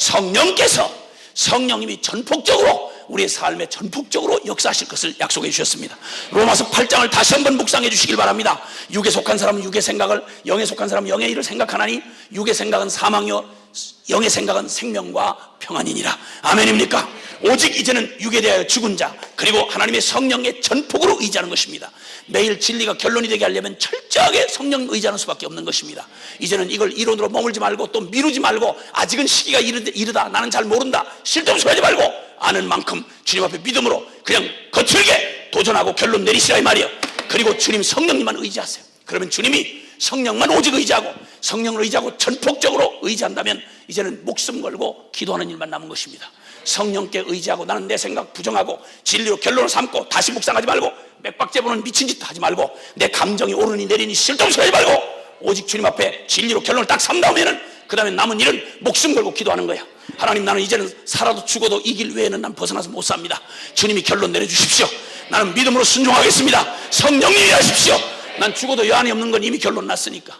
성령님이 전폭적으로 우리의 삶에 전폭적으로 역사하실 것을 약속해 주셨습니다. 로마서 8장을 다시 한번 묵상해 주시길 바랍니다. 육에 속한 사람은 육의 생각을, 영에 속한 사람은 영의 일을 생각하나니 육의 생각은 사망이요 영의 생각은 생명과 평안이니라. 아멘입니까? 오직 이제는 육에 대하여 죽은 자 그리고 하나님의 성령의 전폭으로 의지하는 것입니다. 매일 진리가 결론이 되게 하려면 철저하게 성령 의지하는 수밖에 없는 것입니다. 이제는 이걸 이론으로 머물지 말고 또 미루지 말고 아직은 시기가 이르다 나는 잘 모른다 실점수 하지 말고 아는 만큼 주님 앞에 믿음으로 그냥 거칠게 도전하고 결론 내리시라 이 말이에요. 그리고 주님 성령님만 의지하세요. 그러면 주님이 성령만 오직 의지하고 성령을 의지하고 전폭적으로 의지한다면 이제는 목숨 걸고 기도하는 일만 남은 것입니다. 성령께 의지하고 나는 내 생각 부정하고 진리로 결론을 삼고 다시 묵상하지 말고 맥박제 보는 미친 짓 하지 말고 내 감정이 오르니 내리니 쓸데없이 하지 말고 오직 주님 앞에 진리로 결론을 딱 삼다면은 그 다음에 남은 일은 목숨 걸고 기도하는 거야. 하나님, 나는 이제는 살아도 죽어도 이 길 외에는 난 벗어나서 못 삽니다. 주님이 결론 내려주십시오. 나는 믿음으로 순종하겠습니다. 성령님이 하십시오. 난 죽어도 여한이 없는 건 이미 결론 났으니까.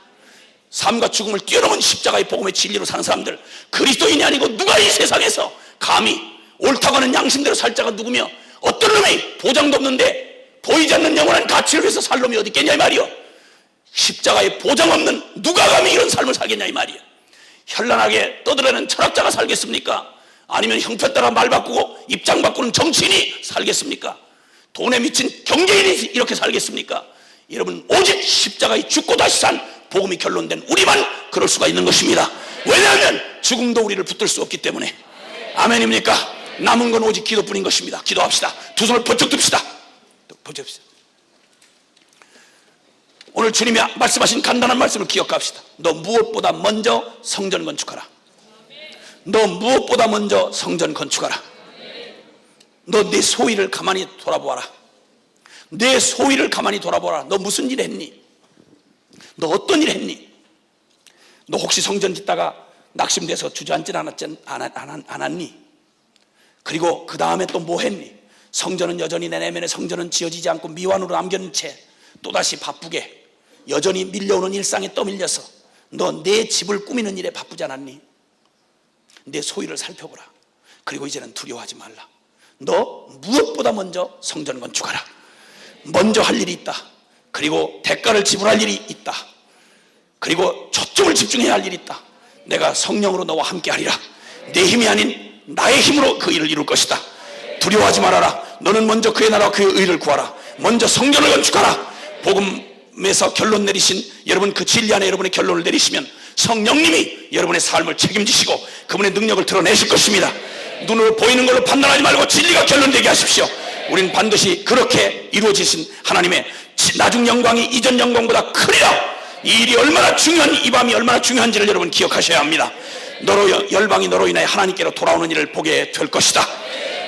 삶과 죽음을 뛰어넘은 십자가의 복음의 진리로 사는 사람들, 그리스도인이 아니고 누가 이 세상에서 감히 옳다고 하는 양심대로 살 자가 누구며 어떤 놈이 보장도 없는데 보이지 않는 영원한 가치를 위해서 살 놈이 어디 있겠냐 이 말이요. 십자가에 보장 없는 누가 감히 이런 삶을 살겠냐 이 말이요. 현란하게 떠들어내는 철학자가 살겠습니까? 아니면 형편 따라 말 바꾸고 입장 바꾸는 정치인이 살겠습니까? 돈에 미친 경제인이 이렇게 살겠습니까? 여러분, 오직 십자가에 죽고 다시 산 복음이 결론된 우리만 그럴 수가 있는 것입니다. 왜냐하면 죽음도 우리를 붙들 수 없기 때문에. 아멘입니까? 남은 건 오직 기도뿐인 것입니다. 기도합시다. 두 손을 번쩍 듭시다. 오늘 주님이 말씀하신 간단한 말씀을 기억합시다. 너 무엇보다 먼저 성전 건축하라. 너 무엇보다 먼저 성전 건축하라. 너 내 소위를 가만히 돌아보아라. 내 소위를 가만히 돌아보아라. 너 무슨 일 했니? 너 어떤 일 했니? 너 혹시 성전 짓다가 낙심돼서 주저앉지 않았니? 그리고 그 다음에 또 뭐 했니? 성전은 여전히 내 내면에 성전은 지어지지 않고 미완으로 남겨놓은 채 또다시 바쁘게 여전히 밀려오는 일상에 떠밀려서 너 내 집을 꾸미는 일에 바쁘지 않았니? 내 소유를 살펴보라. 그리고 이제는 두려워하지 말라. 너 무엇보다 먼저 성전 건축하라. 먼저 할 일이 있다. 그리고 대가를 지불할 일이 있다. 그리고 초점을 집중해야 할 일이 있다. 내가 성령으로 너와 함께 하리라. 내 힘이 아닌 나의 힘으로 그 일을 이룰 것이다. 두려워하지 말아라. 너는 먼저 그의 나라와 그의 의를 구하라. 먼저 성전을 건축하라. 복음에서 결론 내리신 여러분, 그 진리 안에 여러분의 결론을 내리시면 성령님이 여러분의 삶을 책임지시고 그분의 능력을 드러내실 것입니다. 눈으로 보이는 걸로 판단하지 말고 진리가 결론되게 하십시오. 우리는 반드시 그렇게 이루어지신 하나님의 나중 영광이 이전 영광보다 크리라. 이 일이 얼마나 중요한, 이 밤이 얼마나 중요한지를 여러분 기억하셔야 합니다. 너로 열방이 너로 인하여 하나님께로 돌아오는 일을 보게 될 것이다.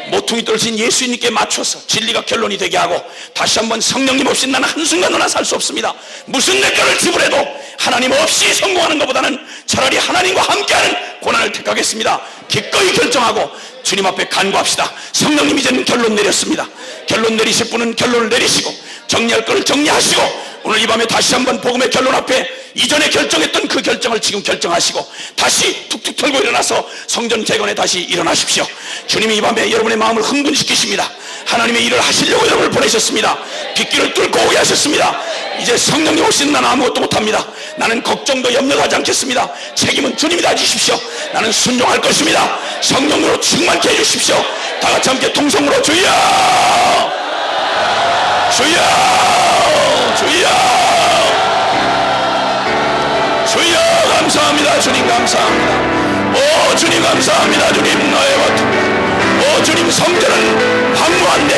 모퉁이 떨어진 예수님께 맞춰서 진리가 결론이 되게 하고 다시 한번 성령님 없이 나는 한순간도 살 수 없습니다. 무슨 대가를 지불해도 하나님 없이 성공하는 것보다는 차라리 하나님과 함께하는 고난을 택하겠습니다. 기꺼이 결정하고 주님 앞에 간구합시다. 성령님 이제는 결론 내렸습니다. 결론 내리실 분은 결론을 내리시고 정리할 것을 정리하시고 오늘 이 밤에 다시 한번 복음의 결론 앞에 이전에 결정했던 그 결정을 지금 결정하시고 다시 툭툭 털고 일어나서 성전 재건에 다시 일어나십시오. 주님이 이 밤에 여러분의 마음을 흥분시키십니다. 하나님의 일을 하시려고 여러분을 보내셨습니다. 빗길을 뚫고 오게 하셨습니다. 이제 성령님 없이는 나는 아무것도 못합니다. 나는 걱정도 염려도 하지 않겠습니다. 책임은 주님이 다 지십시오. 나는 순종할 것입니다. 성령으로 충만케 해주십시오. 다 같이 함께 통성으로 주여 주여 주여 주여. 감사합니다. 주님 감사합니다. 오 주님 감사합니다. 주님 너의 것, 오 주님 성전은 황무한 내